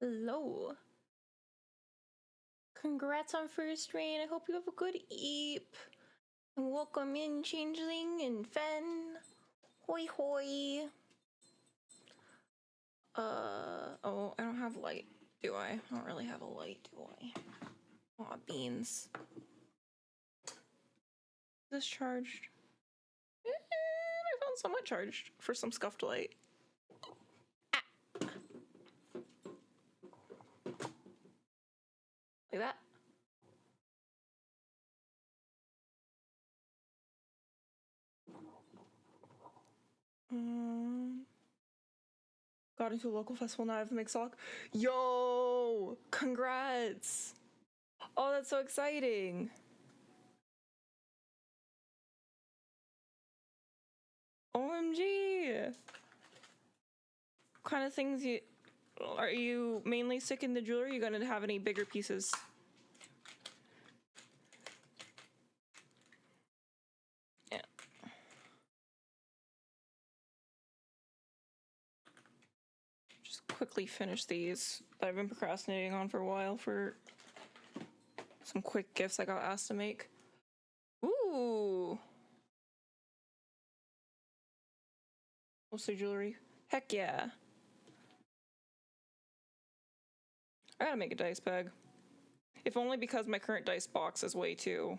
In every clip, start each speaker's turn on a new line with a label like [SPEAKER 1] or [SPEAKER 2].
[SPEAKER 1] Hello. Congrats on first rain. I hope you have a good eep. And welcome in, Changeling and Fen. Hoi hoi. Oh, I don't have light, do I? I don't really have a light, do I? Aw, beans. Is this charged? I found somewhat charged for some scuffed light. Like that. Got into a local festival now. I have to make sock. Yo! Congrats! Oh, that's so exciting! OMG! What kind of things are you mainly sticking the jewelry? Are you gonna have any bigger pieces? Yeah. Just quickly finish these that I've been procrastinating on for a while for some quick gifts I got asked to make. Ooh! Mostly jewelry. Heck yeah. I gotta make a dice bag. If only because my current dice box is way too...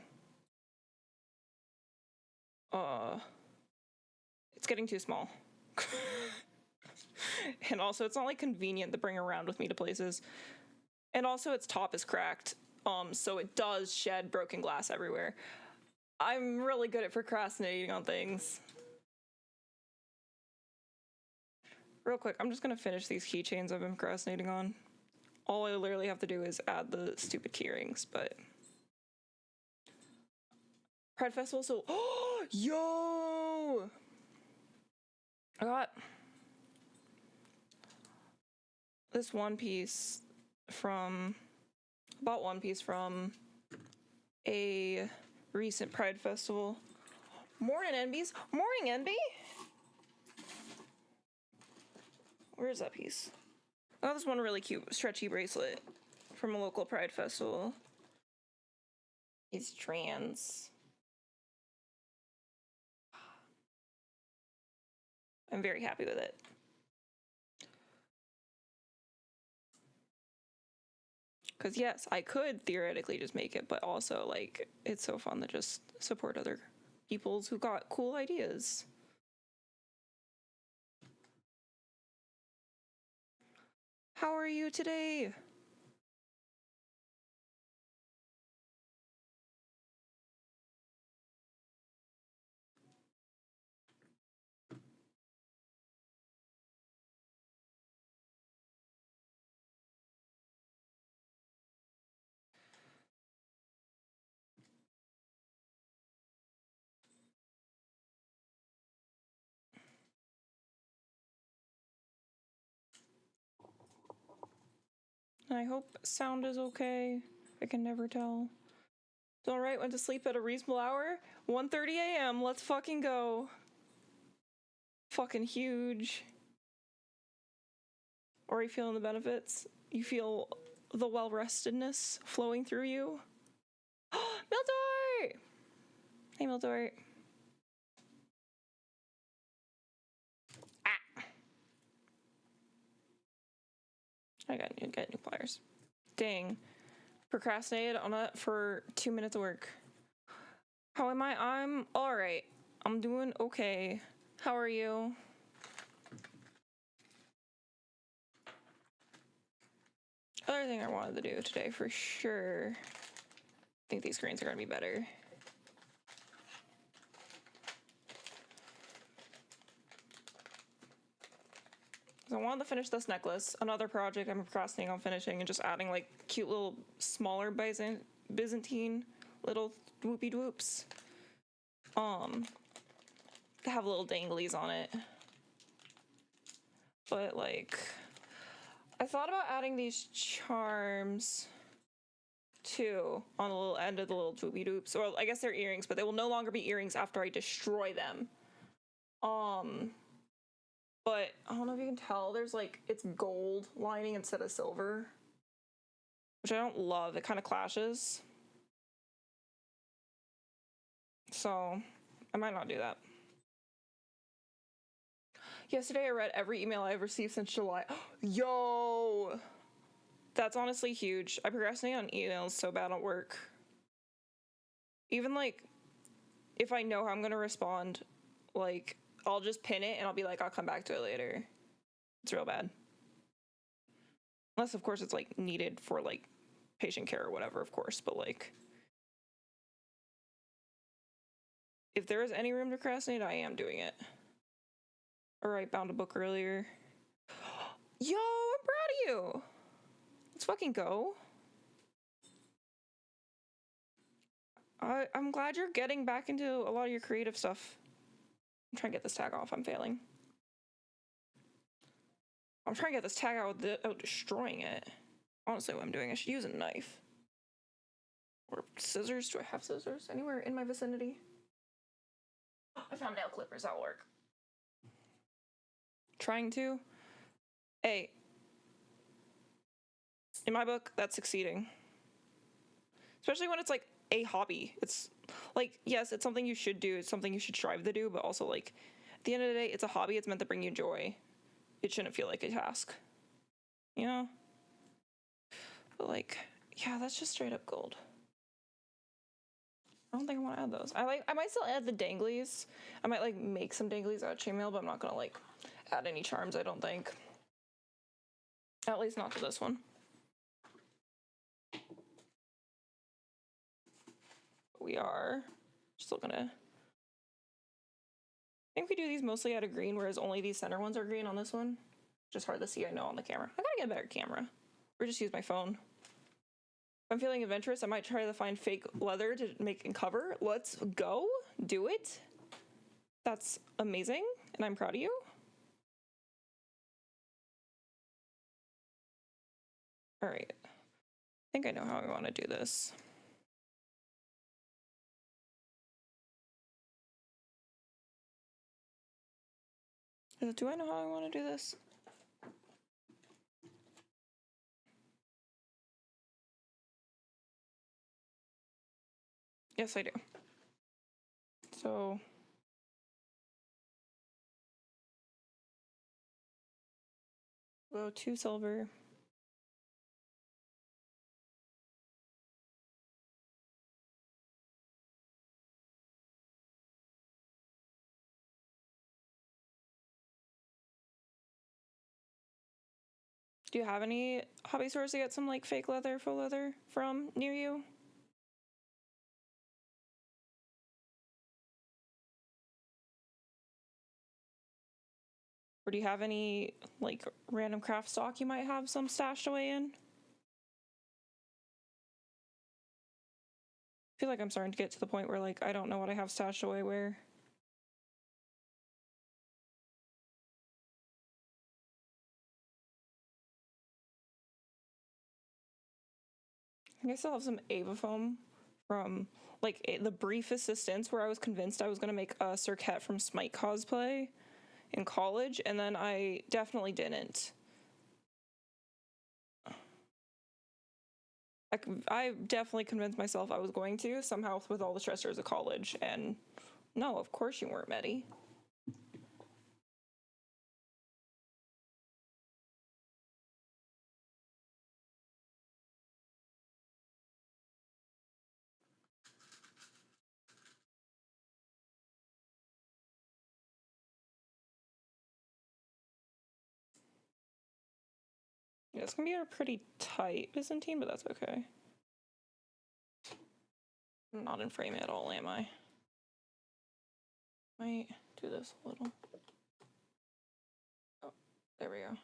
[SPEAKER 1] It's getting too small. And also, it's not like convenient to bring around with me to places. And also, its top is cracked. So it does shed broken glass everywhere. I'm really good at procrastinating on things. Real quick, I'm just gonna finish these keychains I've been procrastinating on. All I literally have to do is add the stupid key rings, but... Pride Festival, so... Oh, yo! I got this one piece from... Bought one piece from a recent Pride Festival. Morning, NBs. Morning, NB! Where's that piece? I got this one really cute stretchy bracelet from a local Pride Festival. It's trans. I'm very happy with it. Because yes, I could theoretically just make it, but also, like, it's so fun to just support other peoples who got cool ideas. How are you today? I hope sound is okay. I can never tell. It's alright, went to sleep at a reasonable hour. 1:30 a.m. Let's fucking go. Fucking huge. Are you feeling the benefits? You feel the well-restedness flowing through you? Mildort! Hey, Mildort. Ah! I got new pliers. Dang. Procrastinated on it for 2 minutes of work. How am I? I'm alright. I'm doing okay. How are you? Other thing I wanted to do today for sure. I think these screens are gonna be better. I wanted to finish this necklace. Another project I'm procrastinating on finishing and just adding like cute little smaller Byzantine little dwoopy dwoops. To have little danglies on it. But like, I thought about adding these charms too on the little end of the little dwoopy dwoops. Or I guess they're earrings, but they will no longer be earrings after I destroy them. But I don't know if you can tell, there's like, it's gold lining instead of silver, which I don't love. It kind of clashes. So I might not do that. Yesterday I read every email I've received since July. Yo! That's honestly huge. I procrastinate on emails so bad at work. Even like, if I know how I'm gonna respond, like, I'll just pin it and I'll be like, I'll come back to it later. It's real bad. Unless, of course, it's like needed for like patient care or whatever, of course. But like, if there is any room to procrastinate, I am doing it. All right, bound a book earlier. Yo, I'm proud of you. Let's fucking go. I'm glad you're getting back into a lot of your creative stuff. I'm trying to get this tag off. I'm failing. I'm trying to get this tag out without destroying it. Honestly, what I'm doing, I should use a knife. Or scissors. Do I have scissors anywhere in my vicinity? I found nail clippers. That'll work. Trying to. Hey. In my book, that's succeeding. Especially when it's like a hobby. It's like, yes, it's something you should do. It's something you should strive to do. But also, like, at the end of the day, it's a hobby. It's meant to bring you joy. It shouldn't feel like a task. You know? But like, yeah, that's just straight up gold. I don't think I want to add those. I might still add the danglies. I might like make some danglies out of chainmail, but I'm not gonna like add any charms, I don't think. At least not to this one. We are still gonna, I think we do these mostly out of green, whereas only these center ones are green on this one. Just hard to see, I know, on the camera. I gotta get a better camera. Or just use my phone. If I'm feeling adventurous, I might try to find fake leather to make and cover. Let's go. Do it. That's amazing, and I'm proud of you. All right. I think I know how I want to do this. Do I know how I want to do this? Yes, I do. So go 2 silver. Do you have any hobby stores to get some like fake leather, faux leather from near you? Or do you have any like random craft stock you might have some stashed away in? I feel like I'm starting to get to the point where like I don't know what I have stashed away where. I still have some Ava foam from like the brief assistance where I was convinced I was going to make a Cirquette from Smite cosplay in college, and then I definitely didn't. I definitely convinced myself I was going to somehow with all the stressors of college, and no, of course you weren't, Metty. Yeah, it's gonna be a pretty tight Byzantine, but that's okay. I'm not in frame at all, am I? Might do this a little. Oh, there we go.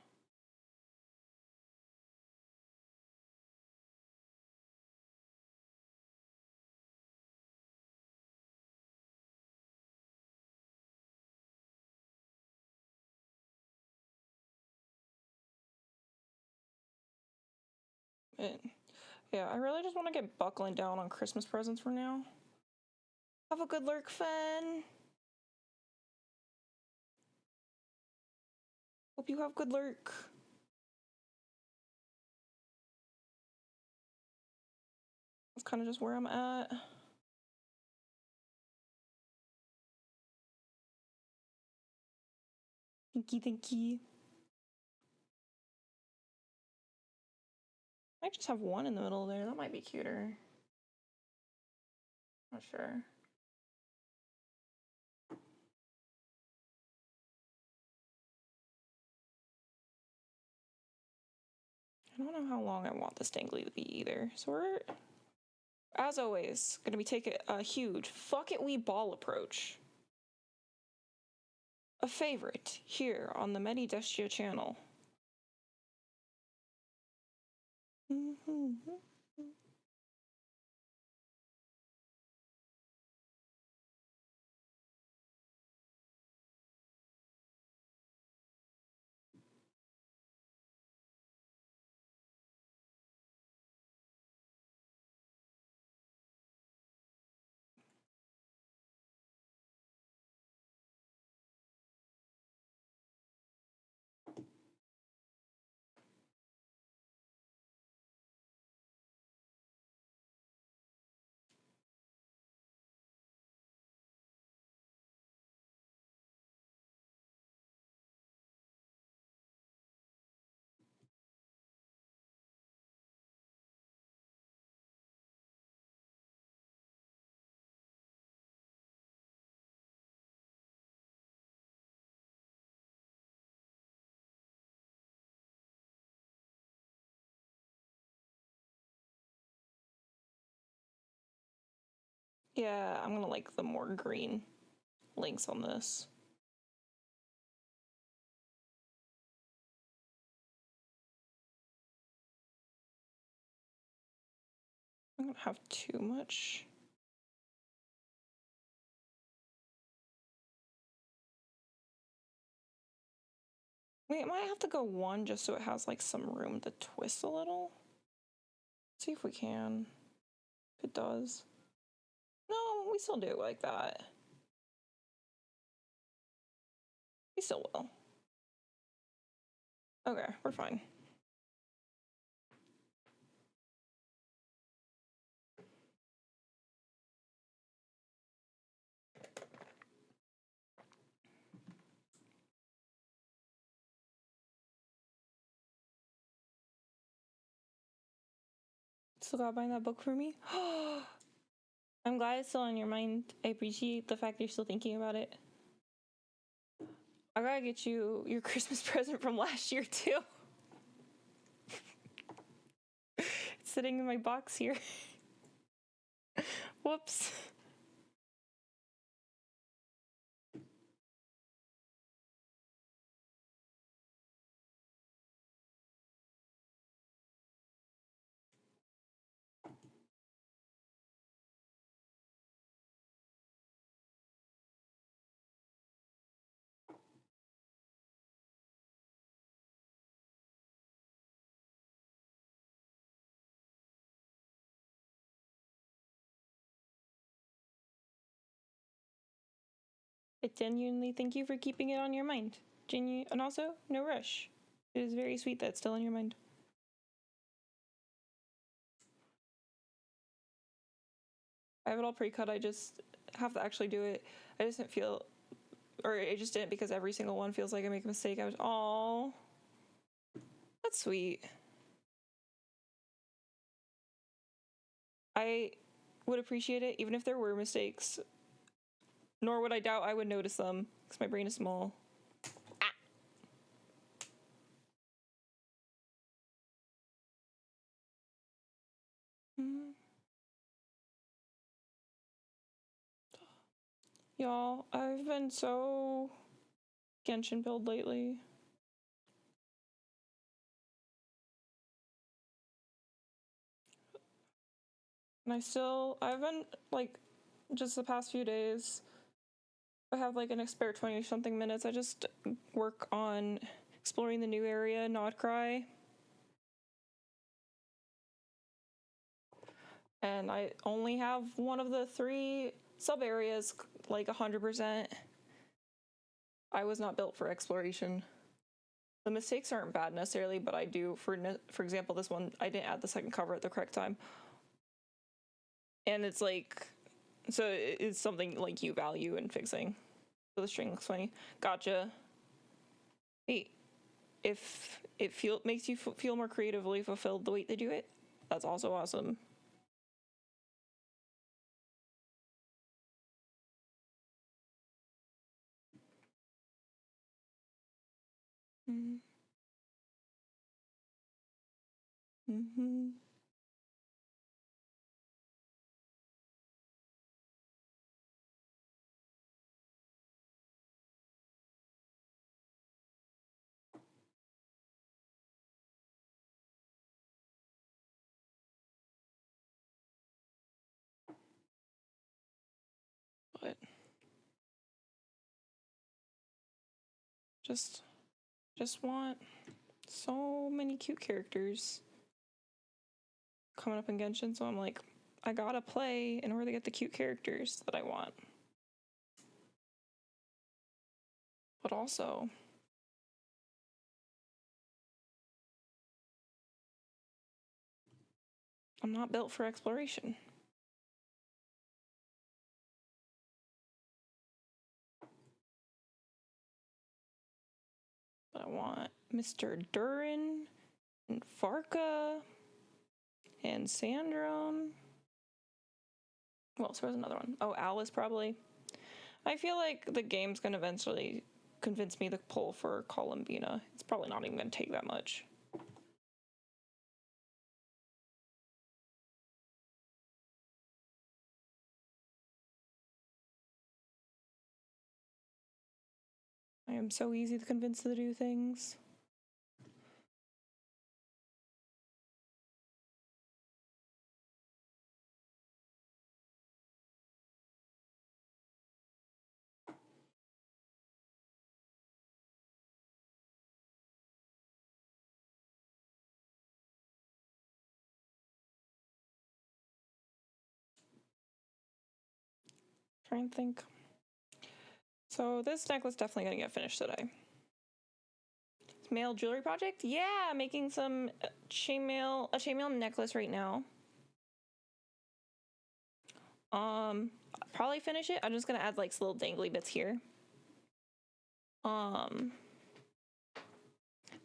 [SPEAKER 1] Yeah, I really just want to get buckling down on Christmas presents for now. Have a good lurk, Fen. Hope you have good luck. That's kind of just where I'm at. Thank you. I just have one in the middle there. That might be cuter. Not sure. I don't know how long I want this dangly to be either. So we're, as always, going to be taking a huge fuck it we ball approach. A favorite here on the MettyDeschia channel. Yeah, I'm gonna like the more green links on this. I don't have too much. We might have to go one just so it has like some room to twist a little. See if we can. If it does. No, we still do it like that. We still will. Okay, we're fine. Still gotta buy that book for me? I'm glad it's still on your mind. I appreciate the fact you're still thinking about it. I gotta get you your Christmas present from last year, too. It's sitting in my box here. Whoops. I genuinely thank you for keeping it on your mind. And also, no rush. It is very sweet that it's still on your mind. I have it all pre-cut. I just have to actually do it. I just didn't feel, or I just didn't because every single one feels like I make a mistake. I was, oh, that's sweet. I would appreciate it even if there were mistakes. Nor would I doubt I would notice them because my brain is small. Ah. Y'all, I've been so Genshin build lately. And I've been, like, just the past few days, I have, like, an spare 20-something minutes. I just work on exploring the new area, Nodcry. And I only have one of the 3 sub-areas, like, 100%. I was not built for exploration. The mistakes aren't bad necessarily, but I do, for example, this one, I didn't add the second cover at the correct time. And it's like, so it's something like you value in fixing. So the string looks funny. Gotcha. Hey, if it makes you feel more creatively fulfilled the way they do it, that's also awesome. Mm-hmm. Mm-hmm. But just want so many cute characters coming up in Genshin, so I'm like, I gotta play in order to get the cute characters that I want. But also, I'm not built for exploration. But I want Mr. Durin and Farka and Sandron. Well, so there's another one. Oh, Alice probably. I feel like the game's gonna eventually convince me to pull for Columbina. It's probably not even gonna take that much. I am so easy to convince to do things. Trying to think. So this necklace definitely gonna get finished today. Mail jewelry project? Yeah, making some a chainmail necklace right now. Probably finish it. I'm just gonna add like little dangly bits here. Then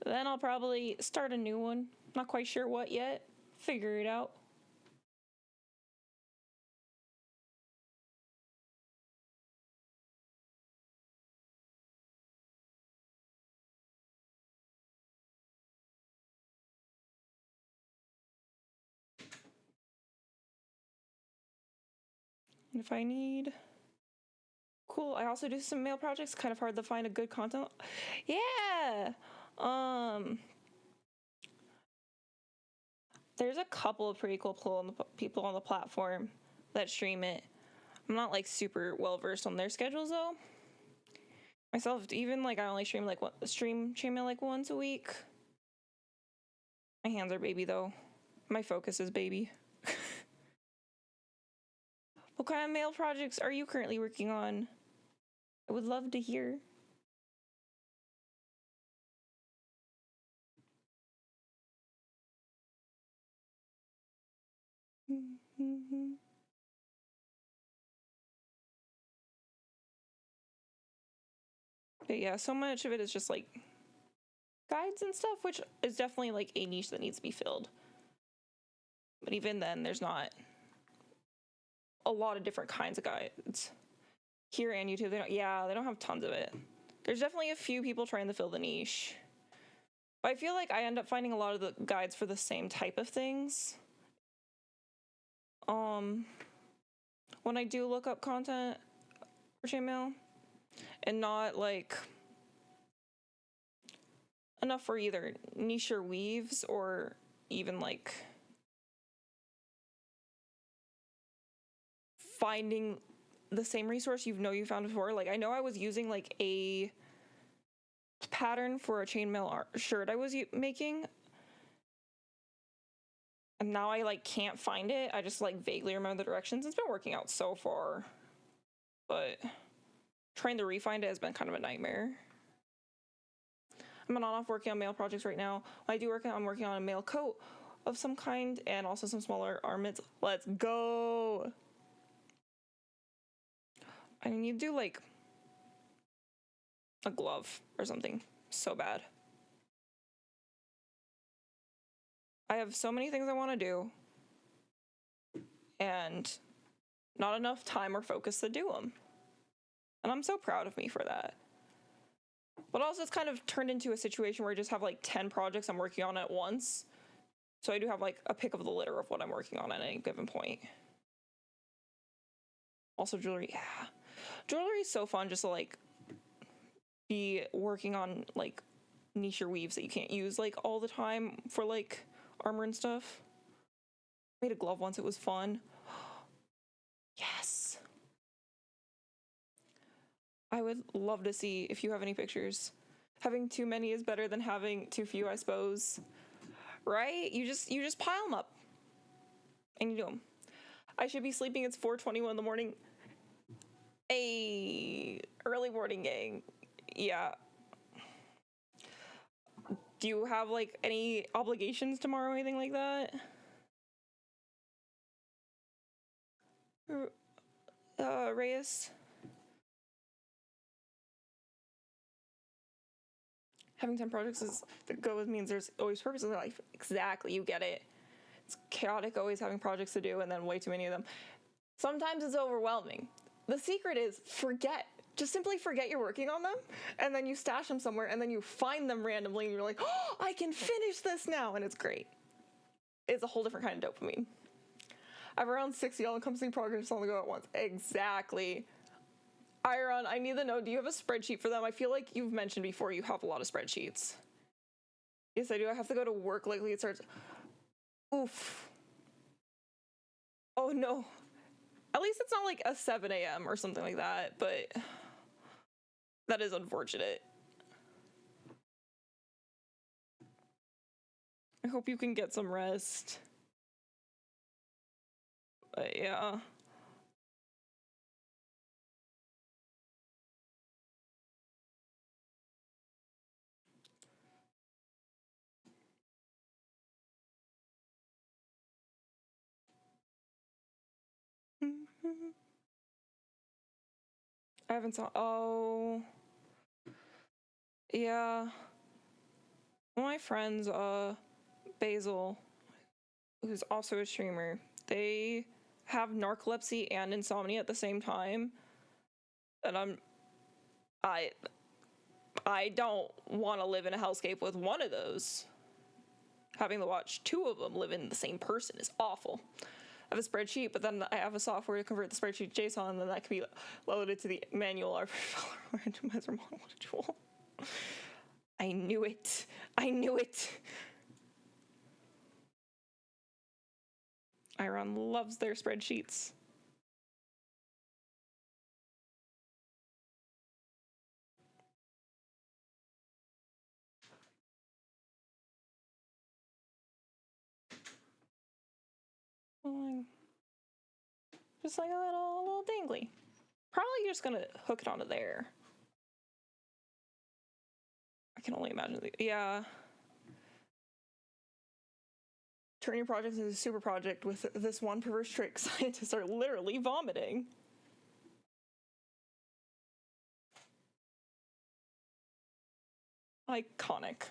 [SPEAKER 1] I'll probably start a new one. Not quite sure what yet. Figure it out. And if I need... Cool, I also do some mail projects. Kind of hard to find a good content. Yeah! There's a couple of pretty cool people on the platform that stream it. I'm not like super well versed on their schedules though. Myself, even like I only stream chainmail like once a week. My hands are baby though. My focus is baby. What kind of mail projects are you currently working on? I would love to hear. Mm-hmm. But yeah, so much of it is just like guides and stuff, which is definitely like a niche that needs to be filled. But even then, there's not a lot of different kinds of guides here and YouTube. They don't have tons of it. There's definitely a few people trying to fill the niche. But I feel like I end up finding a lot of the guides for the same type of things. When I do look up content for chainmail, and not like enough for either niche or weaves or even like finding the same resource you found before. Like I know I was using like a pattern for a chainmail shirt I was making, and now I like can't find it. I just like vaguely remember the directions. It's been working out so far, but trying to re-find it has been kind of a nightmare. I'm not off working on mail projects right now. When I do work, I'm working on a mail coat of some kind and also some smaller armaments. Let's go. I need to do like a glove or something so bad. I have so many things I want to do and not enough time or focus to do them. And I'm so proud of me for that. But also it's kind of turned into a situation where I just have like 10 projects I'm working on at once. So I do have like a pick of the litter of what I'm working on at any given point. Also jewelry, yeah. Jewelry is so fun just to like be working on like niche weaves that you can't use like all the time for like armor and stuff. Made a glove once, it was fun. Yes. I would love to see if you have any pictures. Having too many is better than having too few, I suppose. Right? You just pile them up and you do them. I should be sleeping. It's 4:21 in the morning. Early morning gang. Yeah. Do you have like any obligations tomorrow or anything like that? Reyes? Having 10 projects is that go with means there's always purpose in life. Exactly, you get it. It's chaotic always having projects to do and then way too many of them. Sometimes it's overwhelming. The secret is forget. Just simply forget you're working on them, and then you stash them somewhere, and then you find them randomly, and you're like, oh, I can finish this now, and it's great. It's a whole different kind of dopamine. I have around 60 all-encompassing projects on the go at once. Exactly. Iron, I need to know, do you have a spreadsheet for them? I feel like you've mentioned before you have a lot of spreadsheets. Yes, I do. I have to go to work lately. It starts... Oof. Oh, no. At least it's not like a 7 a.m. or something like that, but that is unfortunate. I hope you can get some rest. But yeah. I haven't saw. Oh. Yeah. One of my friends, Basil, who's also a streamer, they have narcolepsy and insomnia at the same time. And I don't want to live in a hellscape with one of those. Having to watch two of them live in the same person is awful. I have a spreadsheet, but then I have a software to convert the spreadsheet to JSON, and then that can be loaded to the manual randomizer module. I knew it. I knew it. Iron loves their spreadsheets. Just like a little dangly. Probably just gonna hook it onto there. I can only imagine. Yeah. Turn your project into a super project with this one perverse trick. Scientists are literally vomiting. Iconic.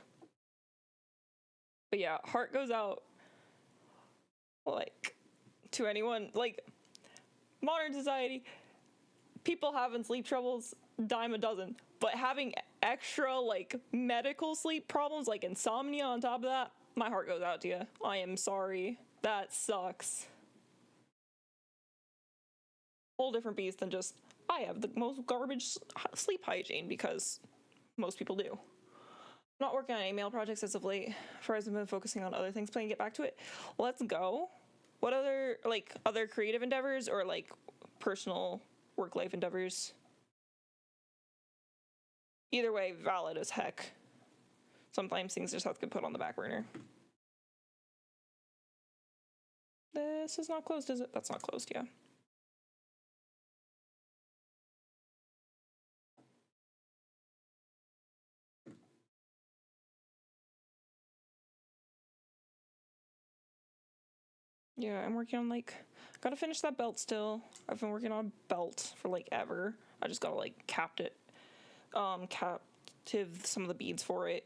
[SPEAKER 1] But yeah, heart goes out, like, to anyone. Like, modern society, people having sleep troubles, dime a dozen. But having extra, like, medical sleep problems, like insomnia on top of that, my heart goes out to you. I am sorry. That sucks. Whole different beast than just, I have the most garbage sleep hygiene, because most people do. Not working on any mail projects as of late. I've been focusing on other things, playing get back to it. Let's go. What other, like, other creative endeavors or, like, personal work-life endeavors? Either way, valid as heck. Sometimes things just have to get put on the back burner. This is not closed, is it? That's not closed, yeah. Yeah, I'm working on like, gotta finish that belt still. I've been working on a belt for like ever. I just gotta like captive some of the beads for it.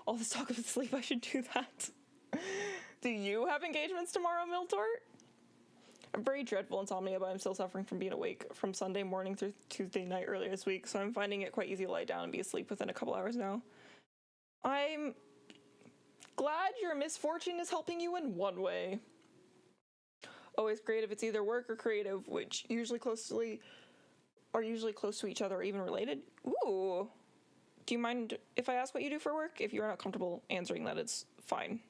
[SPEAKER 1] All this talk of sleep, I should do that. Do you have engagements tomorrow, Miltort? I have very dreadful insomnia, but I'm still suffering from being awake from Sunday morning through Tuesday night earlier this week, so I'm finding it quite easy to lie down and be asleep within a couple hours now. I'm glad your misfortune is helping you in one way. Always creative, it's either work or creative, which usually close to each other or even related. Ooh. Do you mind if I ask what you do for work? If you're not comfortable answering that, it's fine.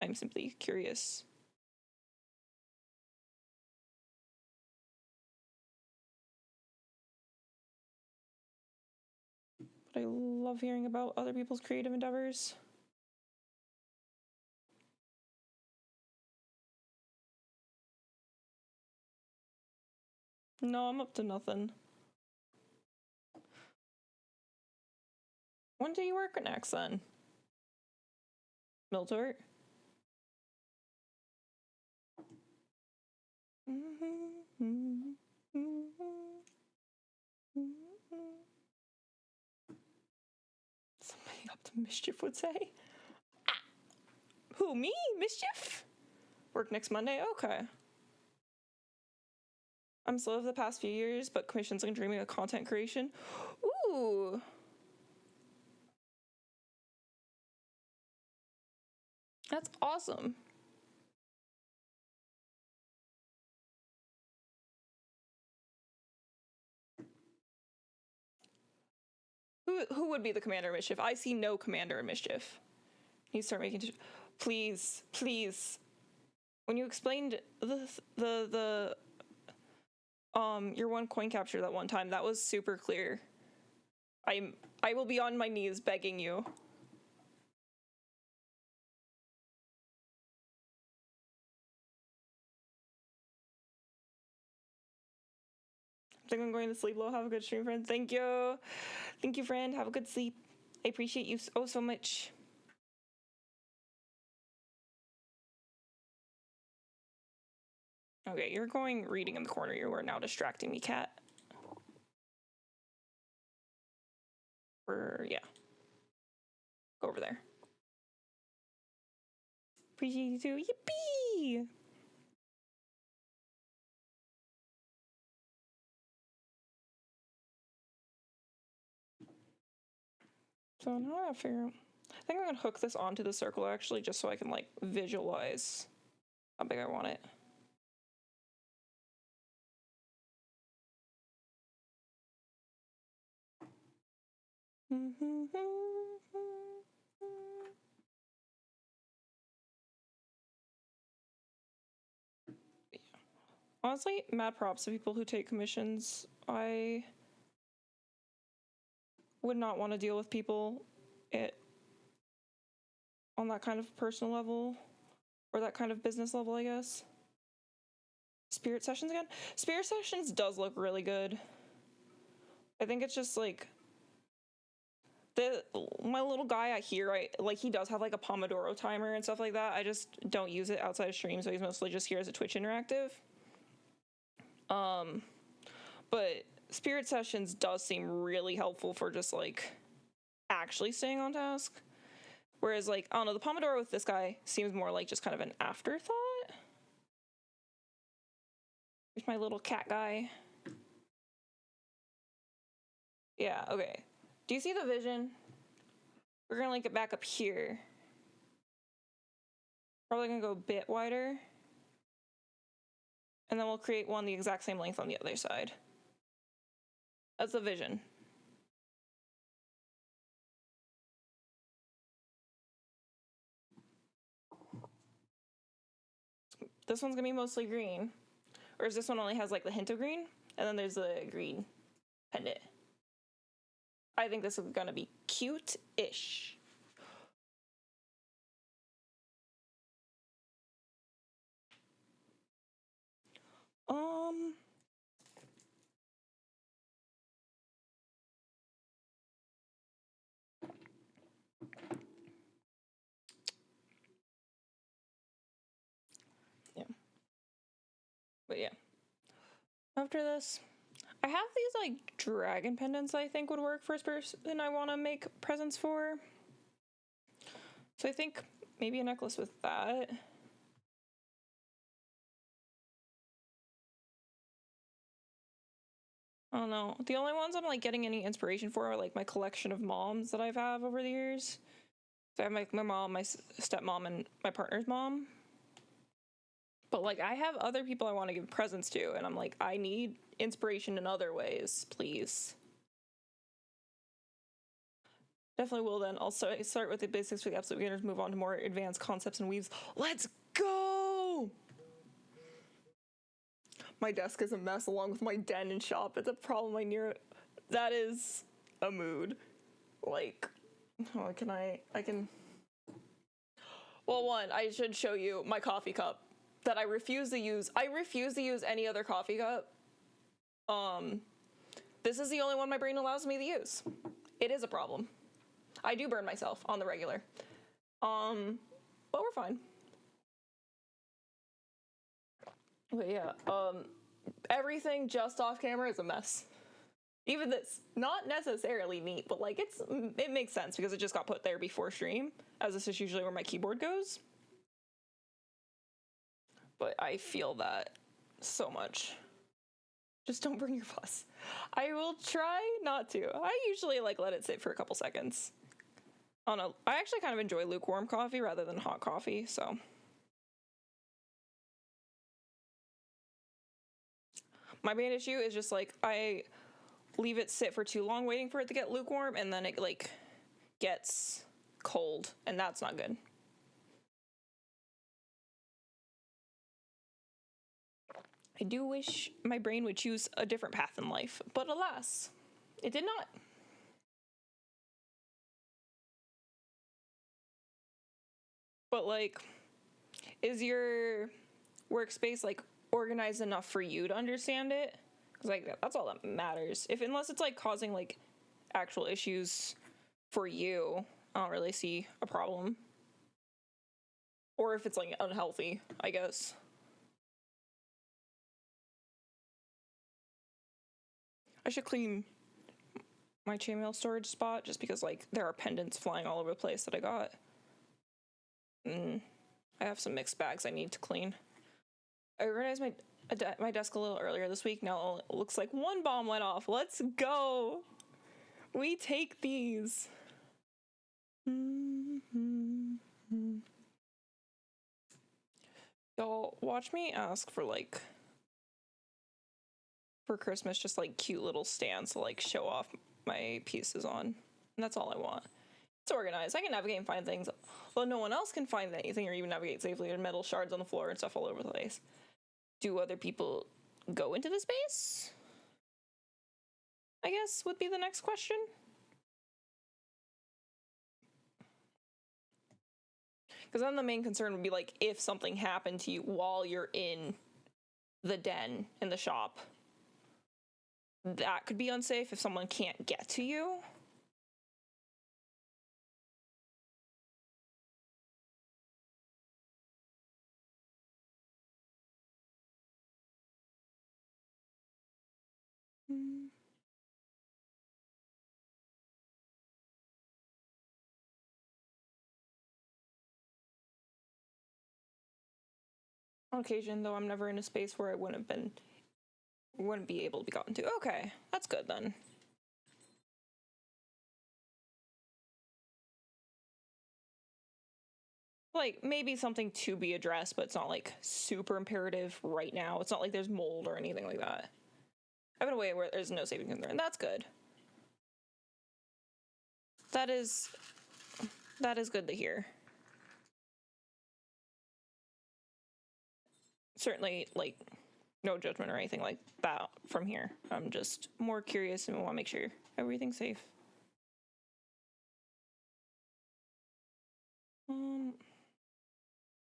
[SPEAKER 1] I'm simply curious. But I love hearing about other people's creative endeavors. No, I'm up to nothing. When do you work next, then? Miltort? Somebody up to mischief would say. Ah. Who, me? Mischief? Work next Monday? Okay. I'm slow for the past few years, but commissions and dreaming of content creation. Ooh. That's awesome. Who would be the commander of mischief? I see no commander of mischief. You start making please. When you explained the your one coin capture that one time, that was super clear. I will be on my knees begging you. I think I'm going to sleep low. Have a good stream, friend. Thank you, friend. Have a good sleep. I appreciate you so much. Okay, you're going reading in the corner. You are now distracting me, cat. Yeah. Go over there. Appreciate you too. Yippee! So now I gotta figure out. I think I'm gonna hook this onto the circle actually, just so I can like visualize how big I want it. Honestly, mad props to people who take commissions. I would not want to deal with people on that kind of personal level, or that kind of business level, I guess. Spirit Sessions again? Spirit Sessions does look really good. I think it's just like my little guy out here, he does have like a Pomodoro timer and stuff like that. I just don't use it outside of stream, so he's mostly just here as a Twitch interactive. But Spirit Sessions does seem really helpful for just like actually staying on task. Whereas like, I don't know, the Pomodoro with this guy seems more like just kind of an afterthought. Here's my little cat guy. Yeah, okay. Do you see the vision? We're gonna link it back up here. Probably gonna go a bit wider. And then we'll create one the exact same length on the other side. That's the vision. This one's gonna be mostly green. Whereas this one only has like the hint of green, and then there's the green pendant. I think this is gonna be cute-ish. after this. I have these like dragon pendants I think would work for a person I want to make presents for. So I think maybe a necklace with that. I don't know. The only ones I'm like getting any inspiration for are like my collection of moms that I've had over the years. So I have my mom, my stepmom, and my partner's mom. But like I have other people I want to give presents to, and I'm like, I need inspiration in other ways, please. Definitely will then. I'll start with the basics for the absolute beginners, move on to more advanced concepts and weaves. Let's go! My desk is a mess along with my den and shop. It's a problem I near. That is a mood. Like, oh, I can. Well, one, I should show you my coffee cup that I refuse to use. I refuse to use any other coffee cup. This is the only one my brain allows me to use. It is a problem. I do burn myself on the regular. But we're fine. But yeah, everything just off camera is a mess. Even this, not necessarily neat, but like it makes sense because it just got put there before stream, as this is usually where my keyboard goes. But I feel that so much. Just don't bring your fuss. I will try not to. I usually like let it sit for a couple seconds. I actually kind of enjoy lukewarm coffee rather than hot coffee, so. My main issue is just like I leave it sit for too long waiting for it to get lukewarm, and then it like gets cold, and that's not good. I do wish my brain would choose a different path in life, but alas, it did not. But like, is your workspace like organized enough for you to understand it? Because like that's all that matters. Unless it's like causing like actual issues for you, I don't really see a problem. Or if it's like unhealthy, I guess. I should clean my chainmail storage spot just because like there are pendants flying all over the place that I got. I have some mixed bags I need to clean. I organized my desk a little earlier this week. Now it looks like one bomb went off. Let's go. We take these. Y'all watch me ask for like for Christmas just like cute little stands to like show off my pieces on. And that's all I want. It's organized. I can navigate and find things, though no one else can find anything or even navigate safely. There's metal shards on the floor and stuff all over the place. Do other people go into the space? I guess would be the next question. Because then the main concern would be like if something happened to you while you're in the den in the shop. That could be unsafe if someone can't get to you. On occasion, though, I'm never in a space where I wouldn't be able to be gotten to. Okay, that's good then. Like, maybe something to be addressed, but it's not, like, super imperative right now. It's not like there's mold or anything like that. I'm in a way where there's no safety concern. That's good. That is good to hear. Certainly, like, no judgment or anything like that from here. I'm just more curious and want to make sure everything's safe.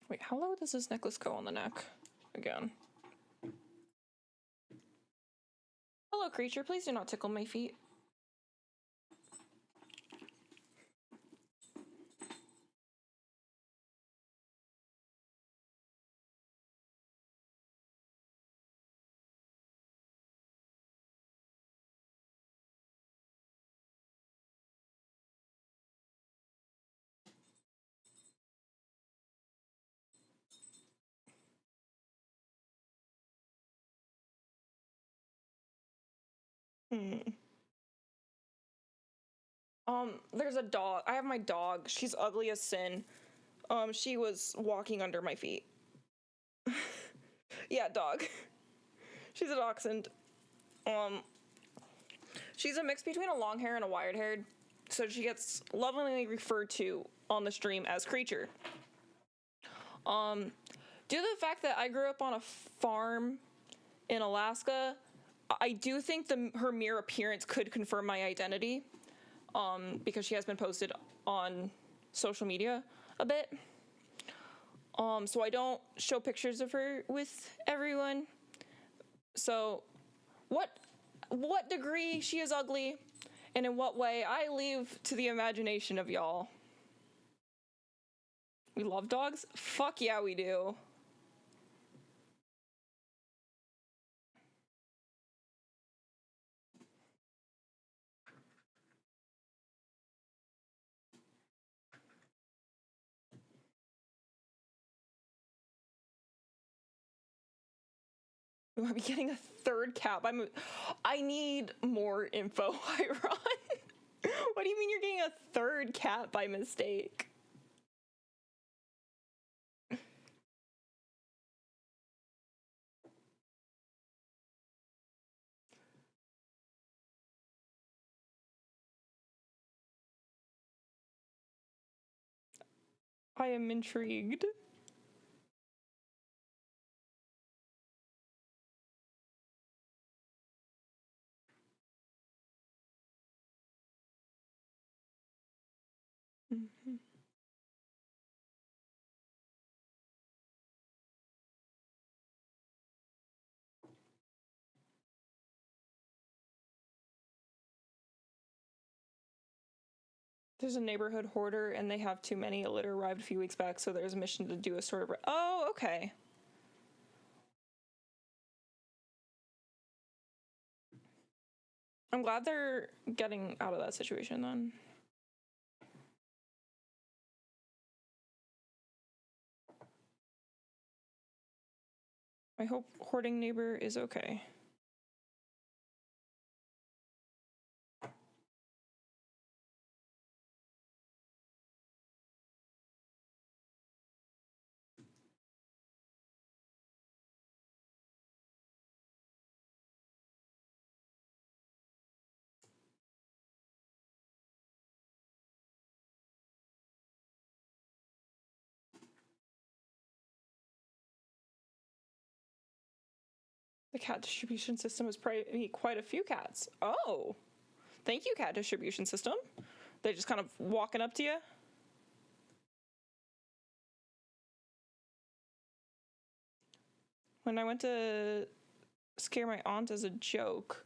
[SPEAKER 1] Wait, how low does this necklace go on the neck? Again. Hello, creature. Please do not tickle my feet. Hmm. There's a dog. I have my dog. She's ugly as sin. She was walking under my feet. Yeah, dog. She's a dachshund. Um, she's a mix between a long hair and a wired haired, so she gets lovingly referred to on the stream as Creature. Due to the fact that I grew up on a farm in Alaska, I do think her mere appearance could confirm my identity, because she has been posted on social media a bit. So I don't show pictures of her with everyone. So what degree she is ugly and in what way, I leave to the imagination of y'all. We love dogs? Fuck yeah, we do. We might be getting a third cat. I need more info, Iron. What do you mean you're getting a third cat by mistake? I am intrigued. Mm-hmm. There's a neighborhood hoarder, and they have too many. A litter arrived a few weeks back, so there's a mission to do a sort of... Oh, okay. I'm glad they're getting out of that situation, then. I hope hoarding neighbor is okay. The cat distribution system is probably quite a few cats. Oh, thank you, cat distribution system. They're just kind of walking up to you. When I went to scare my aunt as a joke,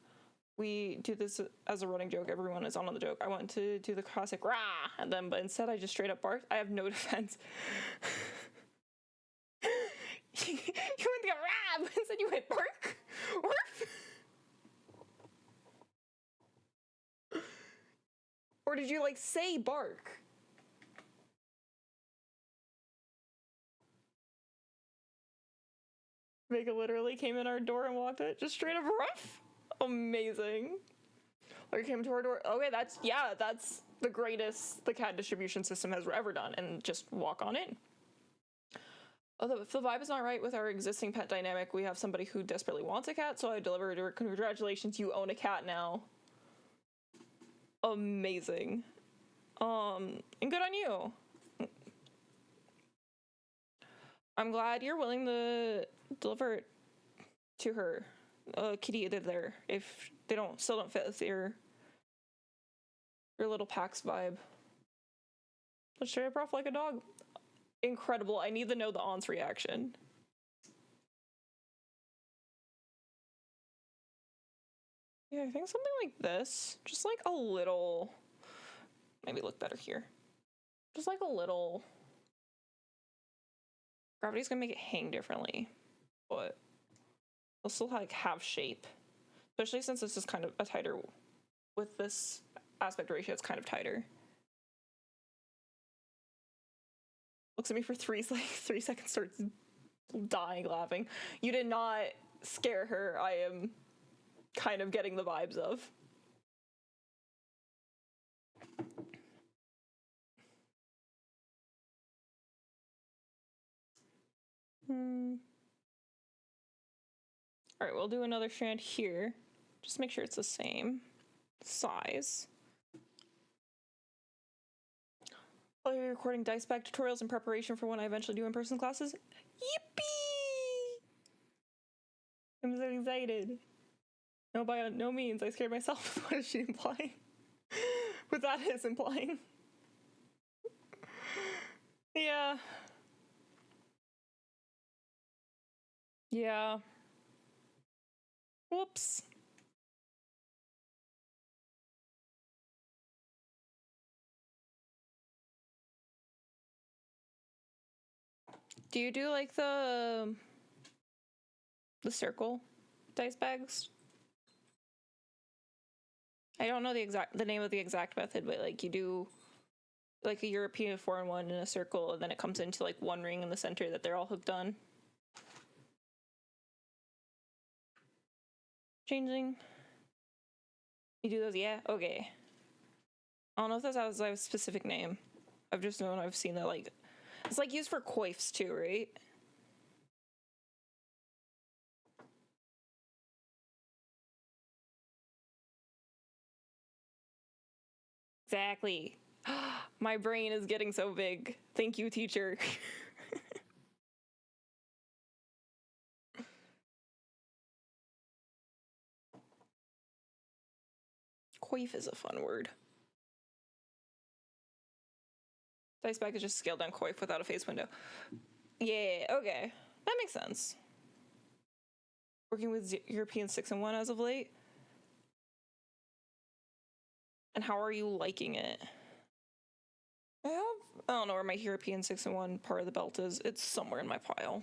[SPEAKER 1] we do this as a running joke. Everyone is on the joke. I went to do the classic rah, and then, but instead I just straight up barked. I have no defense. You went to go rah, but instead you went bark. Or did you like say bark? Vega literally came in our door and walked it, just straight up rough. Amazing. Or came to our door. Okay, that's the greatest the cat distribution system has ever done, and just walk on in. Although if the vibe is not right with our existing pet dynamic, we have somebody who desperately wants a cat, so I delivered her. Congratulations, you own a cat now. Amazing. And good on you. I'm glad you're willing to deliver it to her. Kitty either there if they still don't fit with your little Pax vibe. Let's straight up rough like a dog. Incredible. I need to know the aunt's reaction. Yeah, I think something like this. Just like a little... Maybe look better here. Just like a little... Gravity's gonna make it hang differently. But it'll still like have shape. Especially since this is kind of a tighter... With this aspect ratio, it's kind of tighter. Looks at me for 3 seconds, starts dying laughing. You did not scare her. I am kind of getting the vibes of. All right, we'll do another strand here. Just make sure it's the same size. While you're recording dice bag tutorials in preparation for when I eventually do in-person classes. Yippee! I'm so excited. No, by no means. I scared myself. What is she implying? What that is implying. Yeah. Yeah. Whoops. Do you do like the circle dice bags? I don't know the name of the exact method, but like you do like a European 4-in-1 in a circle, and then it comes into like one ring in the center that they're all hooked on. Changing. You do those? Yeah? Okay. I don't know if that has a specific name. I've just known, I've seen that, like, it's like used for coifs too, right? Exactly. My brain is getting so big. Thank you, teacher. Coif is a fun word. Dice bag is just scaled down coif without a face window. Yeah, okay. That makes sense. Working with European 6-in-1 as of late. And how are you liking it? I don't know where my European 6-in-1 part of the belt is. It's somewhere in my pile.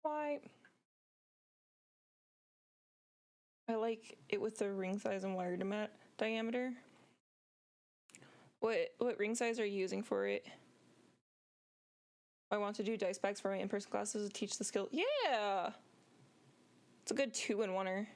[SPEAKER 1] Why? I like it with the ring size and wire diameter. What ring size are you using for it? I want to do dice bags for my in-person classes to teach the skill. Yeah! It's a good 2-in-1er.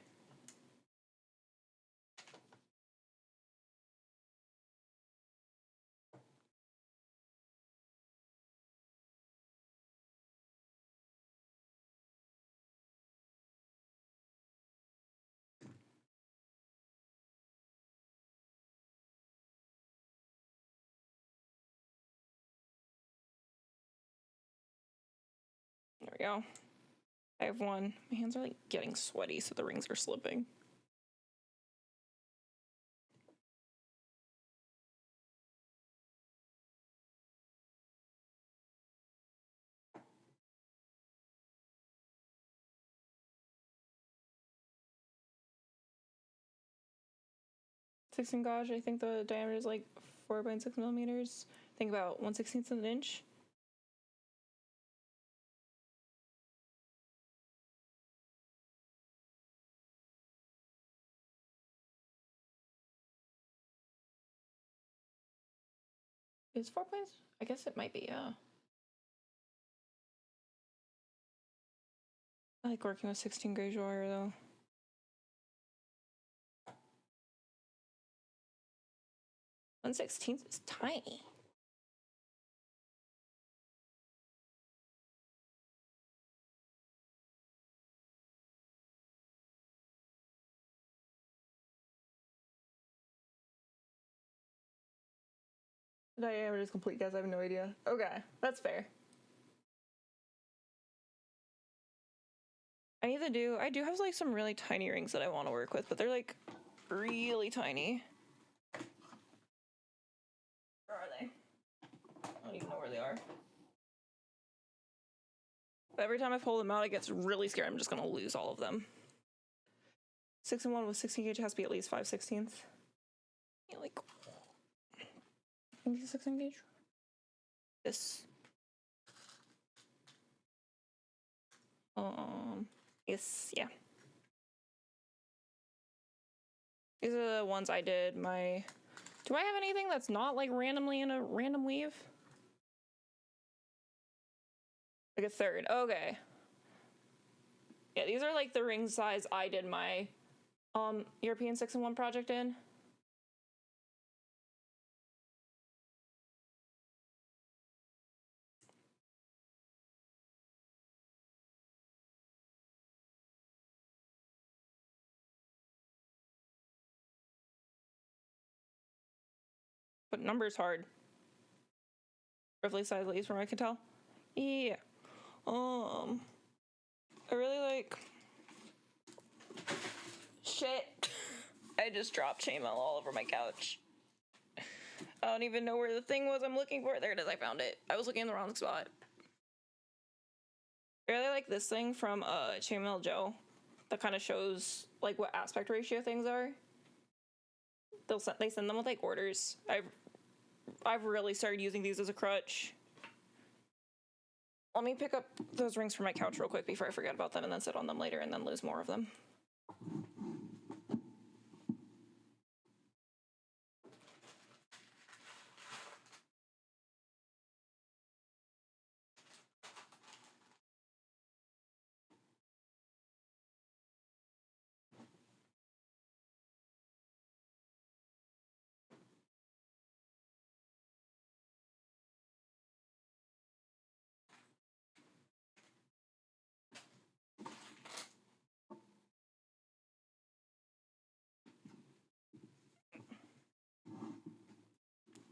[SPEAKER 1] There we go. I have one. My hands are like getting sweaty, so the rings are slipping. Sixteen gauge, I think the diameter is like 4.6 millimeters. Think about 1/16 of an inch. Is 4 points? I guess it might be, yeah. I like working with 16 gauge wire though. 1/16 is tiny. The diameter is complete, guys. I have no idea. Okay, that's fair. I do have like some really tiny rings that I want to work with, but they're like really tiny. Where are they? I don't even know where they are. But every time I pull them out, I get really scared. I'm just gonna lose all of them. 6-in-1 with 16 gauge has to be at least 5/16. Yeah, like, I think it's 16 gauge. This. Yes, yeah. These are the ones I did my... Do I have anything that's not like randomly in a random weave? Like a third. Okay. Yeah, these are like the ring size I did my European 6-in-1 project in. But number's hard. Roughly size leaves from what I can tell. Yeah. I really like... Shit. I just dropped chainmail all over my couch. I don't even know where the thing was I'm looking for. There it is, I found it. I was looking in the wrong spot. I really like this thing from Chainmail Joe that kind of shows like what aspect ratio things are. They send them with like orders. I've really started using these as a crutch. Let me pick up those rings from my couch real quick before I forget about them and then sit on them later and then lose more of them.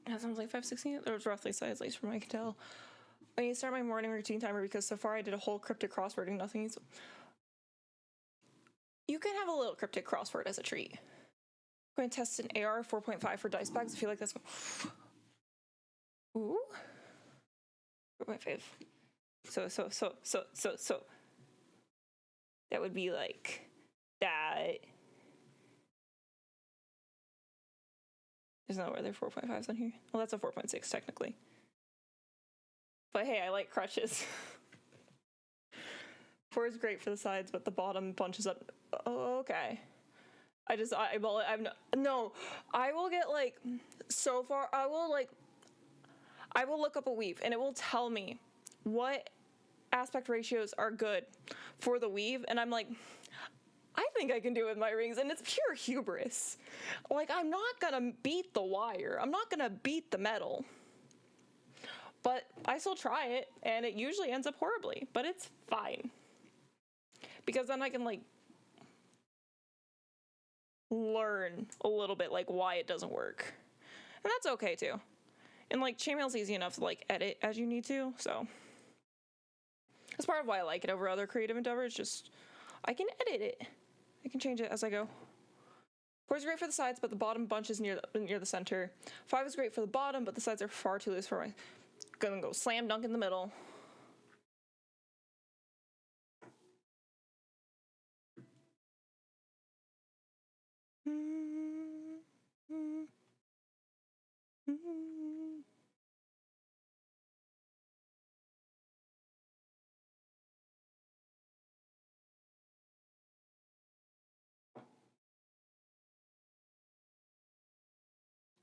[SPEAKER 1] That sounds like 5/16. There was roughly size lace from what I can tell. I need to start my morning routine timer because so far I did a whole cryptic crossword and nothing. You can have a little cryptic crossword as a treat. I'm going to test an AR 4.5 for dice bags. I feel like that's... Ooh. 4.5. So. That would be like that. There's no other 4.5s on here. Well, that's a 4.6 technically. But hey, I like crutches. 4 is great for the sides, but the bottom bunches up. Oh, okay. I will get like, so far, I will look up a weave and it will tell me what aspect ratios are good for the weave. And I'm like, I think I can do it with my rings, and it's pure hubris. Like, I'm not gonna beat the wire. I'm not gonna beat the metal. But I still try it, and it usually ends up horribly, but it's fine. Because then I can, like, learn a little bit, like, why it doesn't work. And that's okay, too. And, like, chainmail's easy enough to, like, edit as you need to, so. That's part of why I like it over other creative endeavors, just, I can edit it. I can change it as I go. 4 is great for the sides, but the bottom bunch is near the center. 5 is great for the bottom, but the sides are far too loose for my... Gonna go slam dunk in the middle.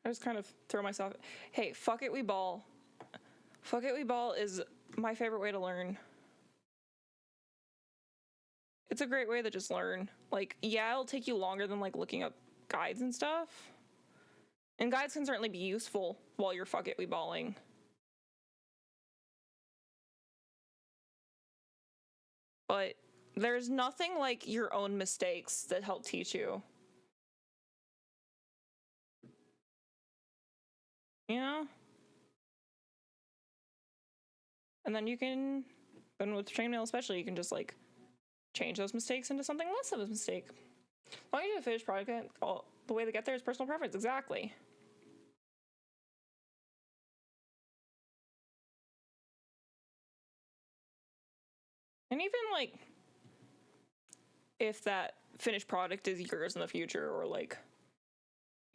[SPEAKER 1] I just kind of throw myself... Hey, fuck it, we ball. Fuck it, we ball is my favorite way to learn. It's a great way to just learn. Like, yeah, it'll take you longer than, like, looking up guides and stuff. And guides can certainly be useful while you're fuck it, we balling. But there's nothing like your own mistakes that help teach you. You know? And then you can, and with chainmail especially, you can just like change those mistakes into something less of a mistake. As long as you have a finished product, the way to get there is personal preference, exactly. And even like, if that finished product is yours in the future, or like,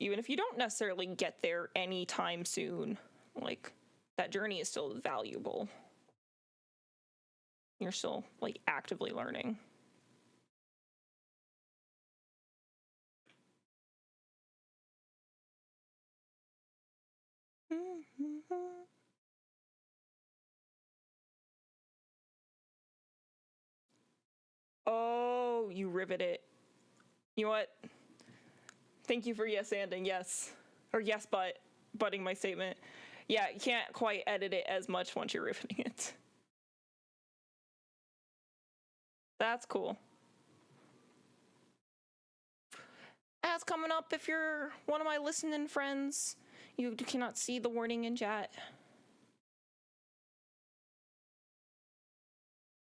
[SPEAKER 1] even if you don't necessarily get there anytime soon, like, that journey is still valuable. You're still, like, actively learning. Oh, you rivet it. You know what? Thank you for yes-anding, yes. Or yes, but butting my statement. Yeah, you can't quite edit it as much once you're riveting it. That's cool. Ads coming up if you're one of my listening friends. You cannot see the warning in chat.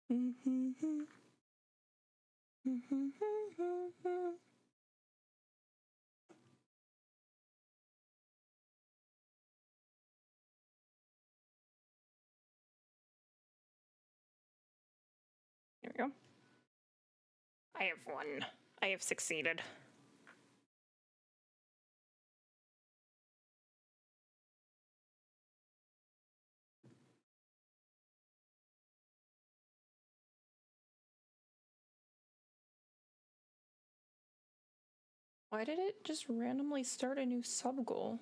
[SPEAKER 1] Here we go. I have won. I have succeeded. Why did it just randomly start a new sub goal?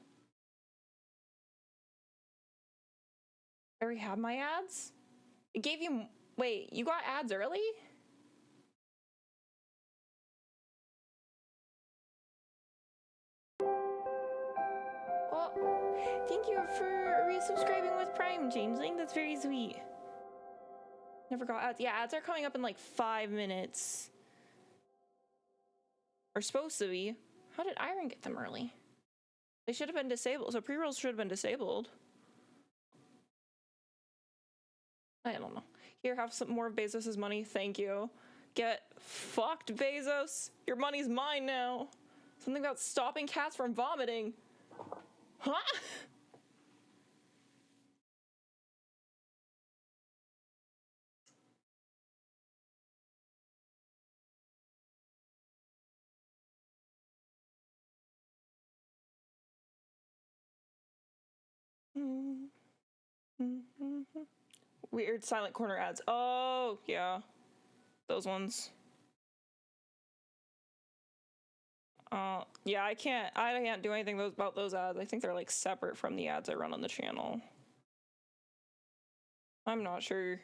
[SPEAKER 1] I already have my ads? It gave you... Wait, you got ads early? Well, thank you for resubscribing with Prime, Changeling. That's very sweet. Never got ads. Yeah, ads are coming up in like 5 minutes. Or supposed to be. How did Iron get them early? They should have been disabled. So pre-rolls should have been disabled. I don't know. Here, have some more of Bezos' money. Thank you. Get fucked, Bezos. Your money's mine now. Something about stopping cats from vomiting. Huh? Weird silent corner ads. Oh, yeah. Those ones. Yeah, I can't do anything about those ads. I think they're like separate from the ads I run on the channel. I'm not sure.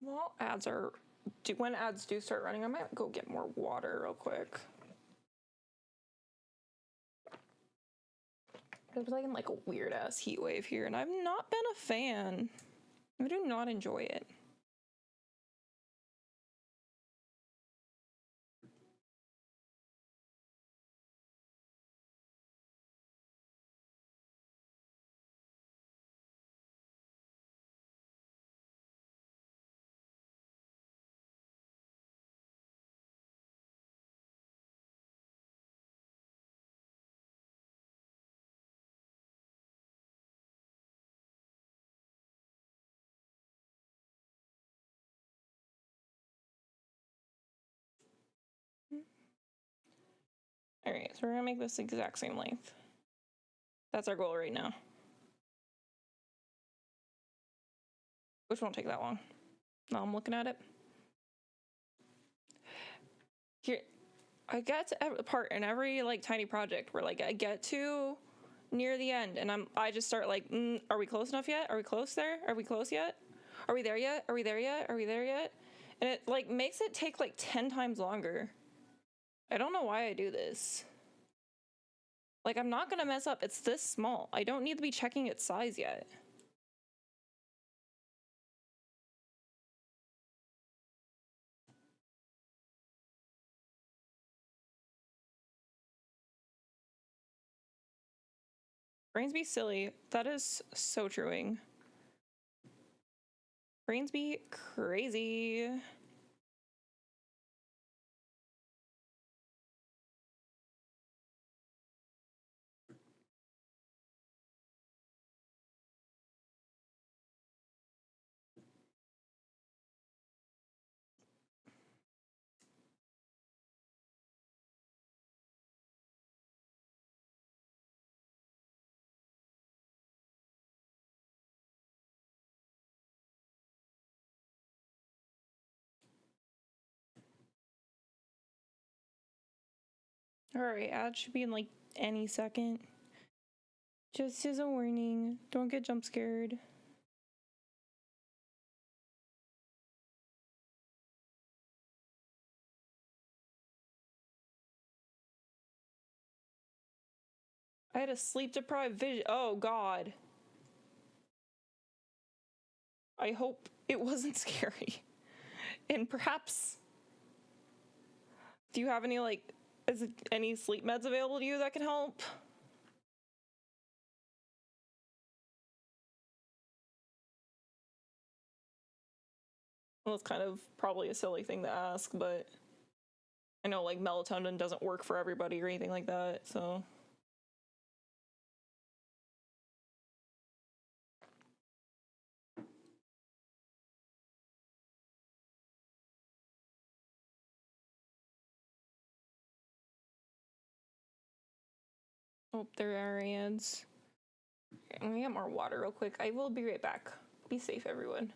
[SPEAKER 1] Well, when ads do start running, I might go get more water real quick. It's like in like a weird ass heat wave here, and I've not been a fan. I do not enjoy it. All right, so we're gonna make this the exact same length. That's our goal right now. Which won't take that long. Now I'm looking at it. Here, I get to a part in every like tiny project where like I get to near the end and I just start like, are we close enough yet? Are we close there? Are we close yet? Are we there yet? Are we there yet? Are we there yet? And it like makes it take like 10 times longer. I don't know why I do this. Like, I'm not gonna mess up. It's this small. I don't need to be checking its size yet. Brains be silly. That is so truing. Brains be crazy. Alright, ad should be in like any second. Just as a warning, don't get jump scared. I had a sleep deprived vision. Oh god. I hope it wasn't scary. And perhaps, do you have any any sleep meds available to you that can help? Well, it's kind of probably a silly thing to ask, but I know like melatonin doesn't work for everybody or anything like that, so. Oh, there are ads. Okay, I'm gonna get more water real quick. I will be right back. Be safe, everyone.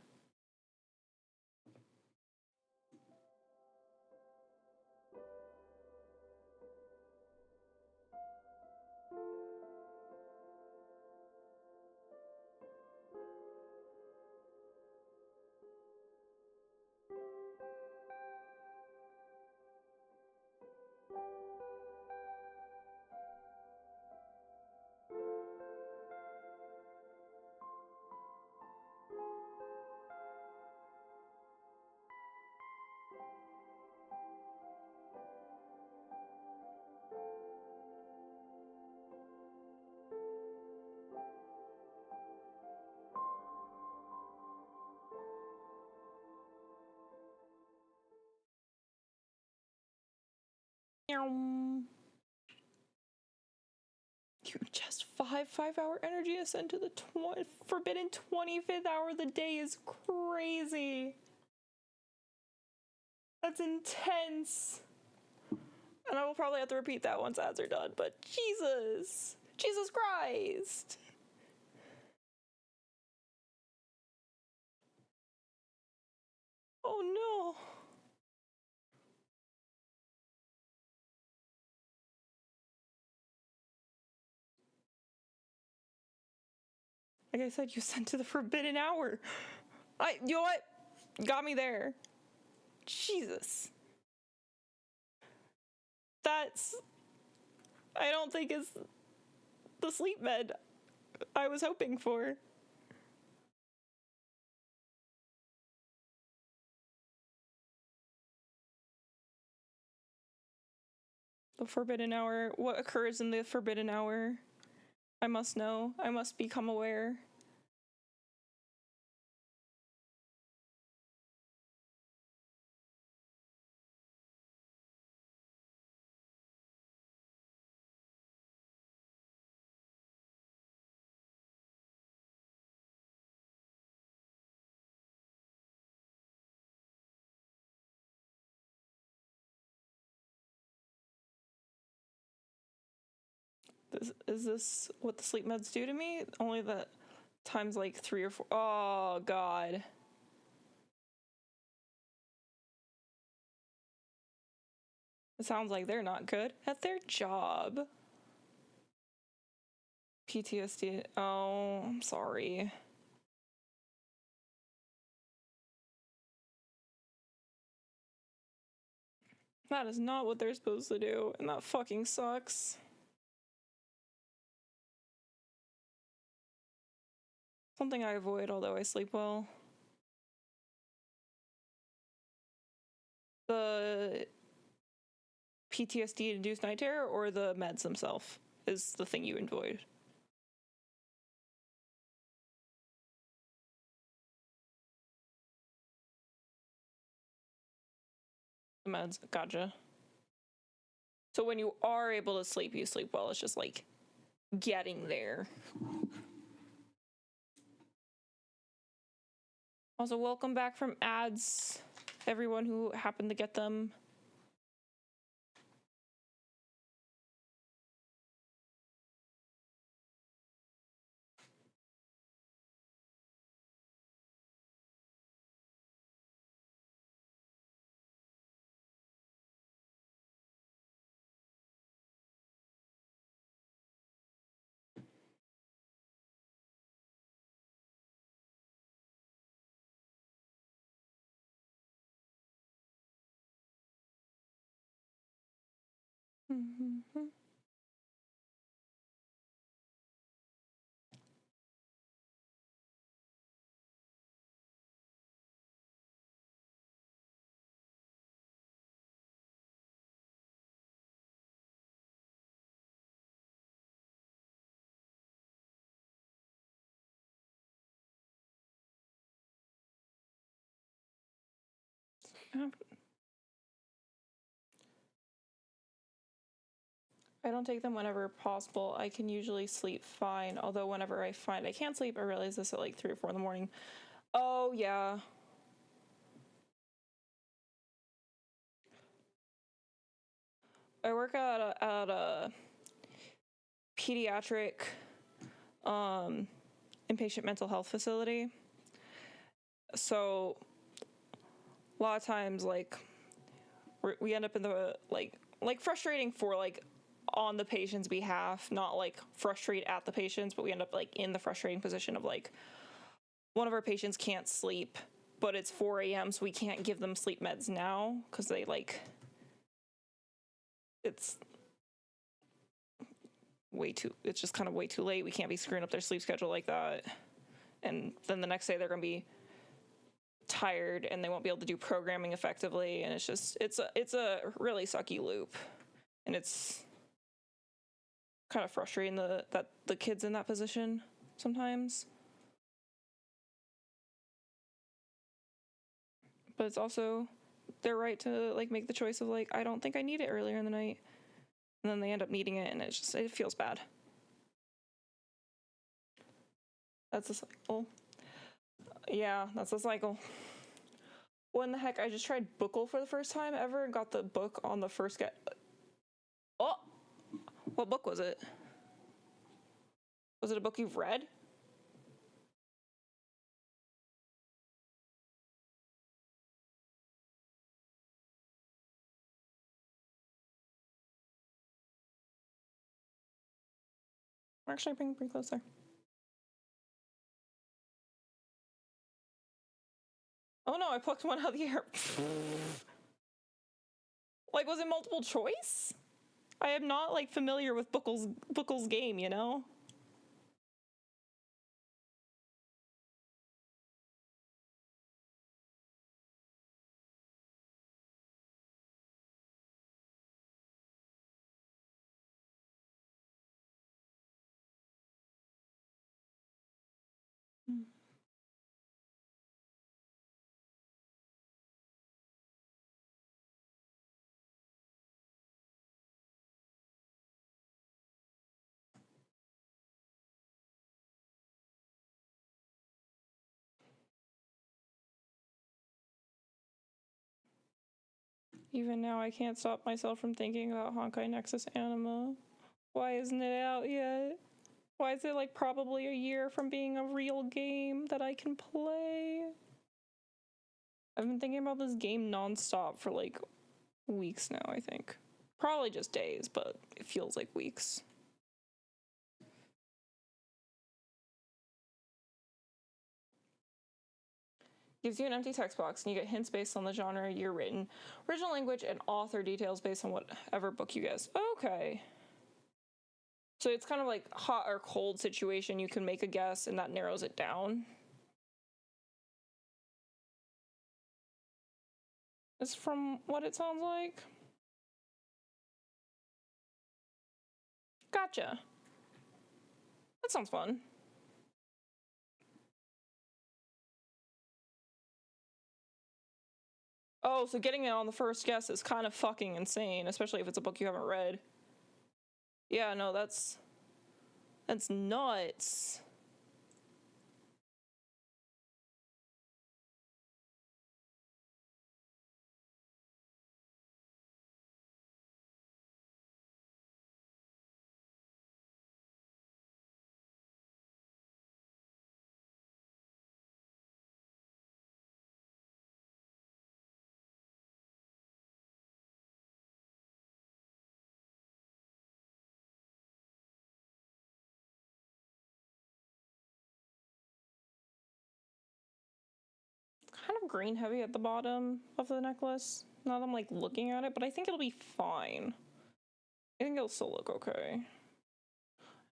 [SPEAKER 1] You just 5-hour energy ascend to the forbidden 25th hour of the day is crazy. That's intense. And I will probably have to repeat that once ads are done, but Jesus Christ. Oh no. Like I said, you sent to the forbidden hour. You know what? Got me there. Jesus. That's, I don't think is the sleep med I was hoping for. The forbidden hour. What occurs in the forbidden hour? I must know. I must become aware. Is this what the sleep meds do to me? Only that times like 3 or 4. Oh, God. It sounds like they're not good at their job. PTSD. Oh, I'm sorry. That is not what they're supposed to do, and that fucking sucks. Something I avoid, although I sleep well. The PTSD-induced night terror or the meds themselves is the thing you avoid. The meds, gotcha. So when you are able to sleep, you sleep well. It's just like getting there. Also, welcome back from ads, everyone who happened to get them. Mm-hmm. I don't take them whenever possible. I can usually sleep fine, although whenever I find I can't sleep, I realize this at like 3 or 4 in the morning. Oh, yeah. I work at a pediatric inpatient mental health facility. So a lot of times, like, we end up in the, like frustrating for, like, on the patient's behalf, not, like, frustrate at the patients, but we end up, like, in the frustrating position of, like, one of our patients can't sleep, but it's 4 a.m., so we can't give them sleep meds now, because they, like, it's just kind of way too late. We can't be screwing up their sleep schedule like that. And then the next day they're going to be tired and they won't be able to do programming effectively, and it's a really sucky loop, and it's kind of frustrating that the kids in that position sometimes. But it's also their right to, like, make the choice of, like, I don't think I need it earlier in the night, and then they end up needing it, and it feels bad. That's a cycle. Yeah, that's a cycle. When the heck, I just tried Bookle for the first time ever and got the book on the first get. Oh, what book was it? Was it a book you've read? Actually, bring closer. Oh no, I plucked one out of the air. Like, was it multiple choice? I am not, like, familiar with Bookle's game, you know? Even now, I can't stop myself from thinking about Honkai Nexus Anima. Why isn't it out yet? Why is it, like, probably a year from being a real game that I can play? I've been thinking about this game nonstop for, like, weeks now, I think. Probably just days, but it feels like weeks. Gives you an empty text box, and you get hints based on the genre, year written, original language, and author details based on whatever book you guess. Okay. So it's kind of like hot or cold situation. You can make a guess, and that narrows it down. Is from what it sounds like. Gotcha. That sounds fun. Oh, so getting it on the first guess is kind of fucking insane, especially if it's a book you haven't read. Yeah, no, that's nuts. Kind of green heavy at the bottom of the necklace. Now that I'm, like, looking at it, but I think it'll be fine. I think it'll still look okay.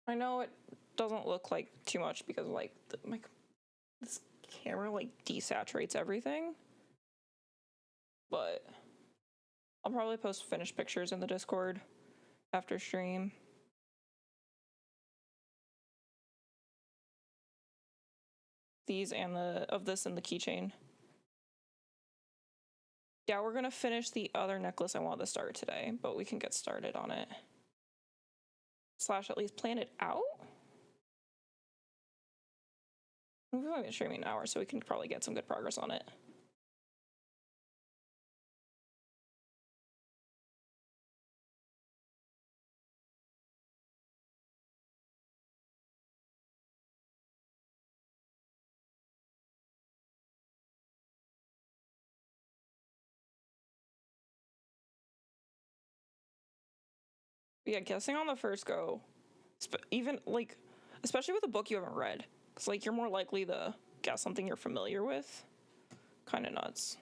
[SPEAKER 1] I know it doesn't look like too much because like this camera like desaturates everything, but I'll probably post finished pictures in the Discord after stream. These and of this and the keychain. Yeah, we're gonna finish the other necklace I wanted to start today, but we can get started on it. / at least plan it out. We've only been streaming an hour, so we can probably get some good progress on it. Yeah, guessing on the first go, even like, especially with a book you haven't read, because like you're more likely to guess something you're familiar with. Kind of nuts.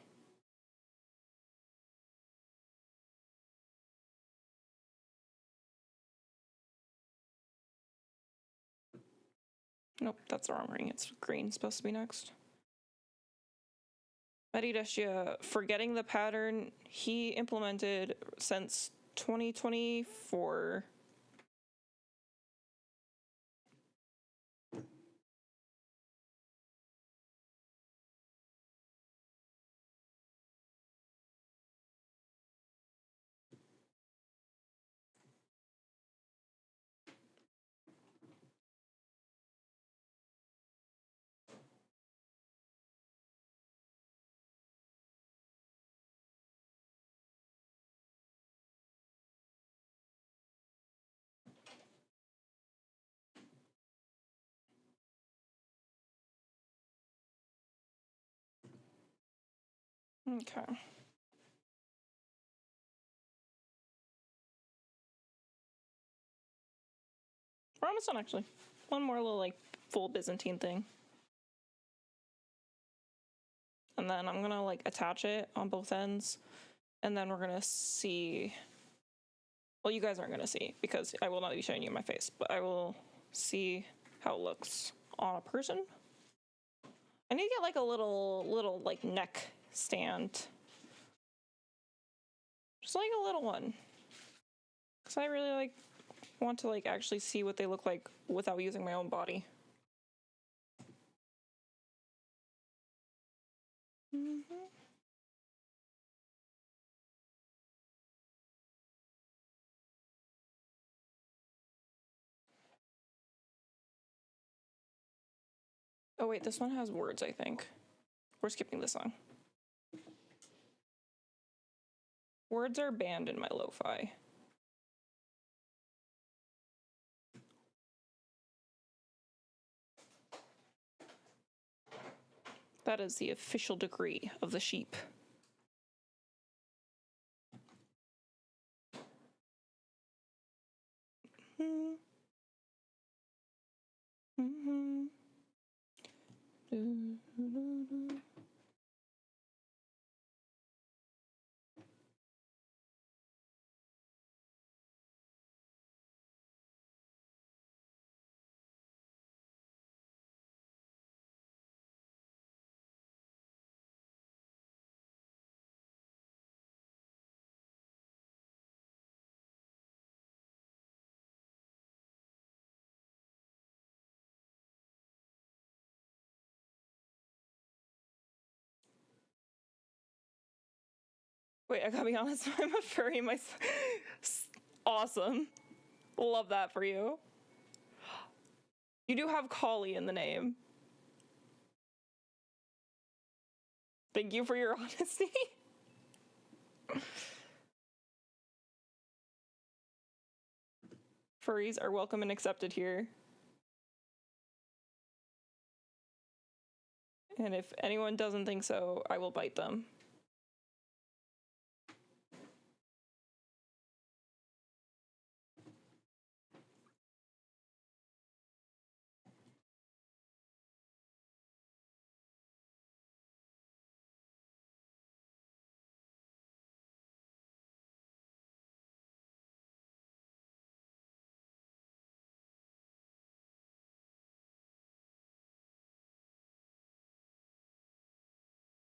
[SPEAKER 1] Nope, that's the wrong ring. It's green, supposed to be next. MettyDeschia, forgetting the pattern he implemented since 2024. Okay. We're almost done, actually. One more little, like, full Byzantine thing. And then I'm gonna, like, attach it on both ends. And then we're gonna see... Well, you guys aren't gonna see, because I will not be showing you my face. But I will see how it looks on a person. I need to get, like, a little, like, neck stand. Just, like, a little one. Because I really, like, want to, like, actually see what they look like without using my own body. Mm-hmm. Oh, wait, this one has words, I think. We're skipping this song. Words are banned in my lo-fi. That is the official decree of the sheep. Mm-hmm. Mm-hmm. Wait, I gotta be honest, I'm a furry myself. Awesome. Love that for you. You do have Collie in the name. Thank you for your honesty. Furries are welcome and accepted here. And if anyone doesn't think so, I will bite them.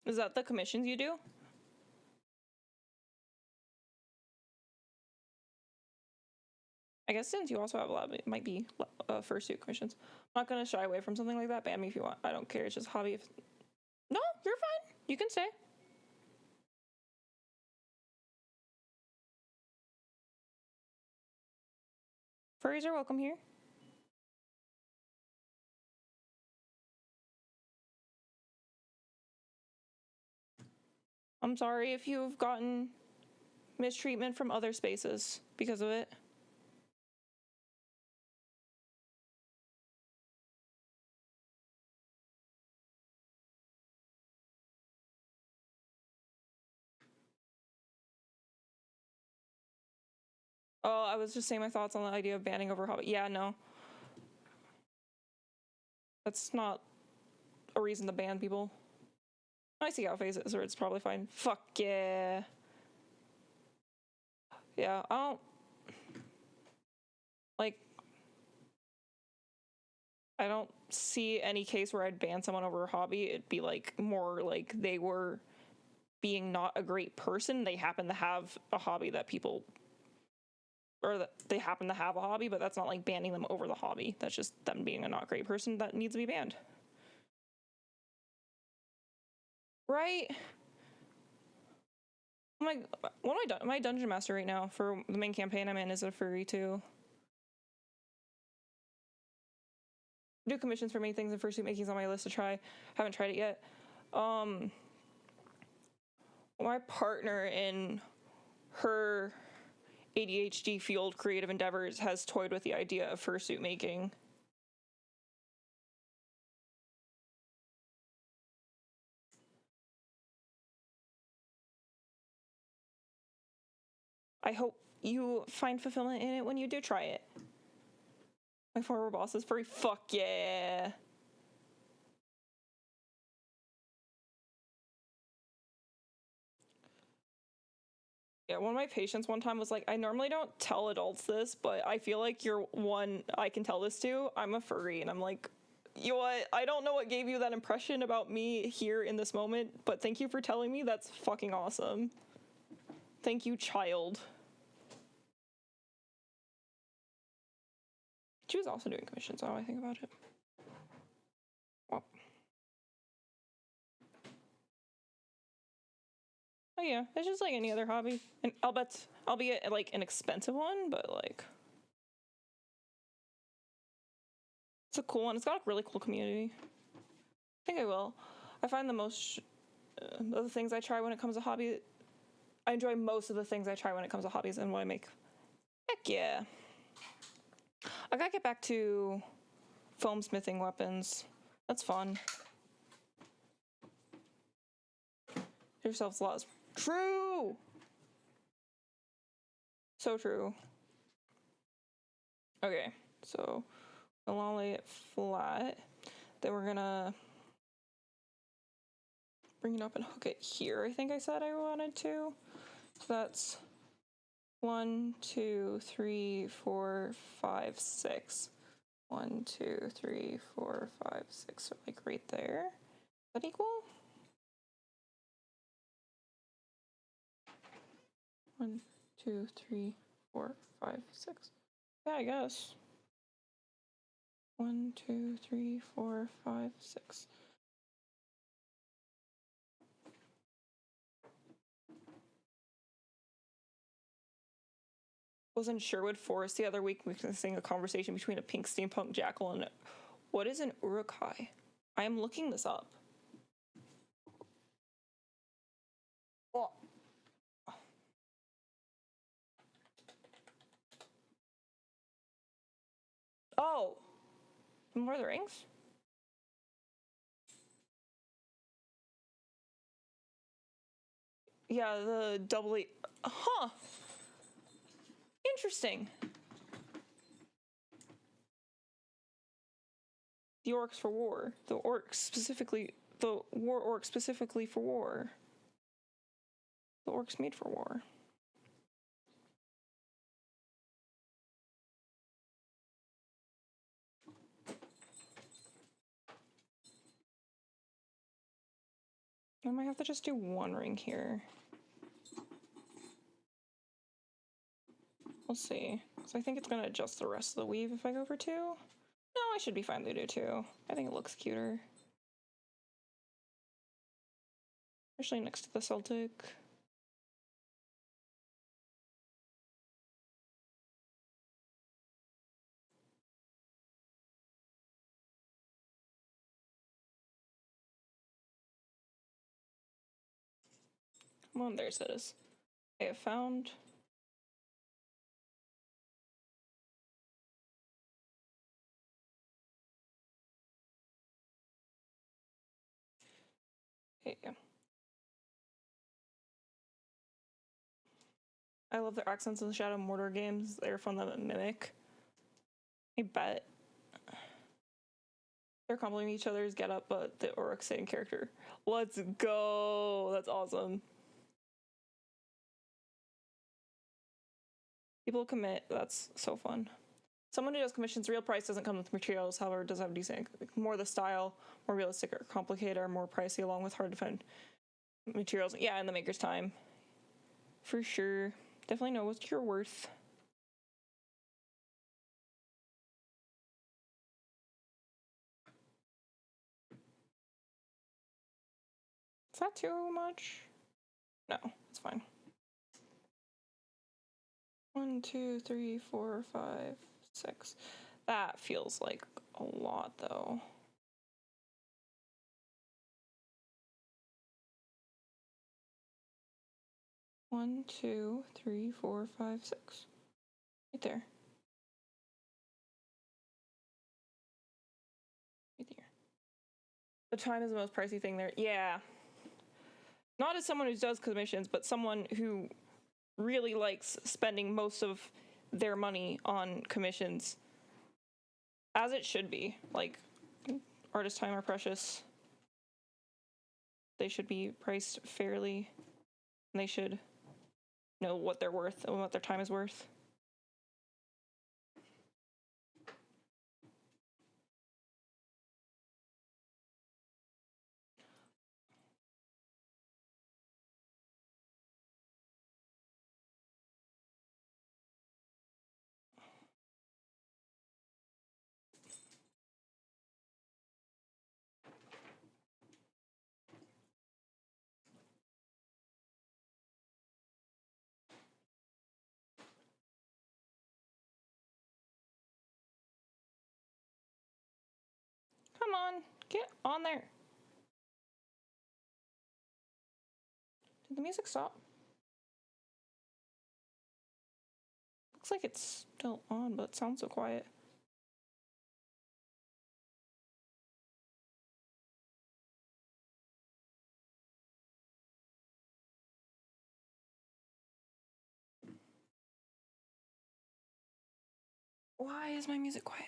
[SPEAKER 1] Is that the commissions you do? I guess since you also have a lot, it might be fursuit commissions. I'm not gonna shy away from something like that. Ban me if you want. I don't care. It's just hobby. No, you're fine. You can stay. Furries are welcome here. I'm sorry if you've gotten mistreatment from other spaces because of it. Oh, I was just saying my thoughts on the idea of banning over hobby. Yeah, no. That's not a reason to ban people. I see how faces, or it's probably fine. Fuck yeah. Yeah, I don't... Like... I don't see any case where I'd ban someone over a hobby. It'd be, like, more like they were being not a great person. They happen to have a hobby that people... Or that they happen to have a hobby, but that's not, like, banning them over the hobby. That's just them being a not great person that needs to be banned. Right? I'm like, what am I done? My dungeon master right now for the main campaign I'm in is a furry too. Do commissions for many things, and fursuit making's on my list to try. Haven't tried it yet. My partner in her ADHD fueled creative endeavors has toyed with the idea of fursuit making. I hope you find fulfillment in it when you do try it. My former boss is furry. Fuck yeah. Yeah, one of my patients one time was like, I normally don't tell adults this, but I feel like you're one I can tell this to. I'm a furry. And I'm like, you know what? I don't know what gave you that impression about me here in this moment, but thank you for telling me. That's fucking awesome. Thank you, child. She was also doing commissions, now I think about it. Well. Oh yeah, it's just like any other hobby. And I'll be like an expensive one, but like it's a cool one. It's got a really cool community. I think I will. I find the most of the things I try when it comes to hobby. I enjoy most of the things I try when it comes to hobbies and what I make. Heck yeah. I gotta get back to foam smithing weapons. That's fun. Yourselves laws. True. So true. Okay, so I'll lay it flat. Then we're gonna bring it up and hook it here. I think I said I wanted to. So that's 1, 2, 3, 4, 5, 6. 1, 2, 3, 4, 5, 6. So like right there. Is that equal? 1, 2, 3, 4, 5, 6. Yeah, I guess. 1, 2, 3, 4, 5, 6. Was in Sherwood Forest the other week witnessing a conversation between a pink steampunk jackal and what is an urukai? I am looking this up. Oh. Oh. Lord of the Rings? Yeah, the double E. Huh. Interesting. The orcs for war. The orcs specifically. The war orcs specifically for war. The orcs made for war. I might have to just do one ring here. We'll see. So I think it's going to adjust the rest of the weave if I go for 2. No, I should be fine to do 2. I think it looks cuter. Especially next to the Celtic. Come on, there's it. I have found. Okay, yeah. I love their accents in the Shadow Mortar games. They're fun to mimic. I bet. They're complimenting each other's getup, but the Oryxian character. Let's go! That's awesome. People commit. That's so fun. Someone who does commissions, real price doesn't come with materials, however, does have decent. More the style, more realistic or complicated, or more pricey, along with hard to find materials. Yeah, in the maker's time. For sure. Definitely know what you're worth. Is that too much? No, it's fine. 1, 2, 3, 4, 5, 6. That feels like a lot, though. One, 2, 3, 4, 5, 6. Right there. Right there. The time is the most pricey thing there. Yeah. Not as someone who does commissions, but someone who really likes spending most of their money on commissions. As it should be. Like, artist time are precious. They should be priced fairly. And they should know what they're worth and what their time is worth. Come on, get on there. Did the music stop? Looks like it's still on, but it sounds so quiet. Why is my music quiet?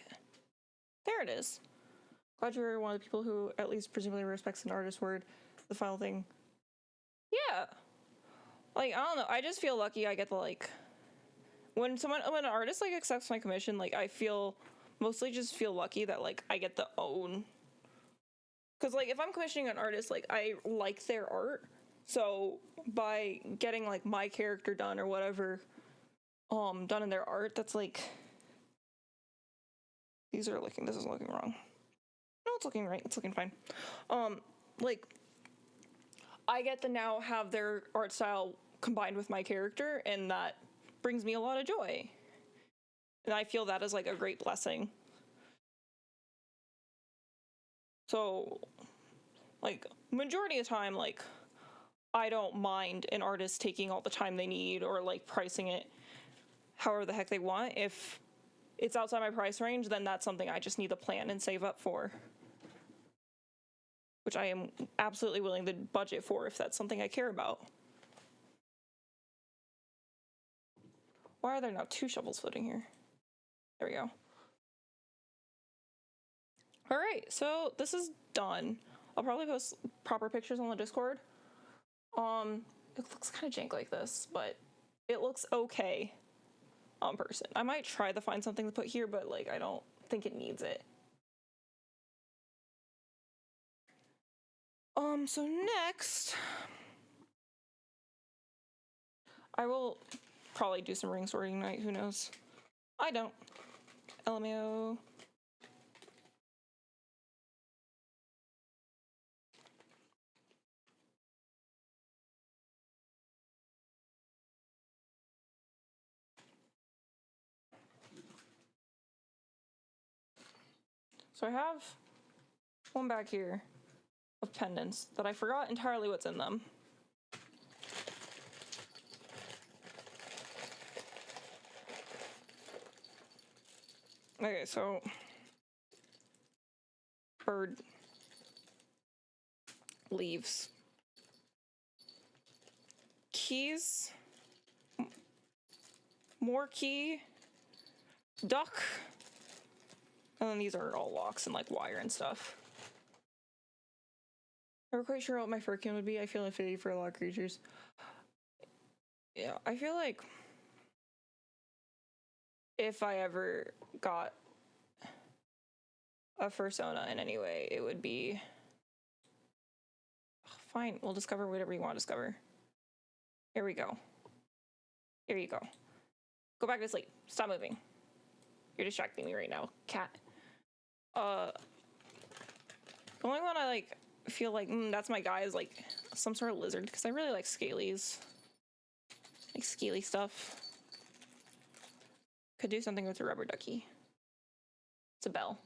[SPEAKER 1] There it is. Glad you're one of the people who at least presumably respects an artist's word. The final thing. Yeah. Like, I don't know. I just feel lucky I get the, like... When an artist, like, accepts my commission, like, I mostly just feel lucky that, like, I get to own. Because, like, if I'm commissioning an artist, like, I like their art. So, by getting, like, my character done or whatever, done in their art, that's, like... This isn't looking wrong. No, it's looking right. It's looking fine. Like, I get to now have their art style combined with my character, and that brings me a lot of joy. And I feel that is, like, a great blessing. So, like, majority of the time, like, I don't mind an artist taking all the time they need or, like, pricing it however the heck they want. If it's outside my price range, then that's something I just need to plan and save up for. Which I am absolutely willing to budget for if that's something I care about. Why are there now 2 shovels floating here? There we go. All right, so this is done. I'll probably post proper pictures on the Discord. It looks kind of jank like this, but it looks okay on person. I might try to find something to put here, but, like, I don't think it needs it. So next, I will probably do some ring sorting tonight. Who knows? I don't. LMAO. So I have one bag here of pendants that I forgot entirely what's in them. Okay, so bird leaves, keys, more key, duck, and then these are all locks and like wire and stuff. Never quite sure what my fur can would be. I feel affinity for a lot of creatures. Yeah, I feel like if I ever got a fursona in any way, it would be... Fine, we'll discover whatever you want to discover. Here we go. Here you go. Go back to sleep. Stop moving. You're distracting me right now, cat. The only one I like feel like that's my guy is like some sort of lizard, because I really like scalies. Like scaly stuff. Could do something with a rubber ducky. It's a bell.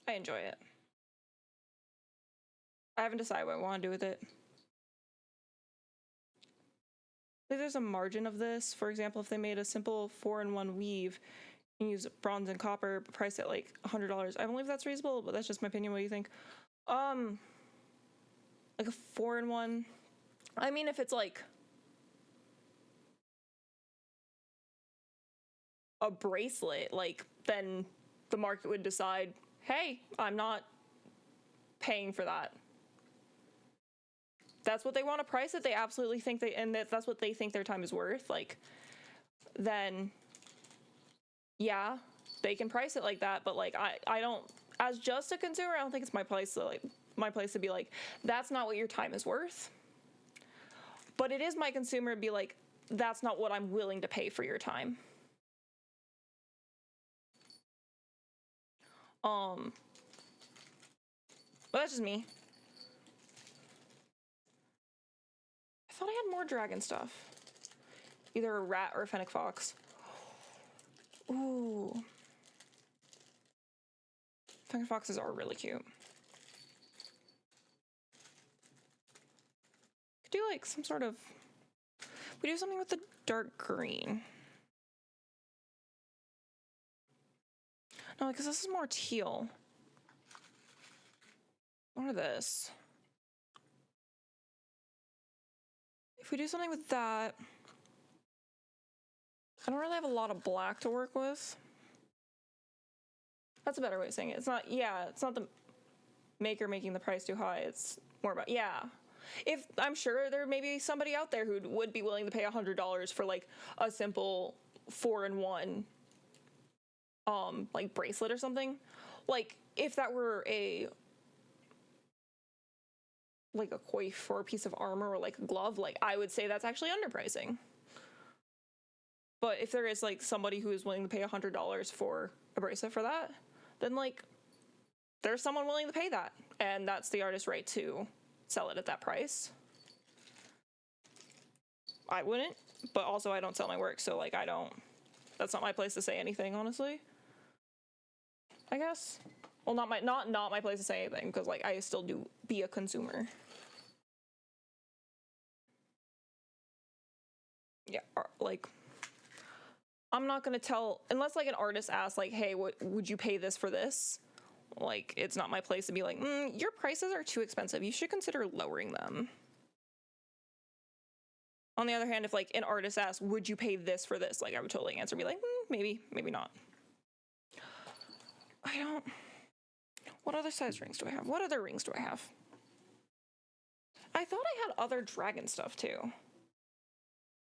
[SPEAKER 1] I enjoy it. I haven't decided what I want to do with it. If there's a margin of this, for example, if they made a simple 4-in-1 weave and use bronze and copper, but priced at like $100, I don't believe that's reasonable, but that's just my opinion. What do you think? Like a 4-in-1. I mean, if it's like a bracelet, like then the market would decide, hey, I'm not paying for that. That's what they want to price it. They absolutely think that's what they think their time is worth. Like, then, yeah, they can price it like that. But like, I don't, as just a consumer, I don't think it's my place to be like, that's not what your time is worth. But it is my consumer to be like, that's not what I'm willing to pay for your time. But that's just me. I thought I had more dragon stuff. Either a rat or a fennec fox. Ooh. Fennec foxes are really cute. Could do like some sort of... We do something with the dark green. No, because this is more teal. Or this. If we do something with that... I don't really have a lot of black to work with. That's a better way of saying it. It's not the maker making the price too high. It's more about, if I'm sure there may be somebody out there who would be willing to pay $100 for like a simple 4-in-1 like bracelet or something. Like if that were a coif or a piece of armor or like a glove, like I would say that's actually underpricing. But if there is like somebody who is willing to pay $100 for a bracelet for that, then like there's someone willing to pay that, and that's the artist's right to sell it at that price. I wouldn't, but also I don't sell my work, so like that's not my place to say anything, honestly. I guess. Well, not my place to say anything, because like I still do be a consumer. Yeah, like I'm not gonna tell, unless like an artist asks like, hey, what would you pay this for this? Like, it's not my place to be like, your prices are too expensive. You should consider lowering them. On the other hand, if like an artist asks, would you pay this for this? Like I would totally answer, be like, maybe, maybe not. What other size rings do I have? What other rings do I have? I thought I had other dragon stuff too.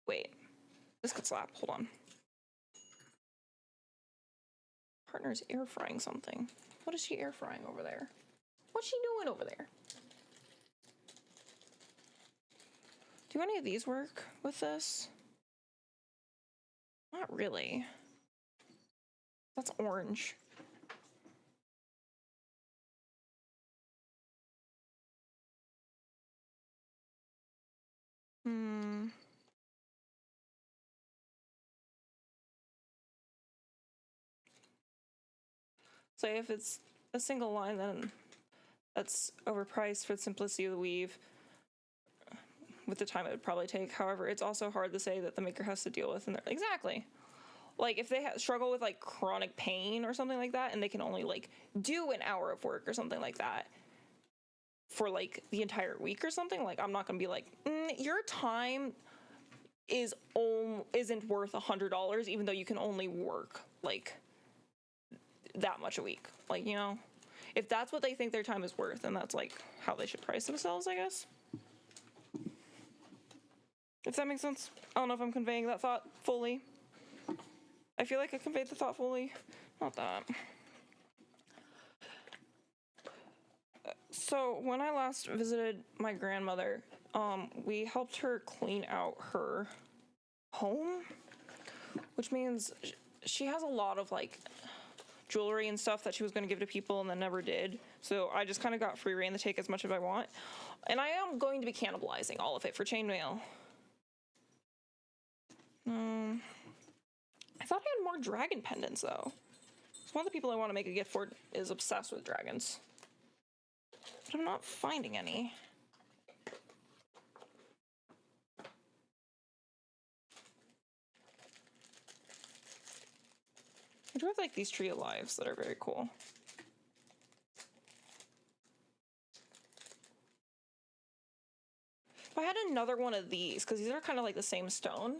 [SPEAKER 1] Wait, this could slap. Hold on. Partner's air frying something. What is she air frying over there? What's she doing over there? Do any of these work with this? Not really. That's orange. So if it's a single line, then that's overpriced for the simplicity of the weave with the time it would probably take. However, it's also hard to say that the maker has to deal with. And exactly. Like, if they struggle with, like, chronic pain or something like that, and they can only, like, do an hour of work or something like that for, like, the entire week or something, like, I'm not going to be like, your time isn't worth $100, even though you can only work, like, that much a week. Like, you know? If that's what they think their time is worth, then that's, like, how they should price themselves, I guess. If that makes sense. I don't know if I'm conveying that thought fully. I feel like I conveyed the thought fully. Not that. So when I last visited my grandmother, we helped her clean out her home, which means she has a lot of, like, jewelry and stuff that she was going to give to people and then never did. So I just kind of got free reign to take as much as I want. And I am going to be cannibalizing all of it for chainmail. I thought I had more dragon pendants, though. So one of the people I want to make a gift for is obsessed with dragons. But I'm not finding any. I do have, like, these tree of lives that are very cool. If I had another one of these, because these are kind of like the same stone,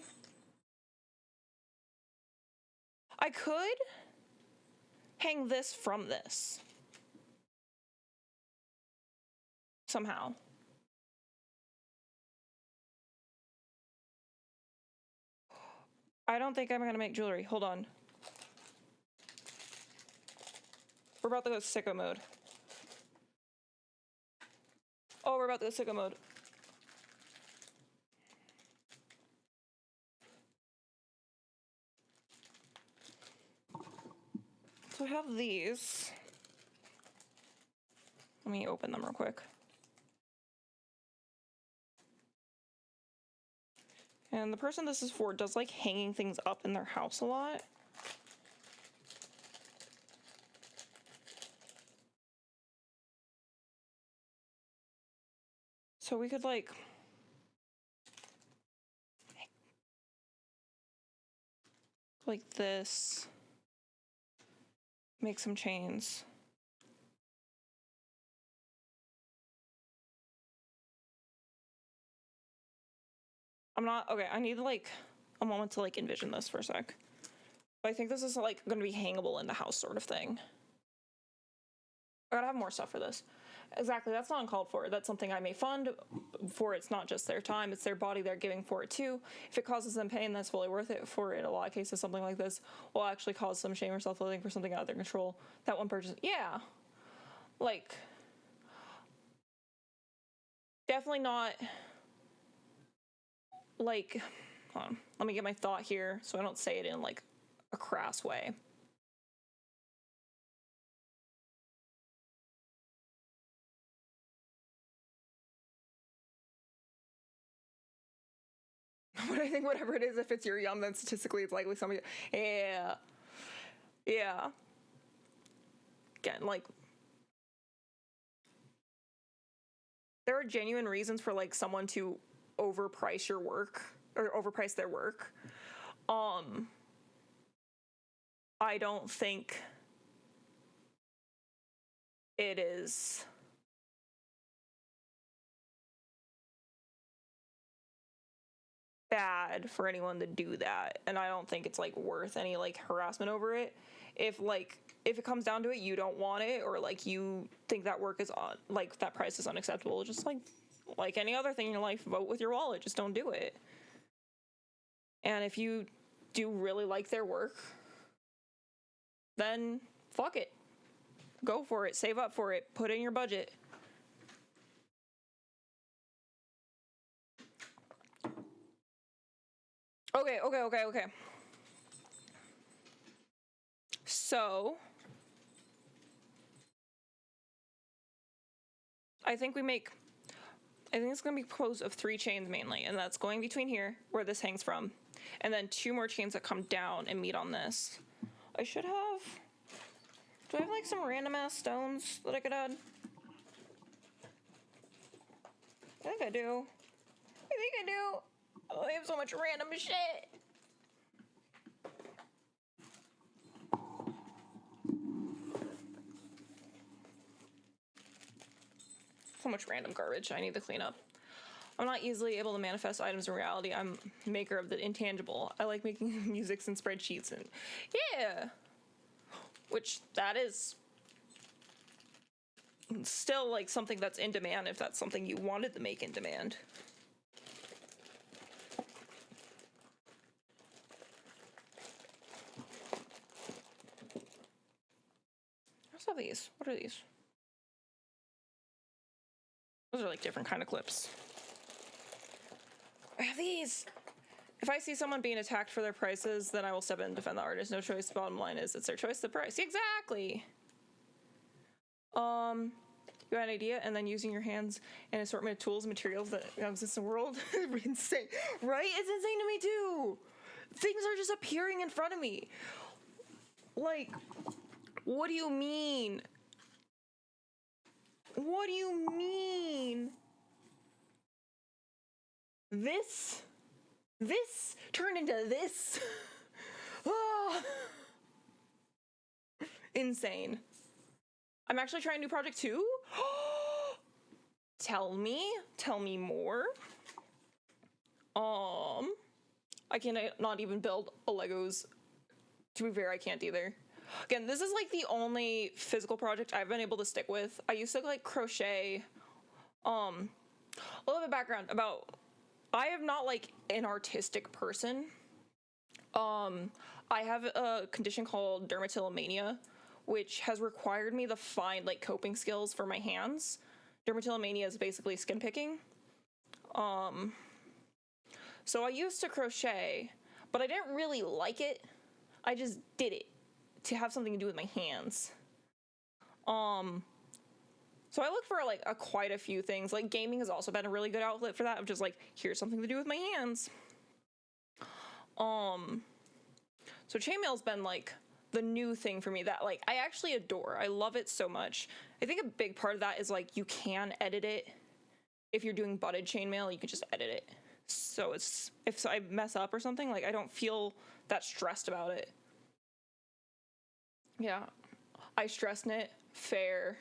[SPEAKER 1] I could hang this from this. Somehow. I don't think I'm going to make jewelry. Hold on. We're about to go sicko mode. Oh, we're about to go sicko mode. So I have these. Let me open them real quick. And the person this is for does like hanging things up in their house a lot. So we could like this, make some chains. Okay, I need like a moment to like envision this for a sec. But I think this is like gonna be hangable in the house sort of thing. I gotta have more stuff for this. Exactly, that's not uncalled for. That's something I may fund for. It's not just their time, it's their body they're giving for it too. If it causes them pain, that's fully worth it. For in a lot of cases, something like this will actually cause some shame or self-loathing for something out of their control. That one person, yeah. Like, definitely not, like, hold on. Let me get my thought here so I don't say it in like a crass way. But I think whatever it is, if it's your yum, then statistically it's likely somebody. Yeah. Again, like, there are genuine reasons for like someone to overprice your work or overprice their work. I don't think it is bad for anyone to do that, and I don't think it's like worth any like harassment over it. If it comes down to it, you don't want it, or like you think that work is on like that price is unacceptable, just like any other thing in your life, vote with your wallet. Just don't do it. And if you do really like their work, then fuck it. Go for it. Save up for it. Put in your budget. Okay. So, I think it's going to be composed of 3 chains mainly, and that's going between here, where this hangs from, and then 2 more chains that come down and meet on this. Do I have like some random ass stones that I could add? I think I do. Oh, I have so much random shit. So much random garbage I need to clean up. I'm not easily able to manifest items in reality. I'm maker of the intangible. I like making musics and spreadsheets and yeah. Which that is still like something that's in demand if that's something you wanted to make in demand. I also have these. What are these? Those are like different kind of clips. I have these. If I see someone being attacked for their prices, then I will step in and defend the artist. No choice. Bottom line is it's their choice, the price. Exactly. You had an idea, and then using your hands and assortment of tools and materials that exist in the world. Insane, right? It's insane to me too. Things are just appearing in front of me. Like, what do you mean? What do you mean? This turned into this. Oh. Insane. I'm actually trying a new project too. Tell me more. I cannot even build a Legos. To be fair, I can't either. Again, this is like the only physical project I've been able to stick with. I used to like crochet. A little bit of background about I am not like an artistic person. I have a condition called dermatillomania, which has required me to find like coping skills for my hands. Dermatillomania is basically skin picking. So I used to crochet, but I didn't really like it. I just did it to have something to do with my hands. So I look for like quite a few things. Like gaming has also been a really good outlet for that, of just like, here's something to do with my hands. So chainmail's been like the new thing for me that like I actually adore. I love it so much. I think a big part of that is like you can edit it. If you're doing butted chainmail, you can just edit it. So it's if I mess up or something, like I don't feel that stressed about it. Yeah. I stress knit. Fair.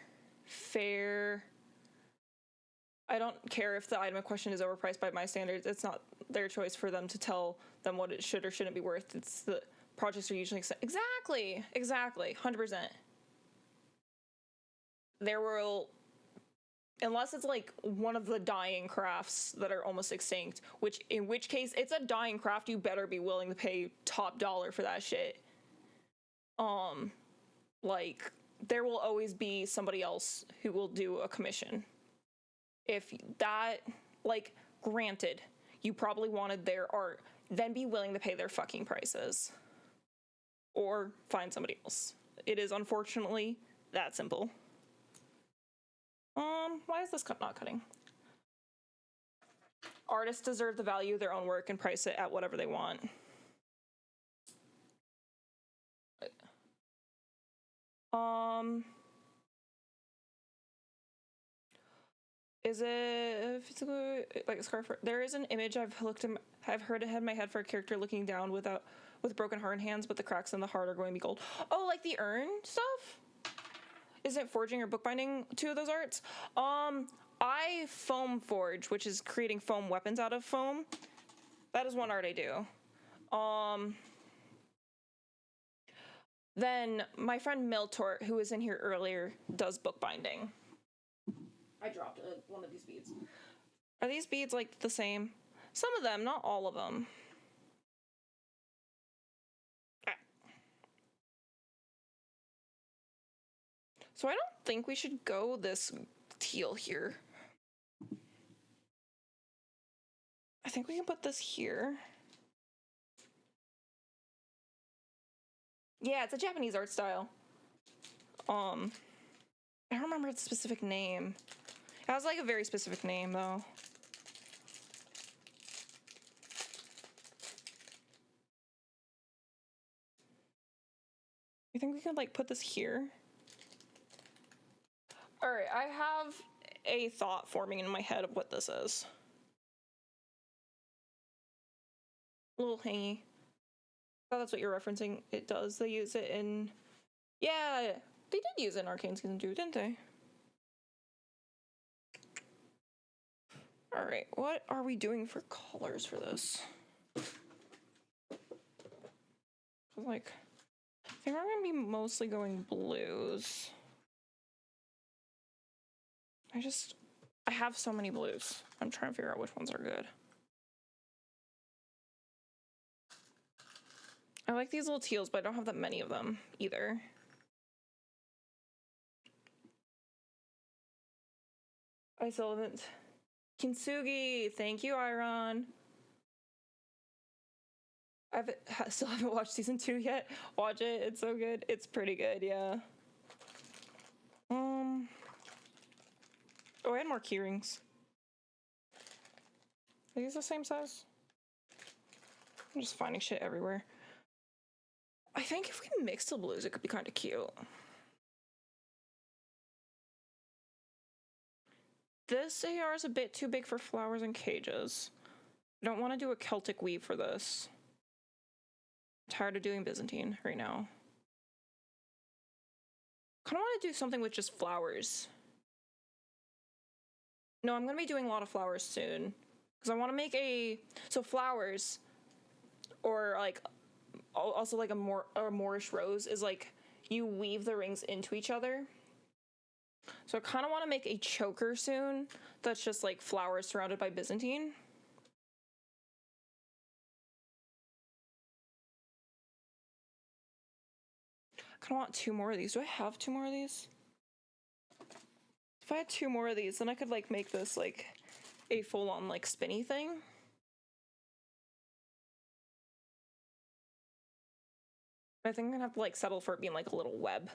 [SPEAKER 1] I don't care if the item in question is overpriced by my standards. It's not their choice for them to tell them what it should or shouldn't be worth. It's the projects are usually exactly 100%. There will, unless it's like one of the dying crafts that are almost extinct, in which case it's a dying craft, you better be willing to pay top dollar for that shit. Like there will always be somebody else who will do a commission. If that, like, granted, you probably wanted their art, then be willing to pay their fucking prices. Or find somebody else. It is unfortunately that simple. Why is this cut not cutting? Artists deserve the value of their own work and price it at whatever they want. Is it like a scarf? There is an image I've heard ahead in my head for a character looking down with broken heart in hands, but the cracks in the heart are going to be gold. Oh, like the urn stuff? Isn't forging or bookbinding 2 of those arts? I foam forge, which is creating foam weapons out of foam. That is one art I do. Then my friend Miltort, who was in here earlier, does bookbinding. I dropped one of these beads. Are these beads like the same? Some of them, not all of them. So I don't think we should go this teal here. I think we can put this here. Yeah, it's a Japanese art style. I don't remember its specific name. It has like a very specific name though. You think we could like put this here? All right, I have a thought forming in my head of what this is. A little hangy. Oh, that's what you're referencing. It does. They use it in... Yeah, they did use it in Arcane Season 2, didn't they? All right, what are we doing for colors for this? Like, I think we're gonna be mostly going blues. I have so many blues. I'm trying to figure out which ones are good. I like these little teals, but I don't have that many of them either. I still haven't... Kintsugi! Thank you, Iron. I still haven't watched season 2 yet. Watch it, it's so good. It's pretty good, yeah. Oh, I had more keyrings. Are these the same size? I'm just finding shit everywhere. I think if we mix the blues, it could be kind of cute. This AR is a bit too big for flowers and cages. I don't want to do a Celtic weave for this. I'm tired of doing Byzantine right now. Kind of want to do something with just flowers. No, I'm going to be doing a lot of flowers soon. Because I want to make so flowers, or like, also like a Moorish rose, is like, you weave the rings into each other. So I kind of want to make a choker soon that's just like flowers surrounded by Byzantine. I kind of want 2 more of these. Do I have 2 more of these? If I had 2 more of these, then I could like make this like a full-on like spinny thing. I think I'm gonna have to like settle for it being like a little web.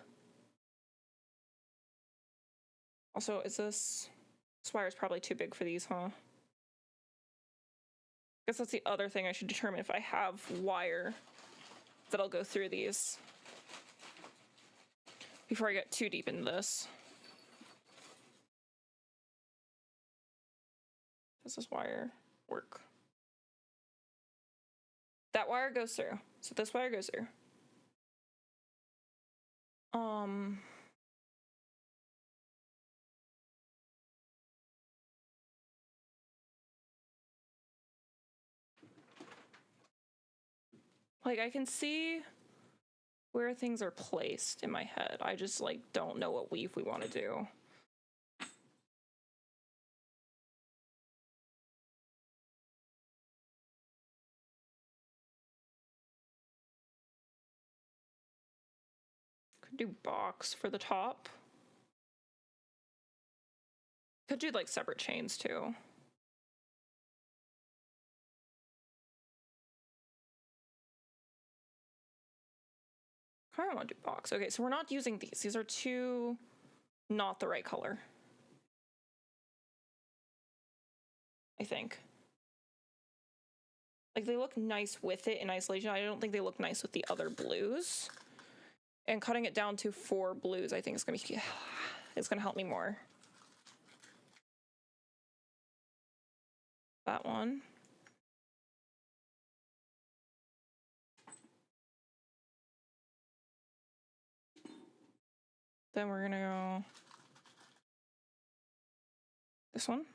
[SPEAKER 1] Also, this wire is probably too big for these, huh? I guess that's the other thing I should determine, if I have wire that'll go through these before I get too deep into this. Does this wire work? That wire goes through. So this wire goes through. Like, I can see where things are placed in my head. I just, like, don't know what weave we want to do. Could do box for the top. Could do, like, separate chains, too. I kind of want to do box. Okay, so we're not using these. These are too not the right color, I think. Like, they look nice with it in isolation. I don't think they look nice with the other blues. And cutting it down to 4 blues, I think, is going to be... It's going to help me more. That one. Then we're going to go... This one.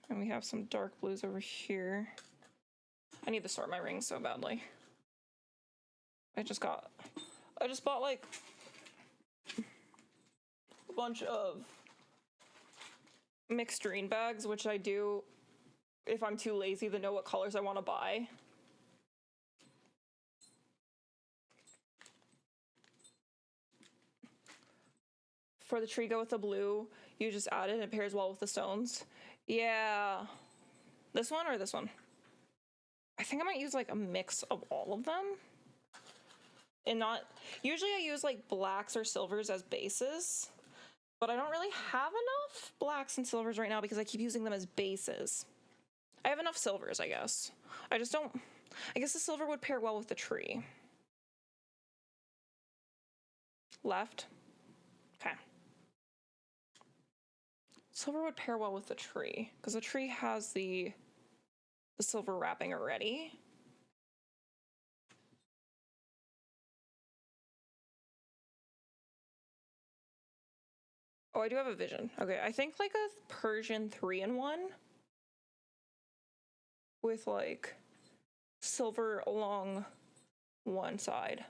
[SPEAKER 1] And we have some dark blues over here. I need to sort my rings so badly. I just bought like a bunch of mixed green bags, which I do if I'm too lazy to know what colors I want to buy. for the tree go with the blue, you just add it and it pairs well with the stones. Yeah. This one or this one? I think I might use like a mix of all of them. And not, usually I use like blacks or silvers as bases, but I don't really have enough blacks and silvers right now because I keep using them as bases. I have enough silvers, I guess. I just don't, I guess the silver would pair well with the tree. Left. Okay. Silver would pair well with the tree because the tree has the silver wrapping already. Oh, I do have a vision. Okay, I think like a Persian 3-in-1 with like silver along one side.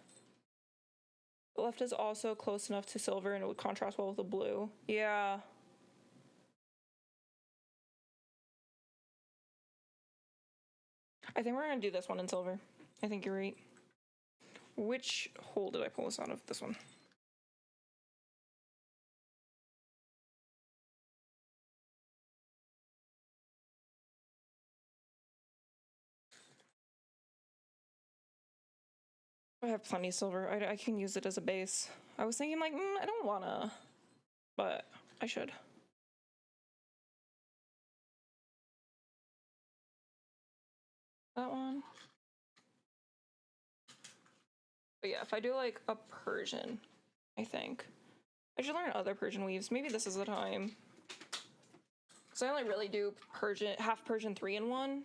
[SPEAKER 1] The left is also close enough to silver and it would contrast well with the blue. Yeah. I think we're gonna do this one in silver. I think you're right. Which hole did I pull this out of? This one. I have plenty of silver. I can use it as a base. I was thinking like, I don't wanna, but I should. That one. But yeah, if I do like a Persian, I think. I should learn other Persian weaves. Maybe this is the time. Because I only really do Persian, half Persian 3-in-1.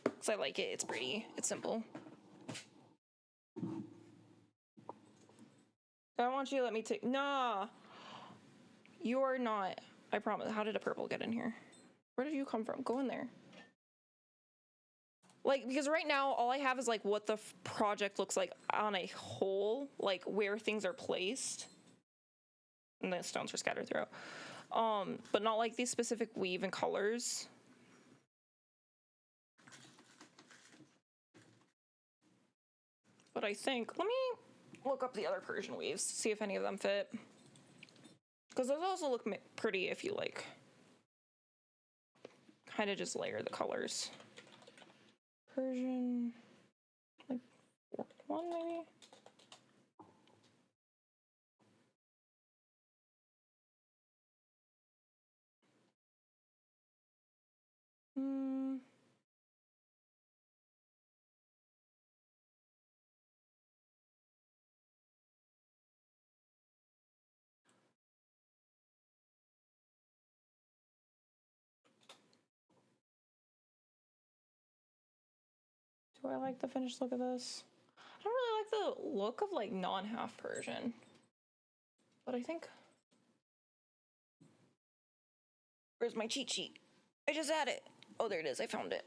[SPEAKER 1] Because I like it. It's pretty. It's simple. I want you to let me take... Nah! You are not. I promise. How did a purple get in here? Where did you come from? Go in there. Like, because right now, all I have is, like, what the project looks like on a whole. Like, where things are placed. And the stones are scattered throughout. But not, like, these specific weave and colors. But I think... Let me look up the other Persian weaves. See if any of them fit. Because those also look pretty if you, like... kind of just layer the colors. Persian, like 1 maybe? Do I like the finished look of this? I don't really like the look of like non-half Persian. But I think... Where's my cheat sheet? I just had it. Oh, there it is. I found it.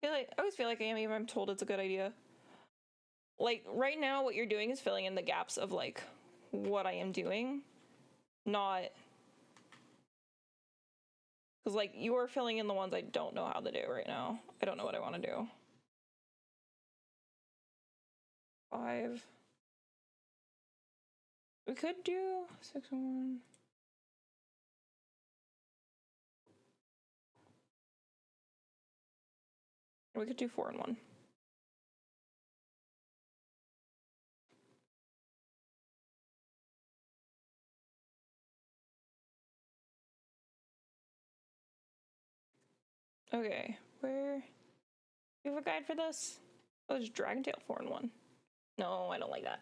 [SPEAKER 1] I always feel like I am even if I'm told it's a good idea. Like, right now, what you're doing is filling in the gaps of, like, what I am doing. Not... Because, like, you are filling in the ones I don't know how to do right now. I don't know what I want to do. 5. We could do 6 and 1. We could do 4 and 1. Okay, where... Do you have a guide for this? Oh, there's Dragon Tail 4 and 1. No, I don't like that.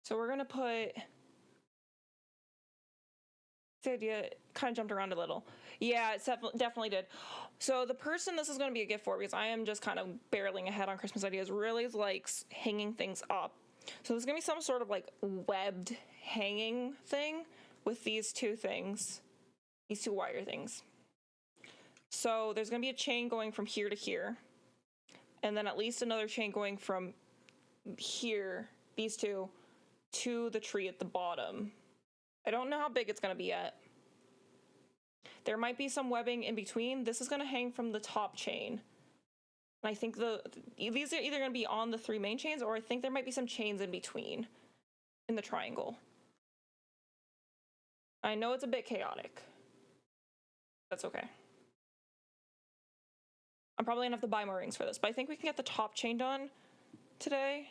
[SPEAKER 1] So we're gonna put... The idea kind of jumped around a little. Yeah, it definitely did. So the person this is going to be a gift for, because I am just kind of barreling ahead on Christmas ideas, really likes hanging things up. So there's going to be some sort of like webbed hanging thing with these two things, these two wire things. So there's going to be a chain going from here to here, and then at least another chain going from here, these two, to the tree at the bottom. I don't know how big it's going to be yet. There might be some webbing in between. This is going to hang from the top chain. And I think these are either going to be on the 3 main chains, or I think there might be some chains in between in the triangle. I know it's a bit chaotic. That's okay. I'm probably gonna have to buy more rings for this, but I think we can get the top chain done today.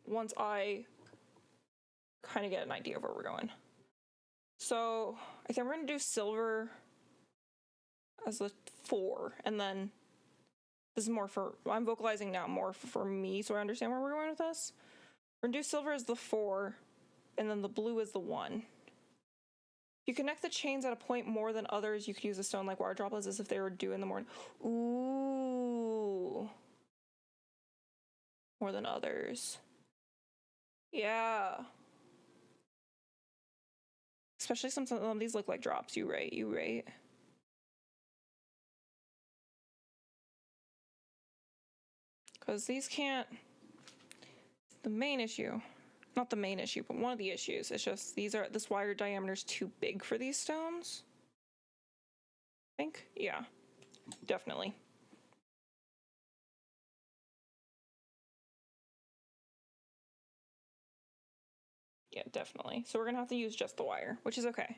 [SPEAKER 1] Once I kind of get an idea of where we're going. So I think we're gonna do silver as the 4, and then this is more for, I'm vocalizing now more for me so I understand where we're going with this. We're gonna do silver as the 4, and then the blue is the 1. You connect the chains at a point more than others. You could use a stone like water droplets as if they were due in the morning. Ooh. More than others. Yeah. Especially some of these look like drops. You right. Because these can't... The main issue... Not the main issue, but one of the issues is just this wire diameter is too big for these stones. I think? Yeah, definitely. Yeah, definitely. So we're gonna have to use just the wire, which is okay.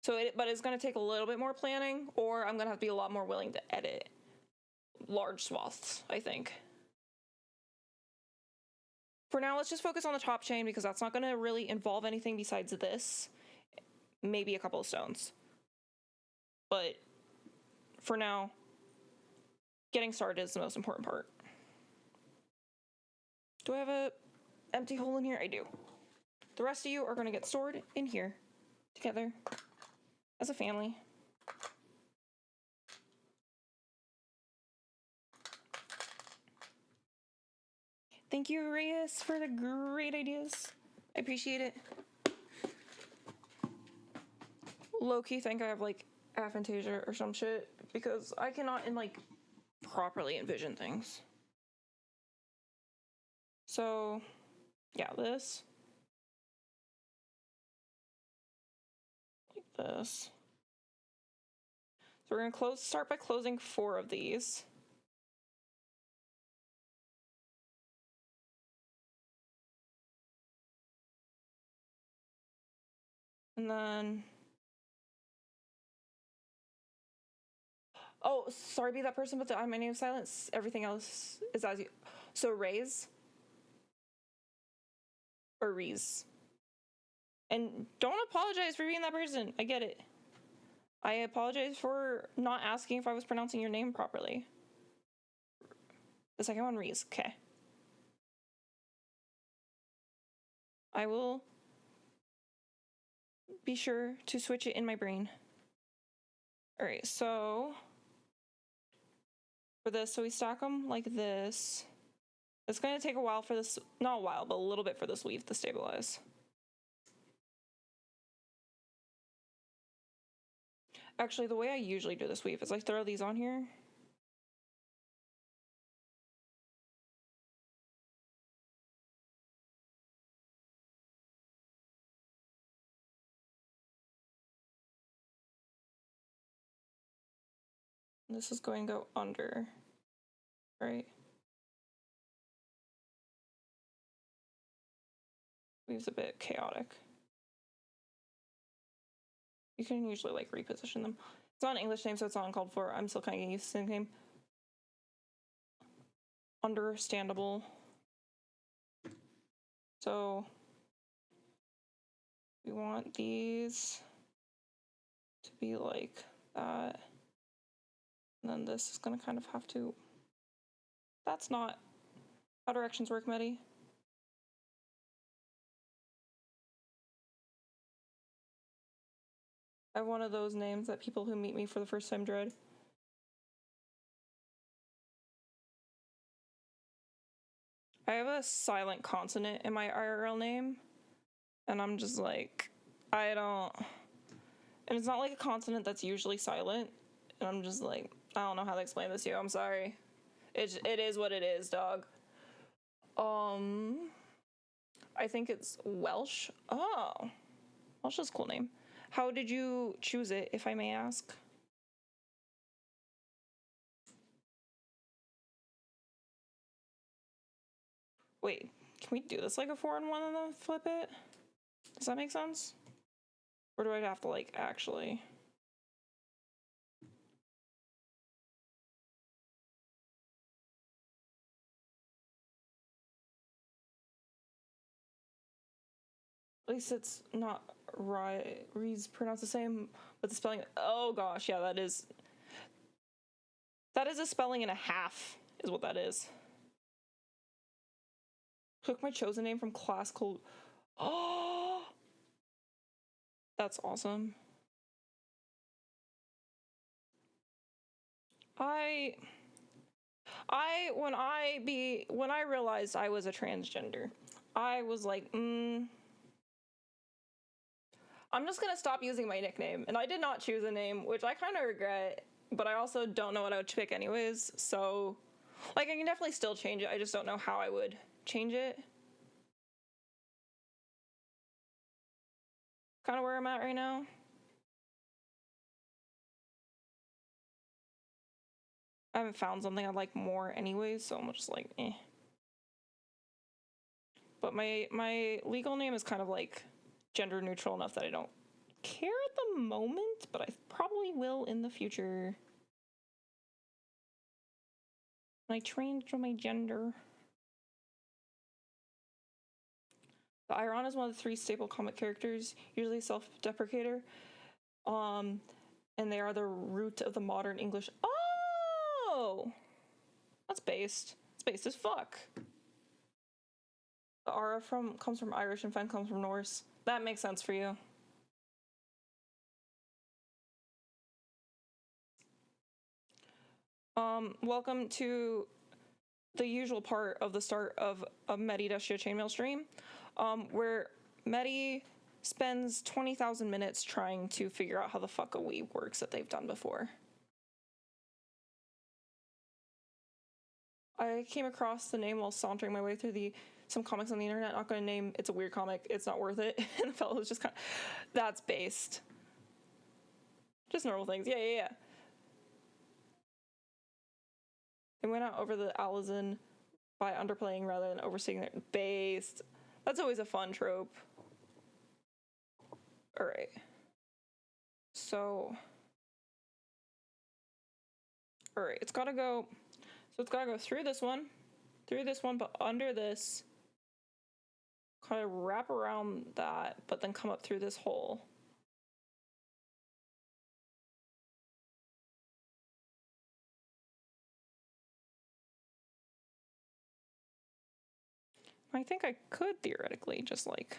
[SPEAKER 1] But it's gonna take a little bit more planning, or I'm gonna have to be a lot more willing to edit large swaths, I think. For now, let's just focus on the top chain because that's not gonna really involve anything besides this. Maybe a couple of stones. But for now, getting started is the most important part. Do I have a empty hole in here? I do. The rest of you are gonna get stored in here together as a family. Thank you, Reyes, for the great ideas. I appreciate it. Low-key think I have like aphantasia or some shit because I cannot properly envision things. So yeah, this. Like this. So we're gonna start by closing 4 of these. And then, oh, sorry to be that person, but my name is silence. Everything else is as you. So raise or Reese. And don't apologize for being that person. I get it. I apologize for not asking if I was pronouncing your name properly. The second one, Reese. Okay. I will be sure to switch it in my brain. All right, so for this, so we stack them like this. It's going to take a while for this, not a while, but a little bit for this weave to stabilize. Actually, the way I usually do this weave is I throw these on here. This is going to go under, right? Weave's a bit chaotic. You can usually reposition them. It's not an English name, so it's not uncalled for. I'm still kind of getting used to the name. Understandable. So we want these to be like that. And then this is going to kind of have to... That's not how directions work, Metty. I have one of those names that people who meet me for the first time dread. I have a silent consonant in my IRL name, and I'm just like, I don't... And it's not like a consonant that's usually silent, and I'm just like, I don't know how to explain this to you, I'm sorry. It is what it is, dog. I think it's Welsh. Oh. Hold That's just a cool name. How did you choose it, if I may ask? Wait, can we do this like a 4-in-1 and then flip it? Does that make sense? Or do I have to like actually? At least it's not right. Reads pronounced the same, but the spelling. Oh gosh, yeah, that is a spelling and a half, is what that is. Took my chosen name from classical. Oh, that's awesome. When I realized I was a transgender, I was like, I'm just gonna stop using my nickname. And I did not choose a name, which I kind of regret, but I also don't know what I would pick anyways. So, like, I can definitely still change it. I just don't know how I would change it. Kind of where I'm at right now. I haven't found something I like more anyways, so I'm just like, eh. But my legal name is kind of like gender neutral enough that I don't care at the moment, but I probably will in the future. I changed my gender. The Iron is one of the 3 staple comic characters, usually self-deprecator. And they are the root of the modern English. Oh! That's based. It's based as fuck. The Ara comes from Irish and Fen comes from Norse. That makes sense for you. Welcome to the usual part of the start of a MettyDeschia chainmail stream, where Metty spends 20,000 minutes trying to figure out how the fuck a weave works that they've done before. I came across the name while sauntering my way through some comics on the internet. Not going to name, it's a weird comic, it's not worth it. And the fellow was just kind of, that's based. Just normal things. Yeah. They went out over the Alizon by underplaying rather than overseeing their based. That's always a fun trope. All right. So, all right, it's got to go through this one, but under this, kind of wrap around that, but then come up through this hole. I think I could theoretically just like...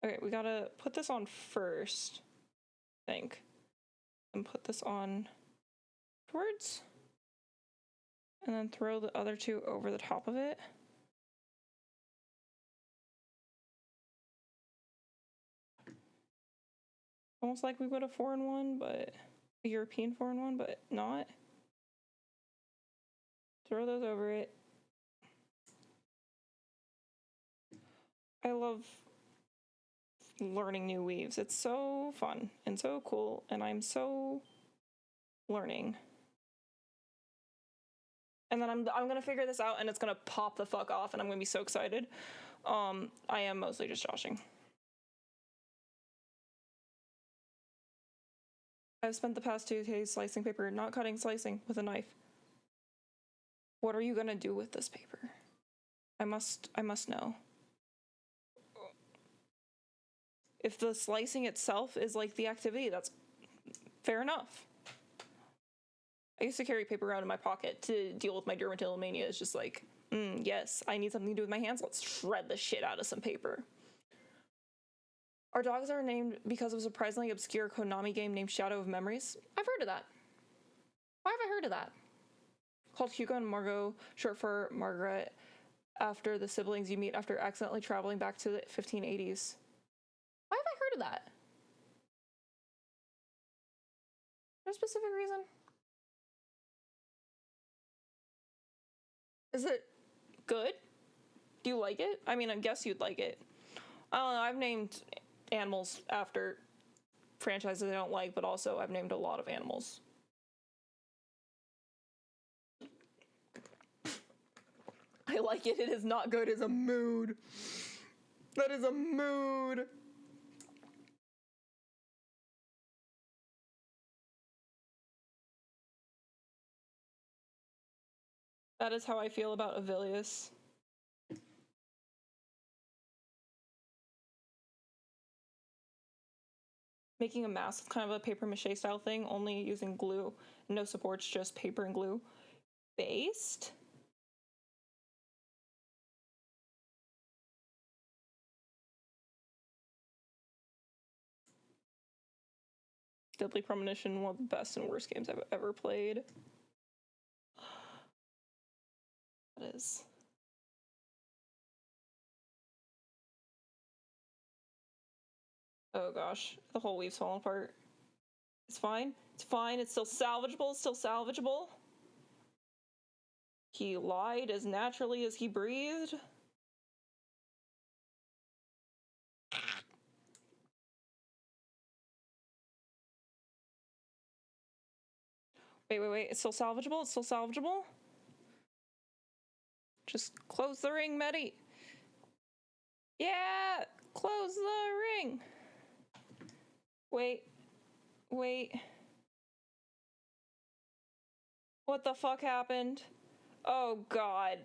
[SPEAKER 1] Okay, we gotta put this on first, I think. And put this on afterwards. And then throw the other 2 over the top of it. Almost like we would a 4-in-1, but a European 4-in-1, but not. Throw those over it. I love learning new weaves. It's so fun and so cool, and I'm so learning. And then I'm gonna figure this out, and it's gonna pop the fuck off, and I'm gonna be so excited. I am mostly just joshing. I've spent the past 2 days slicing paper, not cutting, slicing with a knife. What are you gonna do with this paper? I must know. If the slicing itself is like the activity, that's fair enough. I used to carry paper around in my pocket to deal with my dermatillomania. It's just like, yes, I need something to do with my hands. Let's shred the shit out of some paper. Our dogs are named because of a surprisingly obscure Konami game named Shadow of Memories. I've heard of that. Why have I heard of that? Called Hugo and Margot, short for Margaret, after the siblings you meet after accidentally traveling back to the 1580s. Why have I heard of that? For a specific reason? Is it good? Do you like it? I mean, I guess you'd like it. I don't know. I've named animals after franchises I don't like, but also I've named a lot of animals. I like it. It is not good. It's a mood. That is a mood. That is how I feel about Avilius. Making a mask is kind of a paper mache style thing, only using glue. No supports, just paper and glue. Based? Deadly Premonition, one of the best and worst games I've ever played. That is. Oh gosh, the whole weave's falling apart. It's fine. It's fine. It's still salvageable. It's still salvageable. He lied as naturally as he breathed. Wait. It's still salvageable. It's still salvageable. Just close the ring, Metty. Yeah, close the ring. Wait. What the fuck happened? Oh god.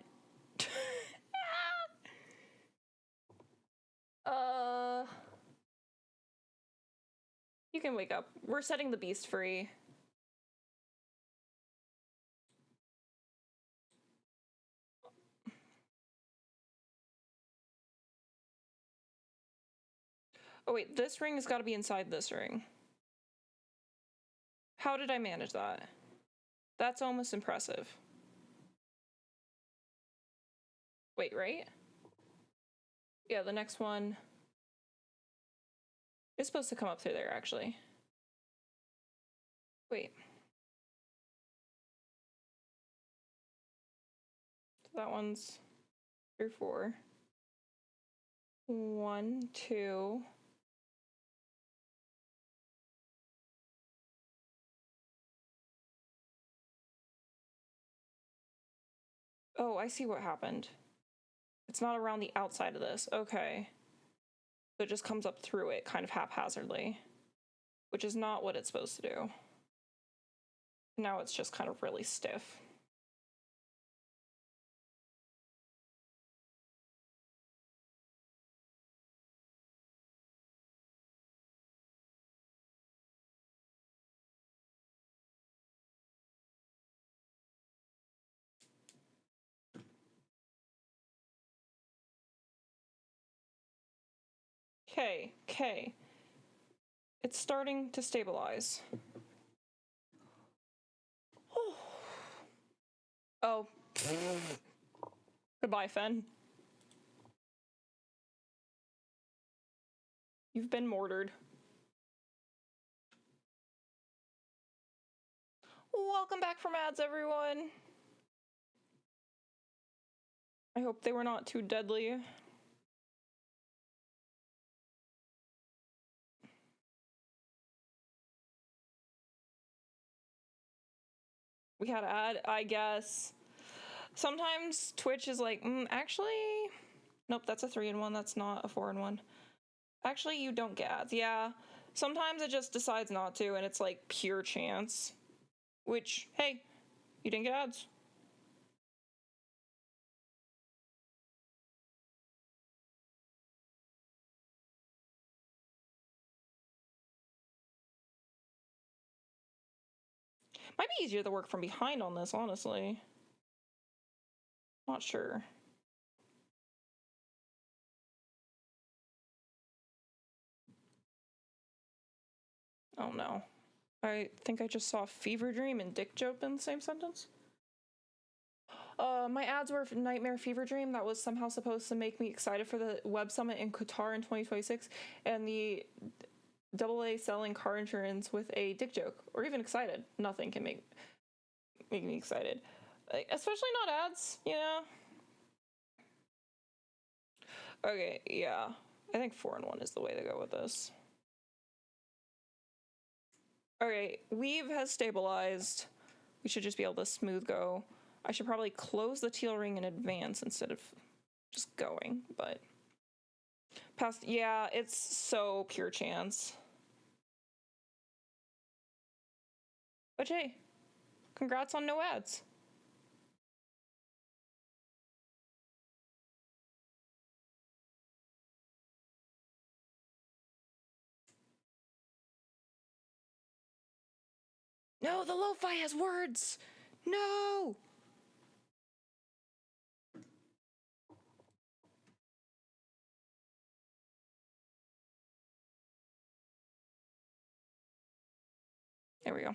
[SPEAKER 1] You can wake up. We're setting the beast free. Oh wait, this ring has got to be inside this ring. How did I manage that? That's almost impressive. Wait, right? Yeah, the next one is supposed to come up through there, actually. Wait. That one's 3, 4. 1, 2. Oh, I see what happened. It's not around the outside of this. Okay. So it just comes up through it kind of haphazardly, which is not what it's supposed to do. Now it's just kind of really stiff. Okay. It's starting to stabilize. Oh. Goodbye, Fen. You've been mortared. Welcome back from ads, everyone. I hope they were not too deadly. We had an ad, I guess. Sometimes Twitch is like, actually, nope, that's a 3-in-1. That's not a 4-in-1. Actually, you don't get ads. Yeah, sometimes it just decides not to, and it's like pure chance. Which, hey, you didn't get ads. Might be easier to work from behind on this, honestly. Not sure. Oh no. I think I just saw Fever Dream and Dick Joke in the same sentence. My ads were Nightmare Fever Dream. That was somehow supposed to make me excited for the Web Summit in Qatar in 2026, and the AA selling car insurance with a dick joke, or even excited. Nothing can make me excited. Like, especially not ads, you know? Okay, yeah. I think 4-in-1 is the way to go with this. Okay, weave has stabilized. We should just be able to smooth go. I should probably close the teal ring in advance instead of just going, but... Past, yeah, it's so pure chance. But hey, congrats on no ads. No, the lo-fi has words! No! There we go.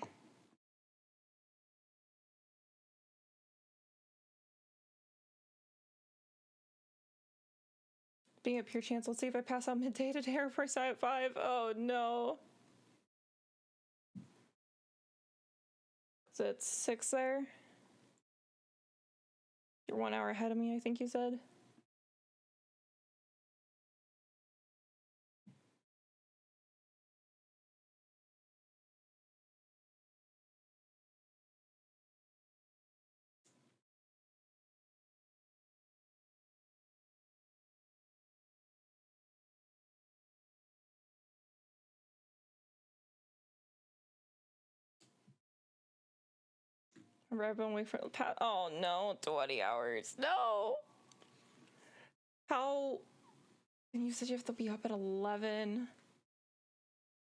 [SPEAKER 1] Being a pure chance, let's see if I pass out midday to Terror Price at 5. Oh no. So it's 6 there. You're 1 hour ahead of me, I think you said. Remember, I've been waiting for the past. Oh no, 20 hours. No! How? And you said you have to be up at 11.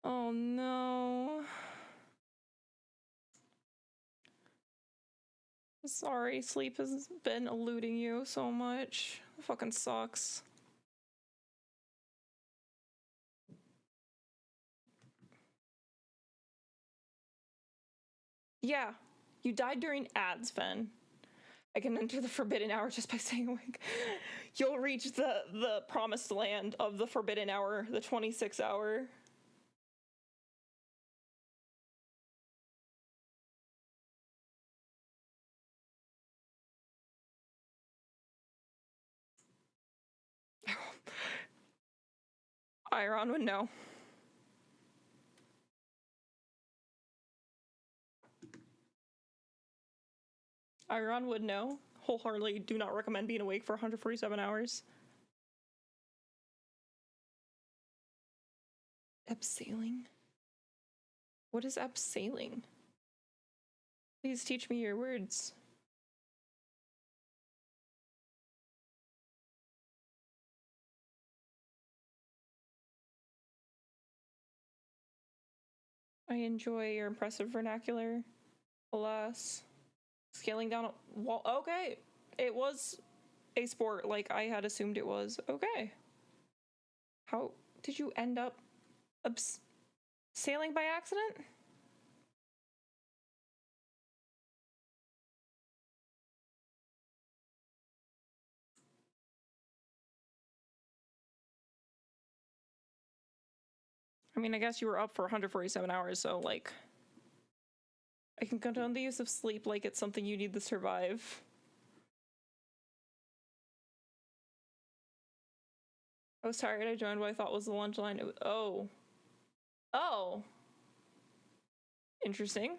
[SPEAKER 1] Oh no. Sorry, sleep has been eluding you so much. It fucking sucks. Yeah, you died during ads, Fen. I can enter the Forbidden Hour just by staying awake. You'll reach the promised land of the Forbidden Hour, the 26 hour. Iron would know. Iron would know. Wholeheartedly do not recommend being awake for 147 hours. Abseiling? What is abseiling? Please teach me your words. I enjoy your impressive vernacular. Alas. Scaling down a wall. Okay. It was a sport like I had assumed it was. Okay. How did you end up sailing by accident? I mean, I guess you were up for 147 hours, so, like, I can condone the use of sleep like it's something you need to survive. I was tired. I joined what I thought was the lunch line. Oh. Oh. Interesting.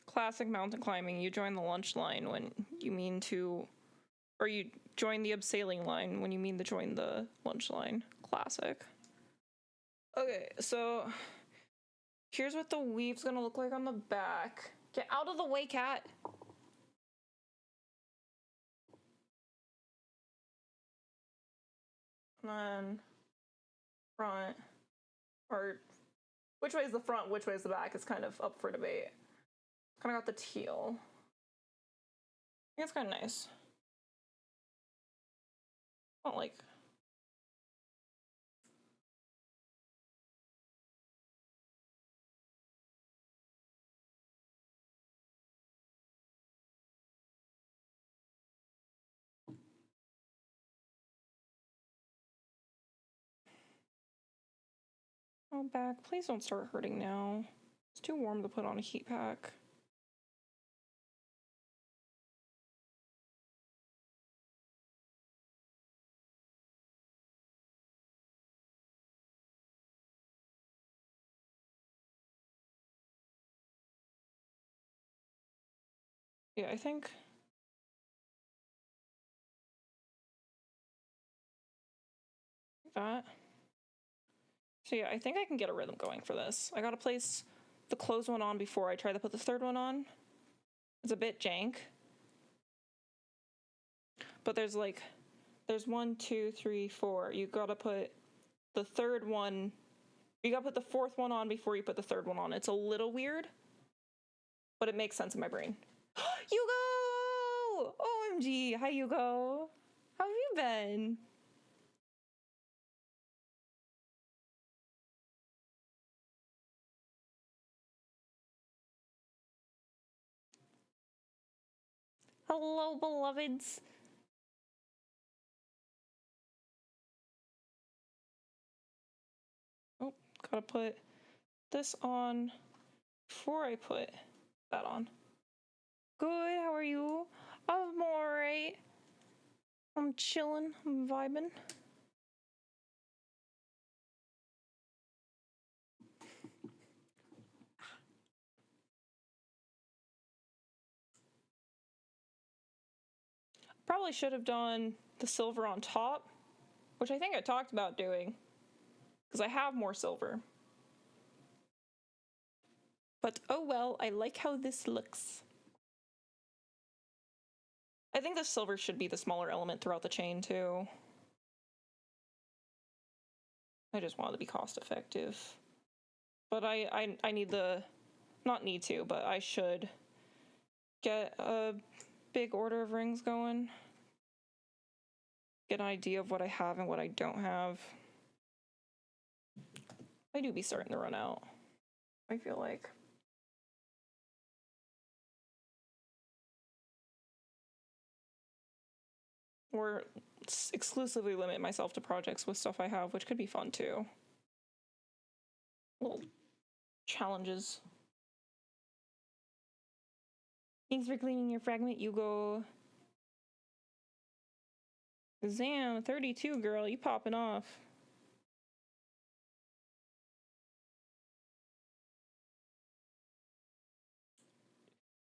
[SPEAKER 1] Classic mountain climbing. You join the lunch line when you mean to, or you join the abseiling line when you mean to join the lunch line. Classic. Okay, so here's what the weave's gonna look like on the back. Get out of the way, cat. And then front, or which way is the front, which way is the back is kind of up for debate. Kind of got the teal. I think it's kind of nice. Not like... Oh, back. Please don't start hurting now. It's too warm to put on a heat pack. Yeah, I think... that. So yeah, I think I can get a rhythm going for this. I gotta place the closed one on before I try to put the third one on. It's a bit jank. But there's 1, 2, 3, 4. You gotta put the third one, you gotta put the fourth one on before you put the third one on. It's a little weird, but it makes sense in my brain. Hugo! OMG, hi Hugo. How have you been? Hello, beloveds. Oh, gotta put this on before I put that on. Good, how are you? I'm alright. I'm chilling, I'm vibing. Probably should have done the silver on top, which I think I talked about doing, because I have more silver. But oh well, I like how this looks. I think the silver should be the smaller element throughout the chain too. I just wanted to be cost effective. But I need the, not need to, but I should get a big order of rings going. Get an idea of what I have and what I don't have. I do be starting to run out, I feel like. Or exclusively limit myself to projects with stuff I have, which could be fun too. Little challenges. Thanks for cleaning your fragment, Hugo. Zam, 32 girl, you popping off.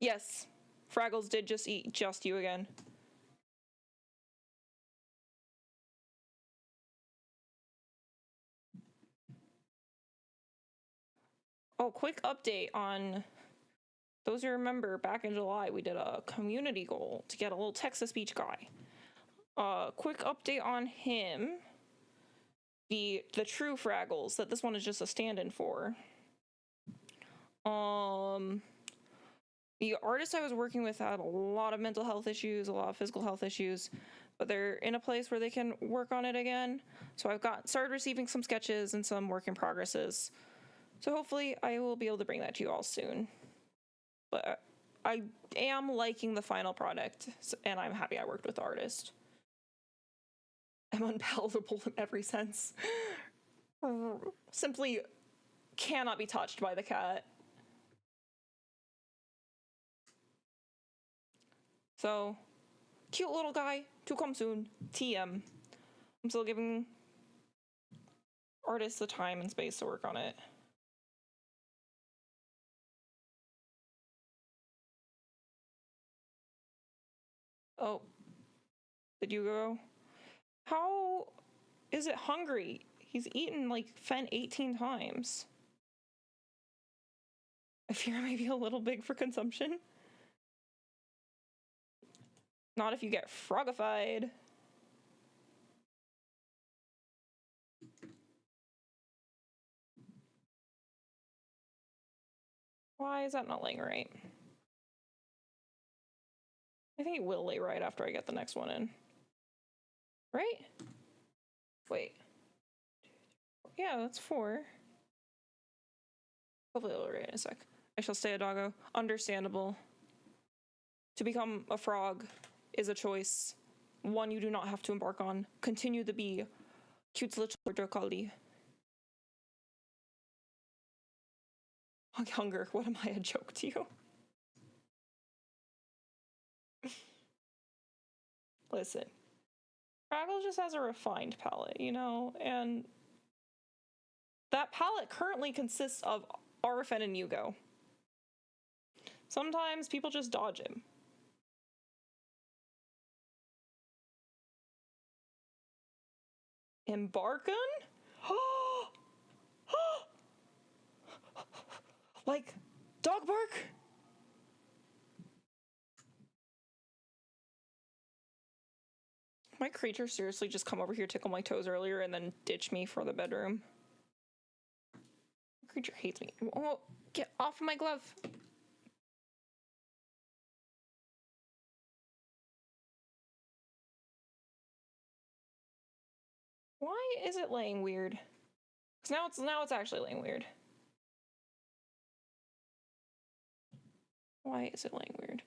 [SPEAKER 1] Yes, Fraggles did just eat just you again. Oh, quick update on those who remember back in July, we did a community goal to get a little text-to-speech guy. Quick update on him. The true Fraggles that this one is just a stand-in for. The artist I was working with had a lot of mental health issues, a lot of physical health issues, but they're in a place where they can work on it again. So I've started receiving some sketches and some work in progresses. So hopefully I will be able to bring that to you all soon. But I am liking the final product, and I'm happy I worked with the artist. I'm unpalatable in every sense. Simply cannot be touched by the cat. So, cute little guy, to come soon. TM. I'm still giving artists the time and space to work on it. Oh. Did you go? How is it hungry? He's eaten like Fen 18 times. I fear I may be a little big for consumption. Not if you get frogified. Why is that not laying right? I think it will lay right after I get the next one in. Right? Wait. Yeah, that's 4. Hopefully it'll lay right in a sec. I shall stay a doggo. Understandable. To become a frog is a choice. One you do not have to embark on. Continue to be cute little Dracali. Hunger, what am I, a joke to you? Listen, Fraggle just has a refined palette, you know, and that palette currently consists of Arfen and Yugo. Sometimes people just dodge him. Embarkon? Like, dog bark? My creature seriously just come over here, tickle my toes earlier, and then ditch me for the bedroom. The creature hates me. Oh, get off my glove. Why is it laying weird? Because now it's actually laying weird. Why is it laying weird?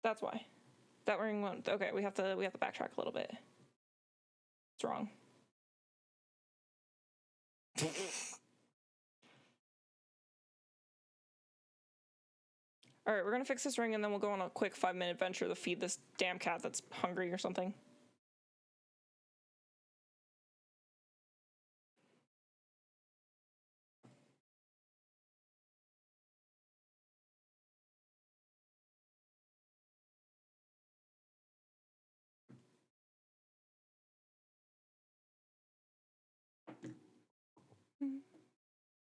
[SPEAKER 1] That's why. That ring won't. Okay, we have to backtrack a little bit. It's wrong. All right, we're gonna fix this ring and then we'll go on a quick 5-minute adventure to feed this damn cat that's hungry or something.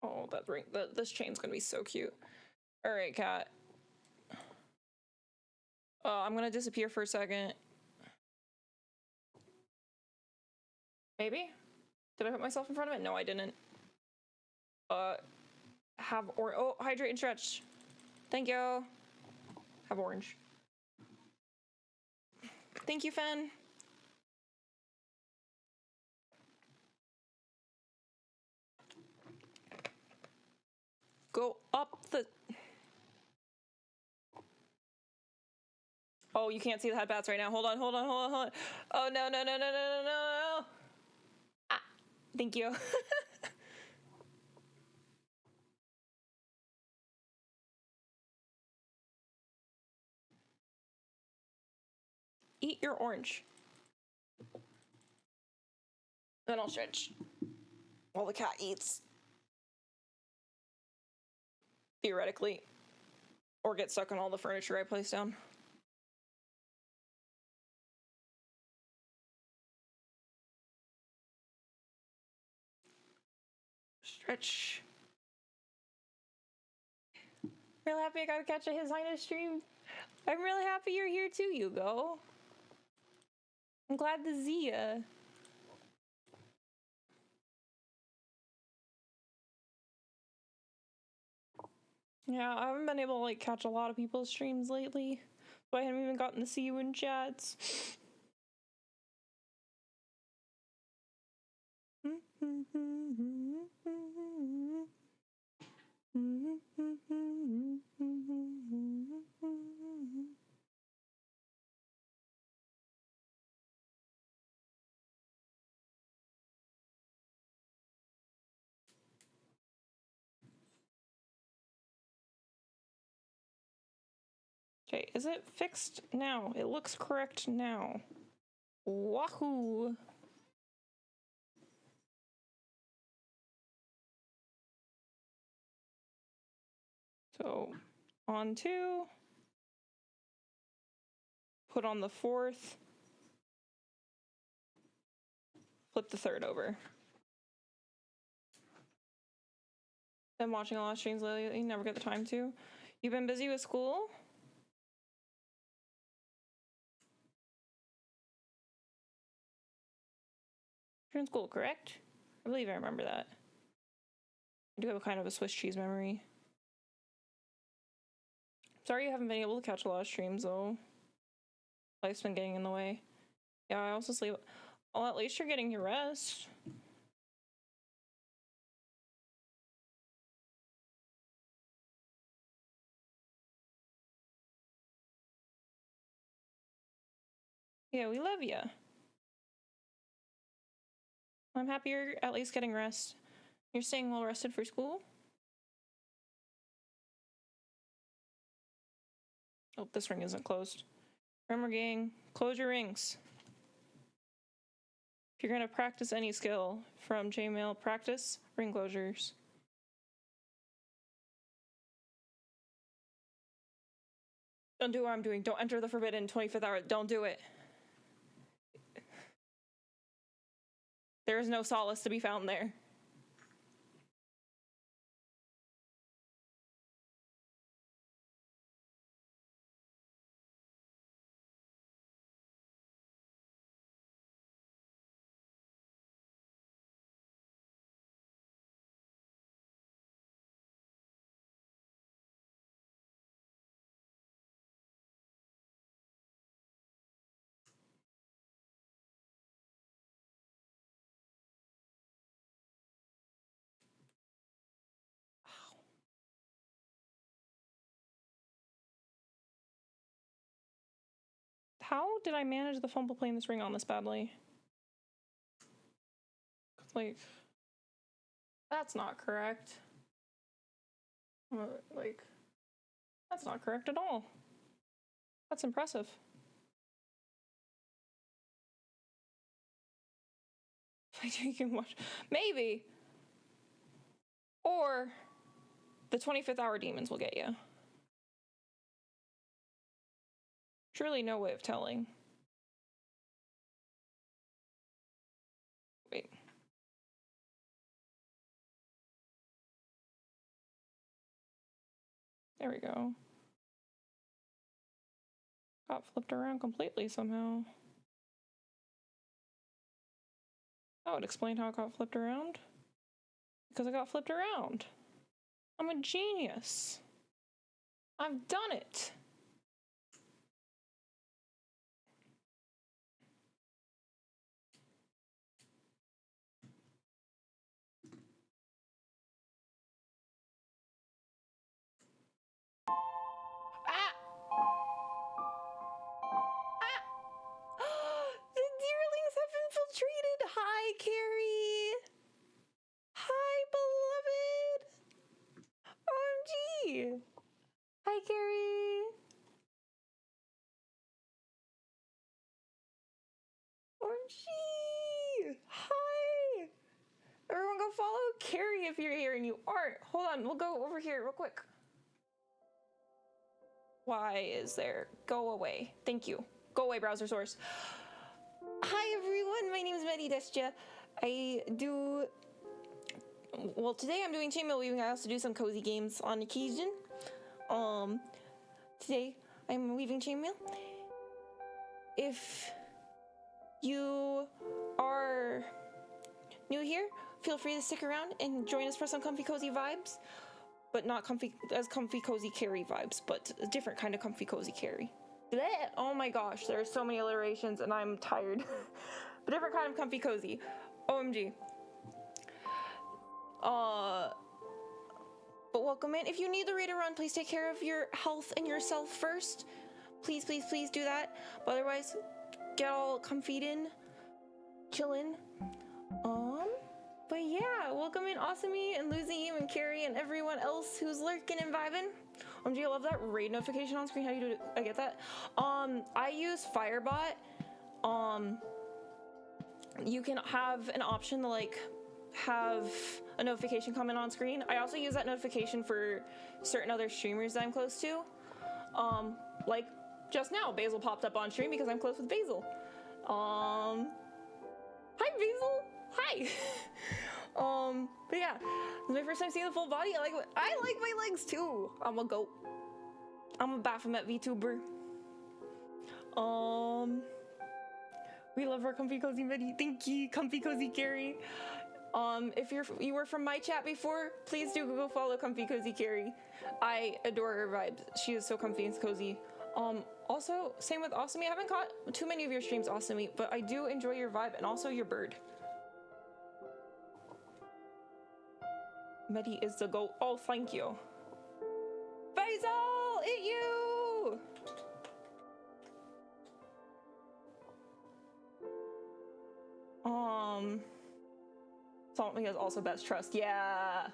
[SPEAKER 1] Oh, that ring. This chain's gonna be so cute. All right, cat. I'm gonna disappear for a second. Maybe? Did I put myself in front of it? No, I didn't. Hydrate and stretch. Thank you. Have orange. Thank you, Fen. Go up the... Oh, you can't see the headbats right now. Hold on. Oh, no. Ah, thank you. Eat your orange. Then I'll stretch while the cat eats. Theoretically. Or get stuck on all the furniture I place down. Stretch. Real happy I got to catch His Highness stream. I'm really happy you're here too, Hugo. I'm glad to see ya. Yeah, I haven't been able to like catch a lot of people's streams lately, so I haven't even gotten to see you in chats. Okay, is it fixed now? It looks correct now. Wahoo! So, on 2. Put on the 4th. Flip the 3rd over. Been watching a lot of streams lately, never get the time to. You've been busy with school? You're in school, correct? I believe I remember that. I do have a kind of a Swiss cheese memory. Sorry you haven't been able to catch a lot of streams, though. Life's been getting in the way. Yeah, I also sleep. Well, at least you're getting your rest. Yeah, we love you. I'm happy you're at least getting rest. You're staying well rested for school? Oh, this ring isn't closed. Remember, gang, close your rings. If you're gonna practice any skill from chainmail, practice ring closures. Don't do what I'm doing. Don't enter the forbidden 25th hour. Don't do it. There is no solace to be found there. How did I manage the fumble playing this ring on this badly? Like, that's not correct. Like, that's not correct at all. That's impressive. If I drink much, maybe. Or the 25th hour demons will get you. Surely no way of telling. Wait. There we go. Got flipped around completely somehow. That would explain how it got flipped around. Because it got flipped around. I'm a genius. I've done it. The deerlings have infiltrated. Hi, Carrie. Hi, beloved. OMG. Hi, Carrie. OMG. Hi. Everyone go follow Carrie if you're here and you aren't. Hold on, we'll go over here real quick. Why is there? Go away. Thank you. Go away, browser source. Hi, everyone. My name is MettyDeschia. Well, today I'm doing chainmail weaving. I also do some cozy games on occasion. Today I'm weaving chainmail. If you are new here, feel free to stick around and join us for some comfy cozy vibes, but not comfy cozy carry vibes, but a different kind of comfy cozy carry. Blech. Oh my gosh, there are so many alliterations and I'm tired. A different kind of comfy cozy. OMG. But welcome in. If you need the raid to run, please take care of your health and yourself first. Please, please, please do that. But otherwise, get all comfied in, chillin'. But yeah, welcome in Awesomey and Lucy and Carrie and everyone else who's lurking and vibing. OMG, I love that raid notification on screen. How do you do it? I get that. I use Firebot. You can have an option to like have a notification come in on screen. I also use that notification for certain other streamers that I'm close to. Like just now, Basil popped up on stream because I'm close with Basil. Hi Basil. Hi. But yeah, it's my first time seeing the full body. I like my legs too. I'm a goat. I'm a Baphomet VTuber. We love our comfy cozy Betty. Thank you, comfy cozy Carrie. If you were from my chat before, please do go follow Comfy Cozy Carrie. I adore her vibes. She is so comfy and cozy. Also, same with Awesome. I haven't caught too many of your streams, Awesome, but I do enjoy your vibe and also your bird. Metty is the goat. Oh, thank you. Faisal, it's you! Something is also best trust. Yeah.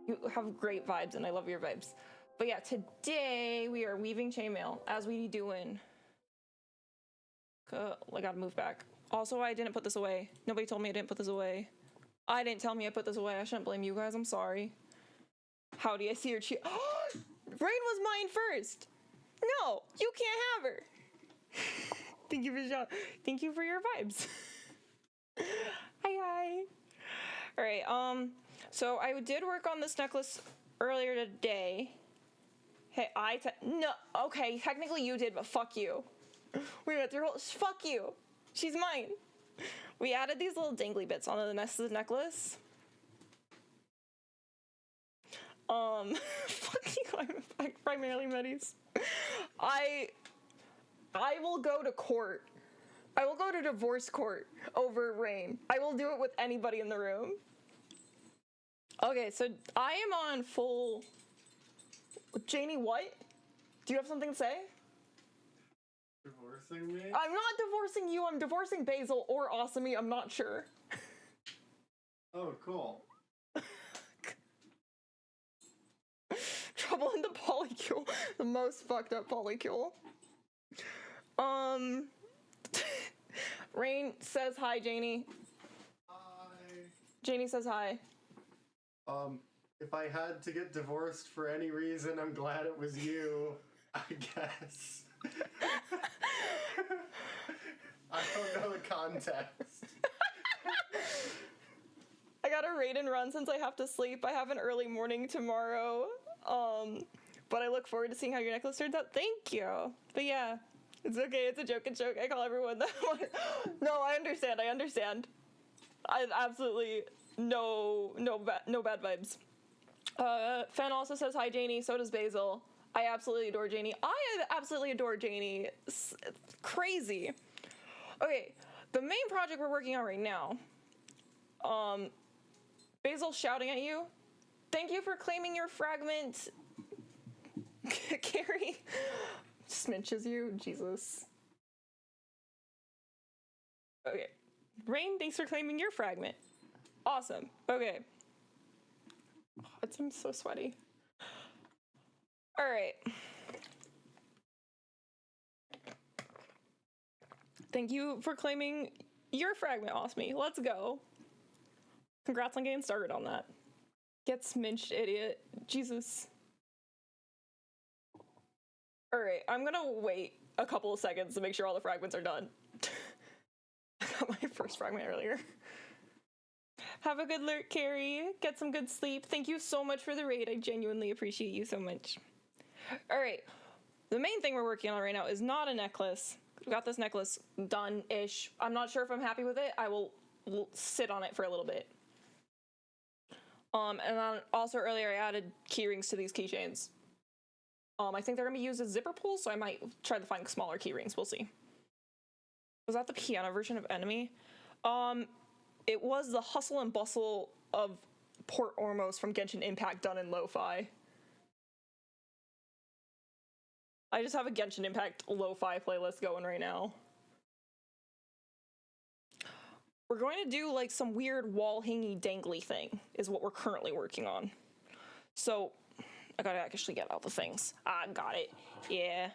[SPEAKER 1] You have great vibes and I love your vibes. But yeah, today we are weaving chainmail as we doing. I gotta move back. Also, I didn't put this away. Nobody told me I didn't put this away. I didn't tell me I put this away. I shouldn't blame you guys. I'm sorry. Howdy, I see your cheer. Rain was mine first. No, you can't have her. Thank you for Thank you for your vibes. Hi. All right. So I did work on this necklace earlier today. Hey, no. Okay, technically you did, but fuck you. We went through fuck you. She's mine. We added these little dangly bits onto the necklace. Fuck you. I'm primarily Metty's. I will go to court. I will go to divorce court over Rain. I will do it with anybody in the room. Okay, so I am on full... Janie, what? Do you have something to say?
[SPEAKER 2] Divorcing me?
[SPEAKER 1] I'm not divorcing you. I'm divorcing Basil or Awesomey. I'm not sure.
[SPEAKER 2] Oh, cool.
[SPEAKER 1] Trouble in the polycule. The most fucked up polycule. Rain says hi, Janie.
[SPEAKER 2] Hi.
[SPEAKER 1] Janie says hi.
[SPEAKER 2] If I had to get divorced for any reason, I'm glad it was you, I guess. I don't know the context.
[SPEAKER 1] I gotta raid and run since I have to sleep. I have an early morning tomorrow. But I look forward to seeing how your necklace turns out. Thank you. But yeah, it's okay. It's a joke. I call everyone that. No, I understand. I absolutely no bad vibes. Fen also says hi, Janie. So does Basil. I absolutely adore Janie. I absolutely adore Janie. It's crazy. Okay, the main project we're working on right now. Basil's shouting at you. Thank you for claiming your fragment. Carrie sminches you. Jesus. Okay. Rain, thanks for claiming your fragment. Awesome. Okay. I'm so sweaty. All right. Thank you for claiming your fragment, Osme. Let's go. Congrats on getting started on that. Get sminched, idiot. Jesus. All right, I'm gonna wait a couple of seconds to make sure all the fragments are done. I got my first fragment earlier. Have a good lurk, Carrie. Get some good sleep. Thank you so much for the raid. I genuinely appreciate you so much. All right, the main thing we're working on right now is not a necklace. We got this necklace done-ish. I'm not sure if I'm happy with it. I will sit on it for a little bit. And then also earlier I added key rings to these keychains. I think they're gonna be used as zipper pulls, so I might try to find smaller key rings. We'll see. Was that the piano version of Enemy? It was the hustle and bustle of Port Ormos from Genshin Impact done in lo-fi. I just have a Genshin Impact lo-fi playlist going right now. We're going to do like some weird wall hangy dangly thing is what we're currently working on. So I gotta actually get all the things. I got it. Yeah.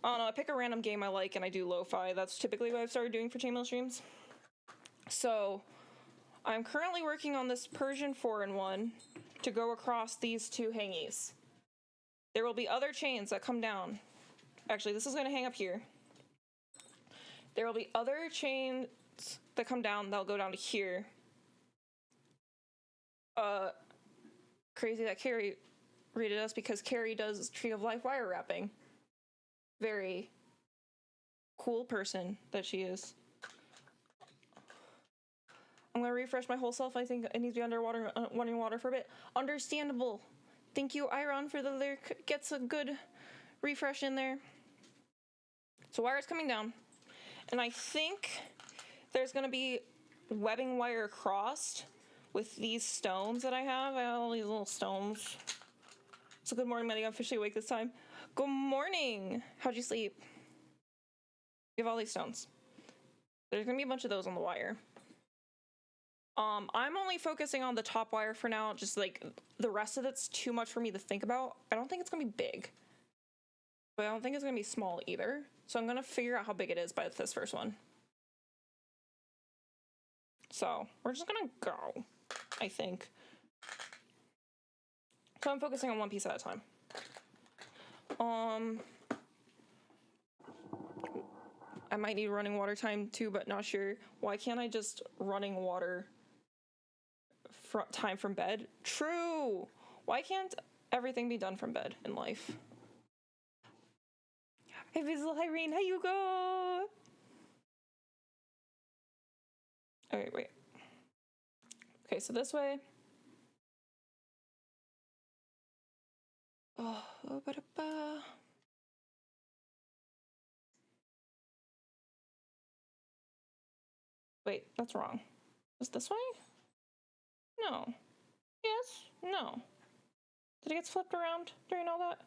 [SPEAKER 1] I don't know, I pick a random game I like and I do lo-fi. That's typically what I've started doing for chainmail streams. So I'm currently working on this Persian 4-in-1 to go across these two hangies. There will be other chains that come down. Actually, this is going to hang up here. There will be other chains that come down that'll go down to here. Crazy that Carrie rated us because Carrie does Tree of Life wire wrapping. Very cool person that she is. I'm gonna refresh my whole self. I think it needs to be underwater, running water for a bit. Understandable. Thank you, Iron, for the lyric. Gets a good refresh in there. So wire's coming down. And I think there's gonna be webbing wire crossed with these stones that I have. I have all these little stones. So good morning, Metty. I'm officially awake this time. Good morning. How'd you sleep? You have all these stones. There's gonna be a bunch of those on the wire. I'm only focusing on the top wire for now. Just like the rest of it's too much for me to think about. I don't think it's gonna be big, but I don't think it's gonna be small either. So I'm gonna figure out how big it is by this first one. So we're just gonna go, I think. So I'm focusing on one piece at a time. I might need running water time too, but not sure. Why can't I just running water time from bed? True. Why can't everything be done from bed in life? Hey, Visual Irene, how you go? Okay, wait. Okay, so this way. Oh, ba-da-ba. Wait, that's wrong. Was this way? No. Yes? No. Did it get flipped around during all that?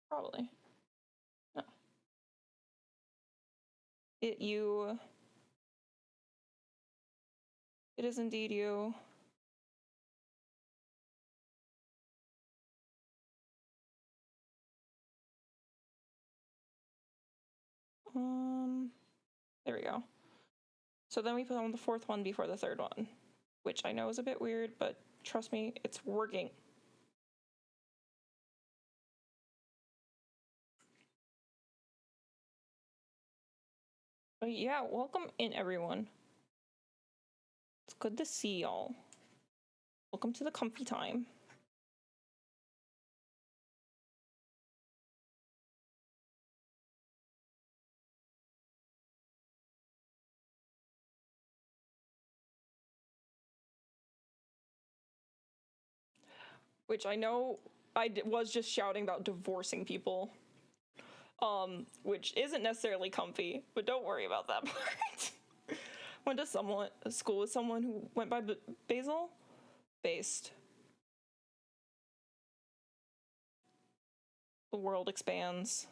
[SPEAKER 1] Probably. No. It is indeed you. There we go. So then we put on the fourth one before the third one, which I know is a bit weird, but trust me, it's working. But yeah, welcome in, everyone. It's good to see y'all. Welcome to the comfy time. Which I know was just shouting about divorcing people. Which isn't necessarily comfy, but don't worry about that part. Went to school with someone who went by Basil? Based. The world expands.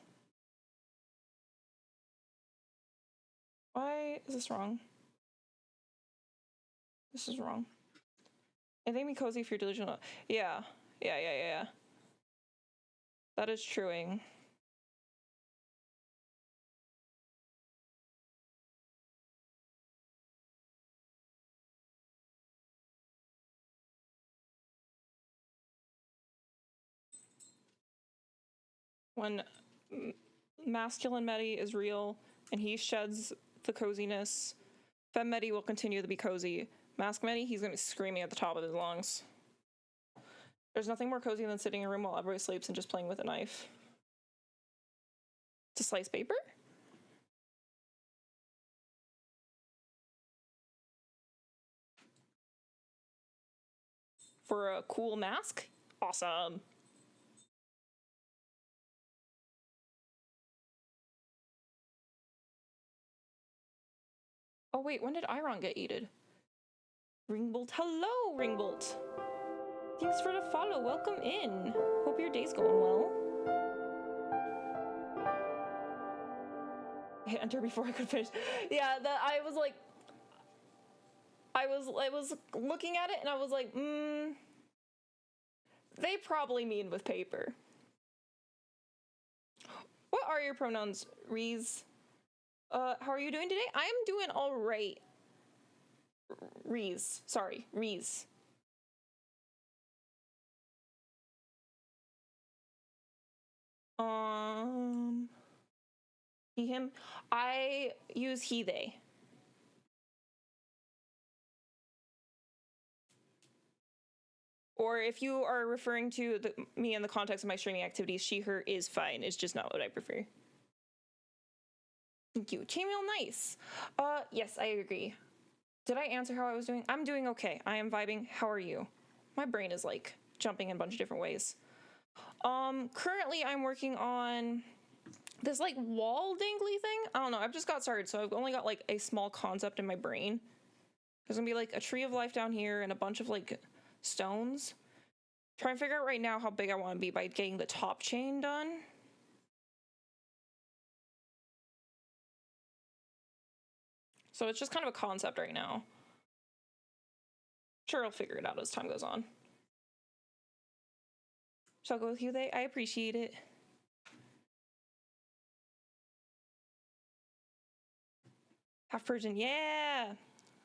[SPEAKER 1] Why is this wrong? This is wrong. I think be cozy if you're delusional. Yeah. That is truing. When masculine Metty is real and he sheds the coziness, femme Metty will continue to be cozy. Mask Metty, he's gonna be screaming at the top of his lungs. There's nothing more cozy than sitting in a room while everybody sleeps and just playing with a knife. To slice paper? For a cool mask? Awesome. Oh wait, when did Iron get eaten? Ringbolt, hello Ringbolt! Thanks for the follow, welcome in. Hope your day's going well. I hit enter before I could finish. Yeah, I was looking at it and I was like, they probably mean with paper. What are your pronouns, Reese? How are you doing today? I am doing all right. Reese. Sorry, Reese. He, him. I use he, they. Or if you are referring to me in the context of my streaming activities, she, her is fine. It's just not what I prefer. Thank you. Chainmail, nice. Yes, I agree. Did I answer how I was doing? I'm doing okay. I am vibing. How are you? My brain is like jumping in a bunch of different ways. Currently I'm working on this like wall dangly thing. I don't know. I've just got started, so I've only got like a small concept in my brain. There's gonna be like a tree of life down here and a bunch of like stones. Trying to figure out right now how big I want to be by getting the top chain done. So it's just kind of a concept right now. Sure, I'll figure it out as time goes on. So I'll go with you, they. I appreciate it. Half Persian, yeah!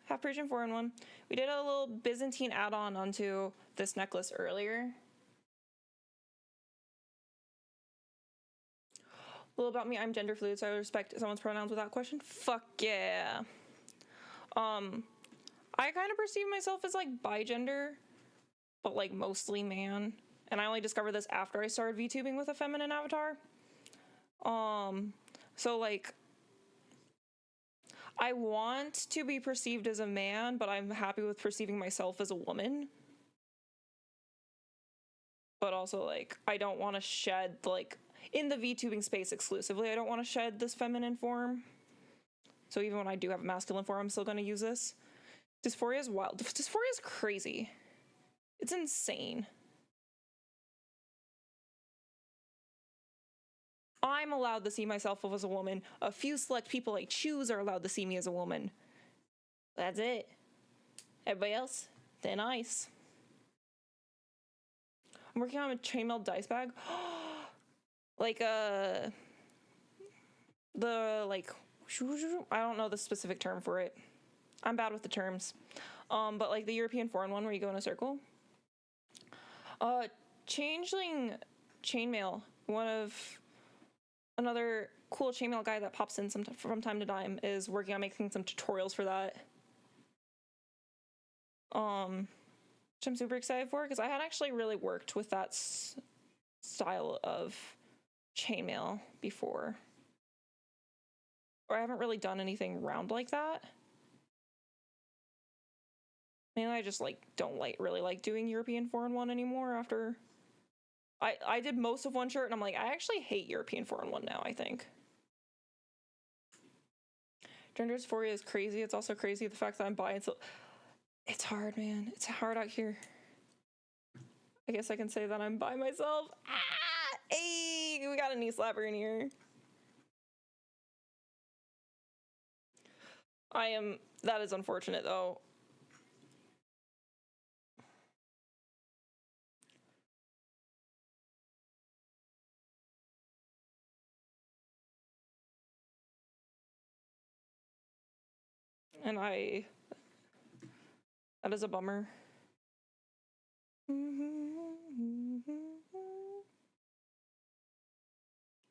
[SPEAKER 1] Half Persian 4-in-1. We did a little Byzantine add-on onto this necklace earlier. A little about me, I'm gender fluid, so I respect someone's pronouns without question. Fuck yeah. I kind of perceive myself as like bigender, but like mostly man. And I only discovered this after I started VTubing with a feminine avatar. So like, I want to be perceived as a man, but I'm happy with perceiving myself as a woman. But also like, I don't want to shed like, in the VTubing space exclusively, I don't want to shed this feminine form. So even when I do have a masculine form, I'm still going to use this. Dysphoria is wild. Dysphoria is crazy. It's insane. I'm allowed to see myself as a woman. A few select people I choose are allowed to see me as a woman. That's it. Everybody else, thin ice. I'm working on a chainmail dice bag. Like, the, like, I don't know the specific term for it. I'm bad with the terms. But like the European 4-in-1 where you go in a circle. Changeling Chainmail, another cool chainmail guy that pops in from time to time, is working on making some tutorials for that. Which I'm super excited for, because I had actually really worked with that style of chainmail before. Or I haven't really done anything round like that. Mainly I just like don't really like doing European 4-in-1 anymore after I did most of one shirt and I'm like, I actually hate European 4-in-1 now, I think. Gender dysphoria is crazy. It's also crazy the fact that I'm bi. It's hard, man. It's hard out here. I guess I can say that I'm by myself. Ah! Hey! We got a knee slapper in here. That is unfortunate though. And that is a bummer.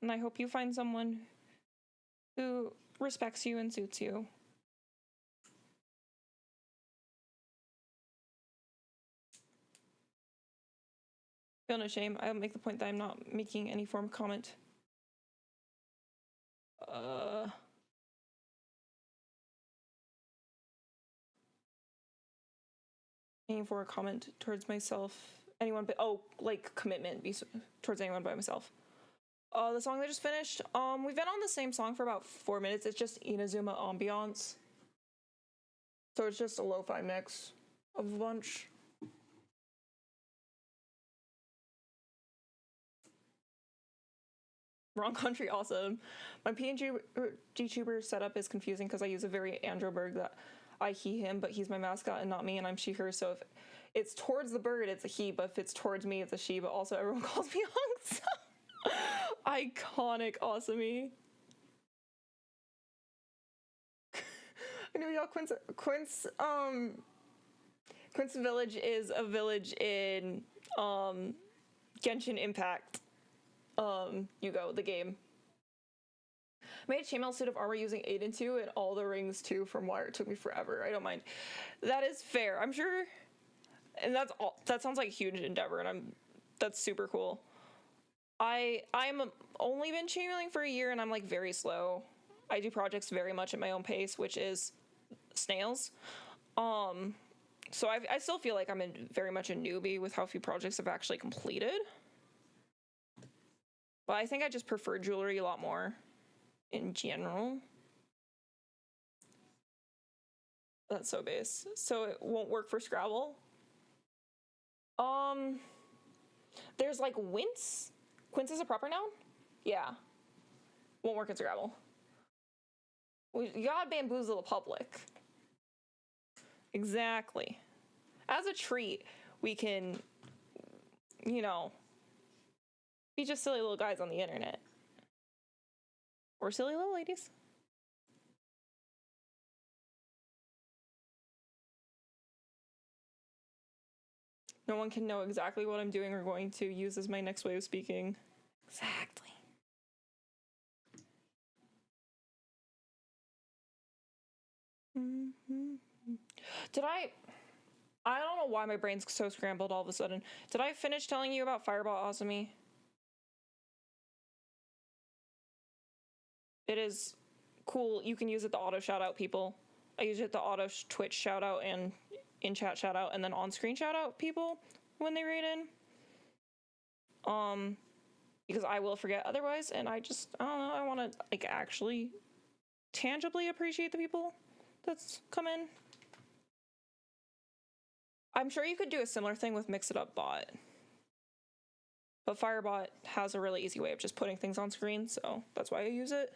[SPEAKER 1] And I hope you find someone who respects you and suits you. Feel no shame. I'll make the point that I'm not making any form of comment. Making for a comment towards myself. Anyone but like commitment towards anyone by myself. The song that just finished. We've been on the same song for about 4 minutes. It's just Inazuma Ambiance. So it's just a lo-fi mix of a bunch. Wrong country, awesome. My PNG GTuber setup is confusing because I use a very Androberg that I he him, but he's my mascot and not me, and I'm she her. So if it's towards the bird, it's a he, but if it's towards me, it's a she. But also everyone calls me Hunks. Iconic, awesome-y. I know y'all. Quince Village is a village in Genshin Impact. Yugo, the game. I made a chainmail suit of armor using 8 and 2 and all the rings too from Wire. It took me forever. I don't mind. That is fair. I'm sure, and that's all. That sounds like a huge endeavor, and that's super cool. I'm only been chainmailing for a year, and I'm like very slow. I do projects very much at my own pace, which is snails. So I still feel like I'm very much a newbie with how few projects I've actually completed. But I think I just prefer jewelry a lot more in general. That's so base. So it won't work for Scrabble. There's like wince. Quince is a proper noun? Yeah. Won't work in Scrabble. You gotta bamboozle the public. Exactly. As a treat, we can, you know, be just silly little guys on the internet. Or silly little ladies. No one can know exactly what I'm doing or going to use as my next way of speaking. Exactly. Did I don't know why my brain's so scrambled all of a sudden. Did I finish telling you about Fireball Awesome? It is cool. You can use it to auto shout out people. I use it to auto Twitch shout out and in chat shout out and then on screen shout out people when they raid in. Because I will forget otherwise, and I don't know, I want to like actually tangibly appreciate the people that's come in. I'm sure you could do a similar thing with Mix It Up Bot. But Firebot has a really easy way of just putting things on screen, so that's why I use it.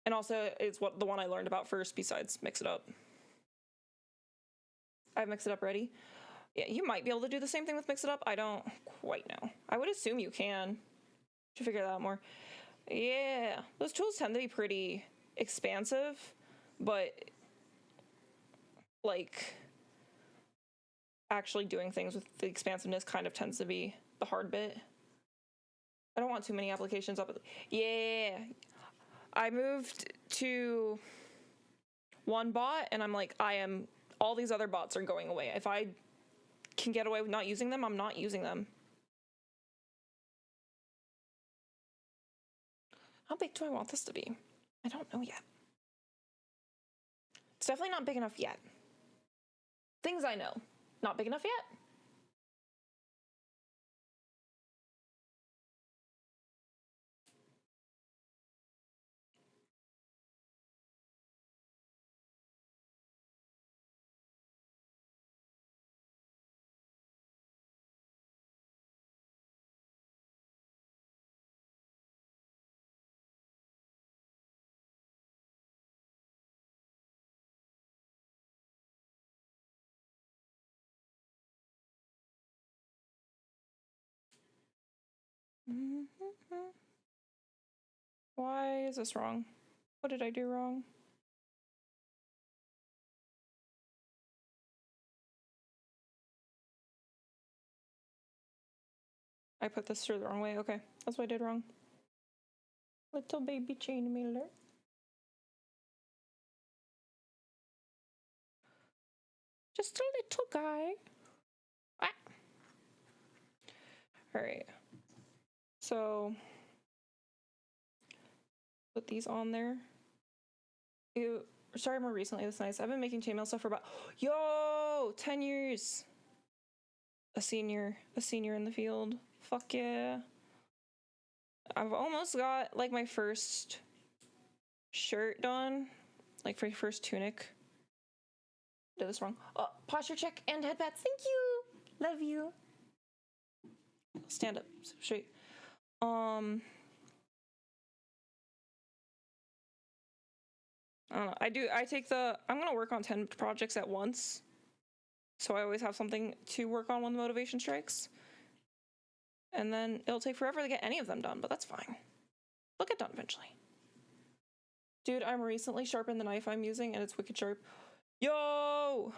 [SPEAKER 1] And also, it's the one I learned about first besides Mix It Up. I have Mix It Up ready. Yeah, you might be able to do the same thing with Mix It Up. I don't quite know. I would assume you can. Should figure that out more. Yeah, those tools tend to be pretty expansive, but like actually doing things with the expansiveness kind of tends to be the hard bit. I don't want too many applications up. Yeah, I moved to one bot and I'm like, all these other bots are going away. If I can get away with not using them, I'm not using them. How big do I want this to be? I don't know yet. It's definitely not big enough yet. Things I know. Not big enough yet. Why is this wrong? What did I do wrong? I put this through the wrong way. Okay, that's what I did wrong. Little baby chainmailer. Just a little guy. Ah. All right. So put these on there. Ew. Started more recently. That's nice. I've been making chainmail stuff for about 10 years. A senior in the field. Fuck yeah. I've almost got like my first shirt done, like my first tunic. Did this wrong. Posture check and head pats. Thank you. Love you. Stand up straight. I don't know. I'm gonna work on 10 projects at once. So I always have something to work on when the motivation strikes. And then it'll take forever to get any of them done, but that's fine. They'll get done eventually. Dude, I'm recently sharpened the knife I'm using and it's wicked sharp. Yo!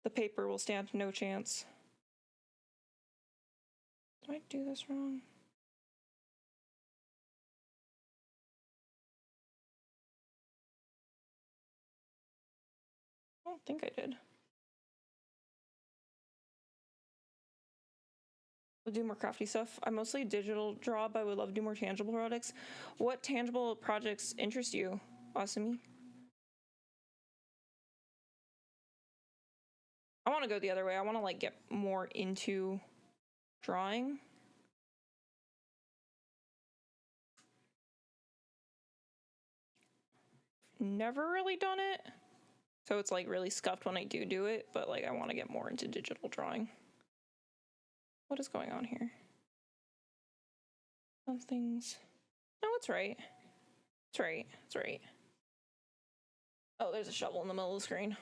[SPEAKER 1] The paper will stand no chance. Did I do this wrong? I don't think I did. We'll do more crafty stuff. I mostly digital draw, but I would love to do more tangible products. What tangible projects interest you, Asumi? I want to go the other way. I want to like get more into drawing. Never really done it. So it's like really scuffed when I do it, but like I want to get more into digital drawing. What is going on here? Some things. No, it's right. It's right. It's right. Oh, there's a shovel in the middle of the screen.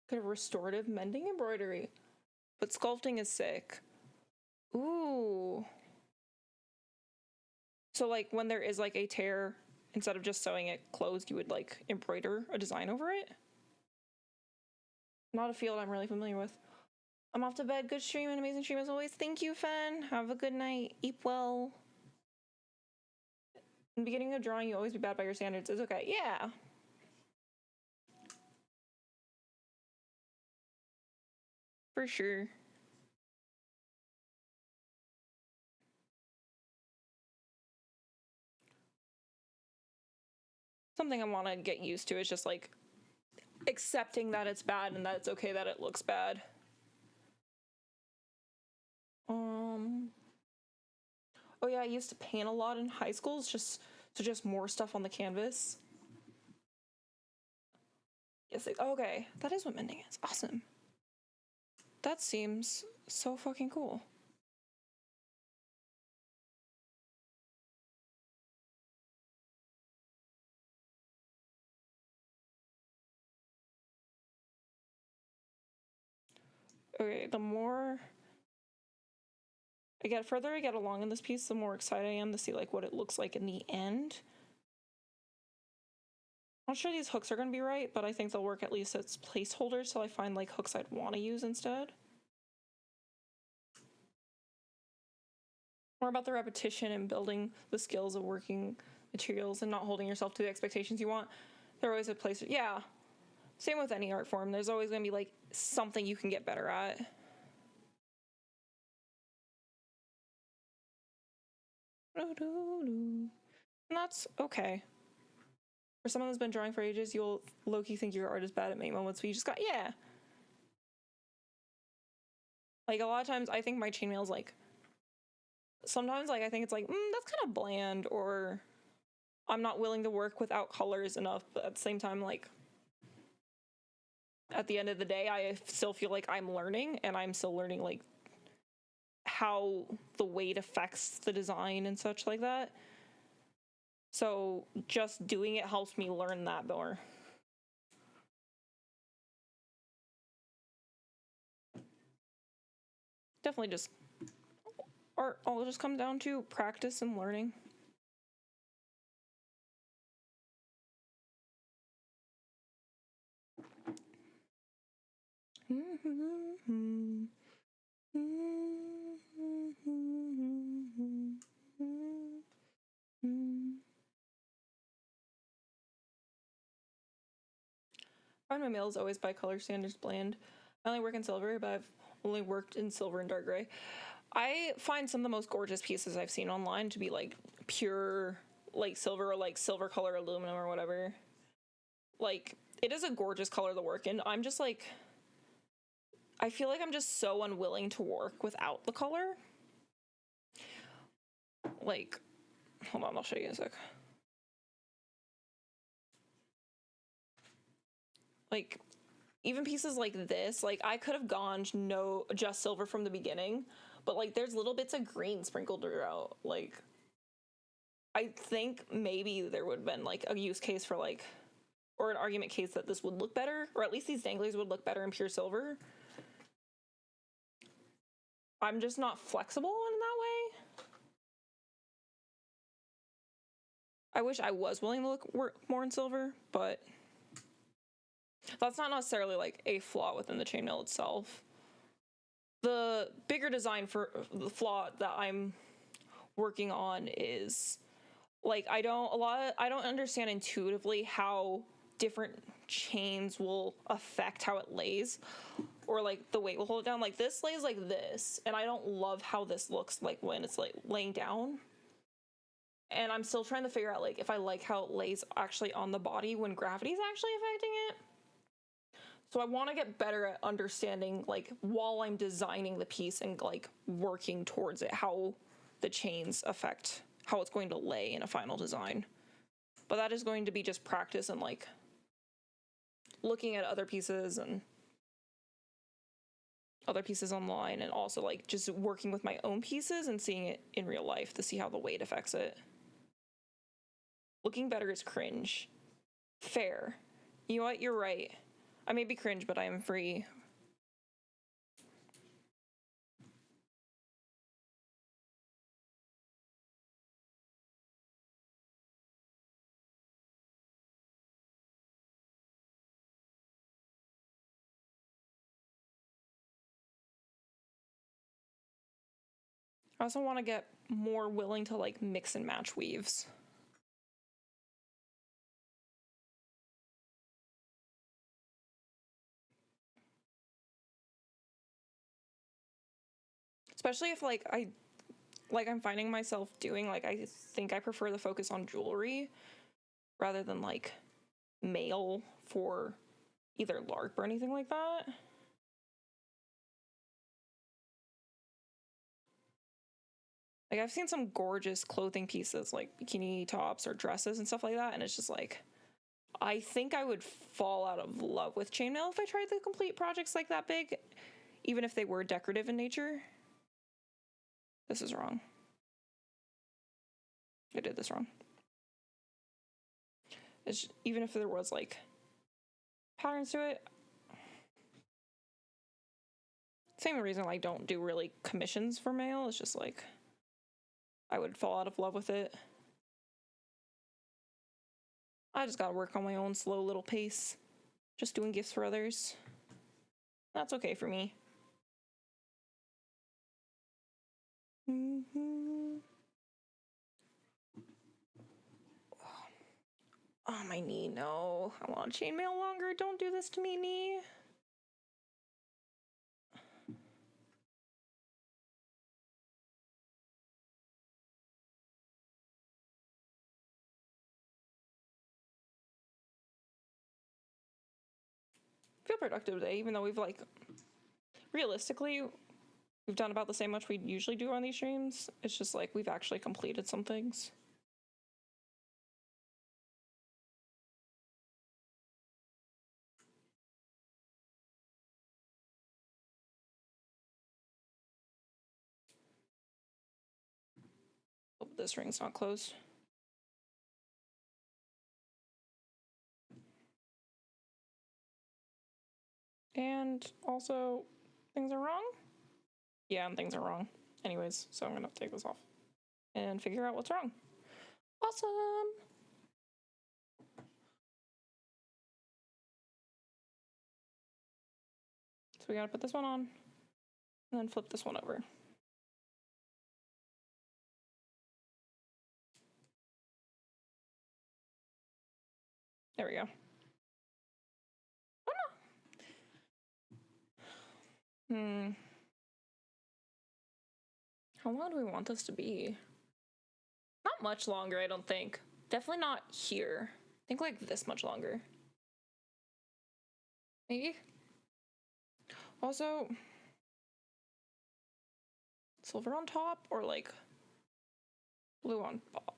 [SPEAKER 1] Could have restorative mending embroidery. But sculpting is sick. Ooh. So like when there is like a tear, instead of just sewing it closed, you would like embroider a design over it? Not a field I'm really familiar with. I'm off to bed. Good stream and amazing stream as always. Thank you, Fen. Have a good night. Eat well. In the beginning of drawing, you always be bad by your standards. It's okay. Yeah. For sure. Something I want to get used to is just like accepting that it's bad and that it's okay that it looks bad. Oh yeah, I used to paint a lot in high school. It's just more stuff on the canvas. Yes, okay. That is what mending is. Awesome. That seems so fucking cool. Okay, the more further I get along in this piece, the more excited I am to see like what it looks like in the end. I'm not sure these hooks are going to be right, but I think they'll work at least as placeholders till I find like hooks I'd want to use instead. More about the repetition and building the skills of working materials and not holding yourself to the expectations you want. They're always a place. Yeah. Same with any art form. There's always going to be like something you can get better at. And that's okay. For someone that's been drawing for ages, you'll low-key think your art is bad at many moments, but you just got, yeah. Like, a lot of times, I think my chainmail's, like, sometimes, like, I think it's like, that's kind of bland, or I'm not willing to work without colors enough, but at the same time, like, at the end of the day, I still feel like I'm learning, and I'm still learning, like, how the weight affects the design and such like that. So just doing it helps me learn that more. Definitely just art all just comes down to practice and learning. Find my mail is always by color standards bland. I only work in silver, but I've only worked in silver and dark gray. I find some of the most gorgeous pieces I've seen online to be like pure like silver or like silver color aluminum or whatever. Like it is a gorgeous color to work in. I'm just like I feel like I'm just so unwilling to work without the color. Like hold on, I'll show you in a sec. Like even pieces like this, like I could have gone no just silver from the beginning, but like there's little bits of green sprinkled throughout. Like I think maybe there would have been like a use case for like or an argument case that this would look better, or at least these danglies would look better in pure silver. I'm just not flexible in that way. I wish I was willing to work more in silver, but That's not necessarily like a flaw within the chainmail itself. The bigger design for the flaw that I'm working on is like I don't understand intuitively how different chains will affect how it lays, or like the weight will hold it down. Like this lays like this, and I don't love how this looks like when it's like laying down. And I'm still trying to figure out like if I like how it lays actually on the body when gravity is actually affecting it. So I want to get better at understanding, like, while I'm designing the piece and, like, working towards it, how the chains affect how it's going to lay in a final design. But that is going to be just practice and, like, looking at other pieces and other pieces online, and also, like, just working with my own pieces and seeing it in real life to see how the weight affects it. Looking better is cringe. Fair. You know what? You're right. I may be cringe, but I am free. I also want to get more willing to like mix and match weaves. Especially if like I'm finding myself doing, like, I think I prefer the focus on jewelry rather than like mail for either LARP or anything like that. Like I've seen some gorgeous clothing pieces like bikini tops or dresses and stuff like that, and it's just like I think I would fall out of love with chainmail if I tried to complete projects like that big, even if they were decorative in nature. This is wrong. I did this wrong. Even if there was like patterns to it. Same reason I don't do really commissions for mail. It's just like I would fall out of love with it. I just gotta work on my own slow little pace. Just doing gifts for others. That's okay for me. Oh, my knee, no. I want chainmail longer. Don't do this to me, knee. Feel productive today, even though we've like realistically we've done about the same much we usually do on these streams. It's just like we've actually completed some things. Oh, this ring's not closed. And also, things are wrong? Yeah, and things are wrong. Anyways, so I'm gonna take this off and figure out what's wrong. Awesome! So we gotta put this one on, and then flip this one over. There we go. Oh no! How long do we want this to be? Not much longer, I don't think. Definitely not here. I think like this much longer. Maybe? Also, silver on top or like blue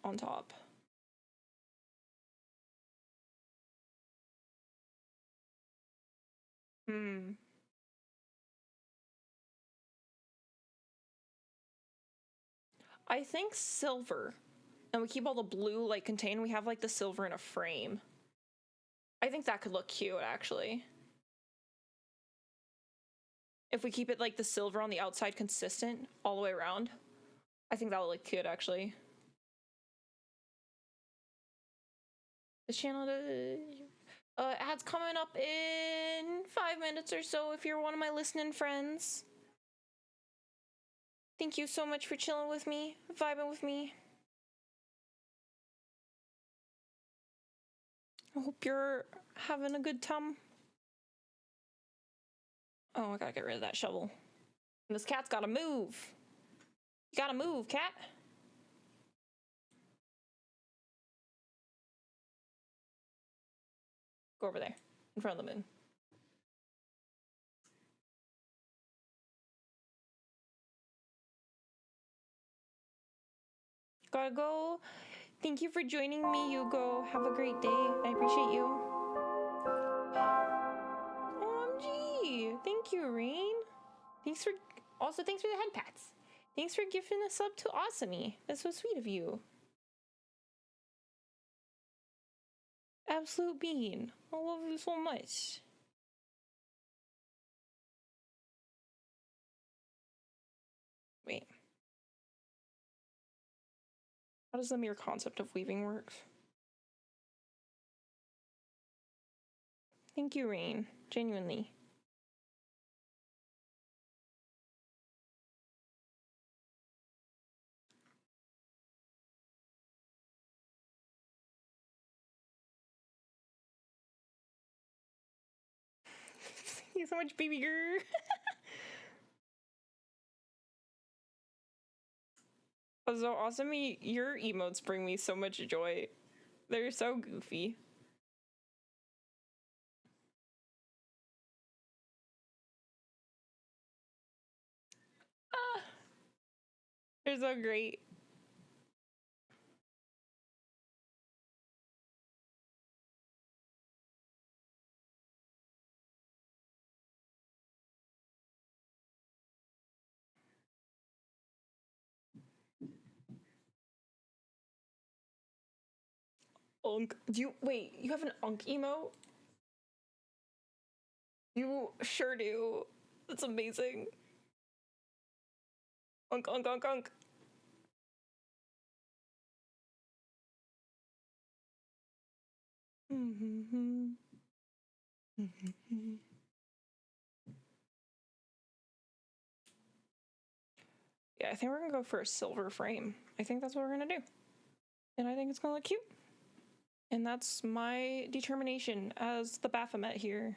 [SPEAKER 1] on top? I think silver. And we keep all the blue like contained. We have like the silver in a frame. I think that could look cute actually. If we keep it like the silver on the outside consistent all the way around, I think that would look cute actually. This channel Ad's coming up in 5 minutes or so if you're one of my listening friends. Thank you so much for chilling with me, vibing with me. I hope you're having a good time. Oh, I gotta get rid of that shovel. This cat's gotta move. You gotta move, cat. Go over there, in front of the moon. Gotta go. Thank you for joining me, Hugo. Have a great day. I appreciate you. OMG. Thank you, Rain. Thanks for the head pats. Thanks for gifting a sub to Awesomey. That's so sweet of you. Absolute bean. I love you so much. Wait. How does the mere concept of weaving work? Thank you, Rain. Genuinely. Thank you so much, baby girl. So awesome, your emotes bring me so much joy. They're so goofy. Ah, they're so great. Unk. You have an unk emote? You sure do. That's amazing. Unk, unk, unk, unk. Yeah, I think we're gonna go for a silver frame. I think that's what we're gonna do. And I think it's gonna look cute. And that's my determination as the Baphomet here.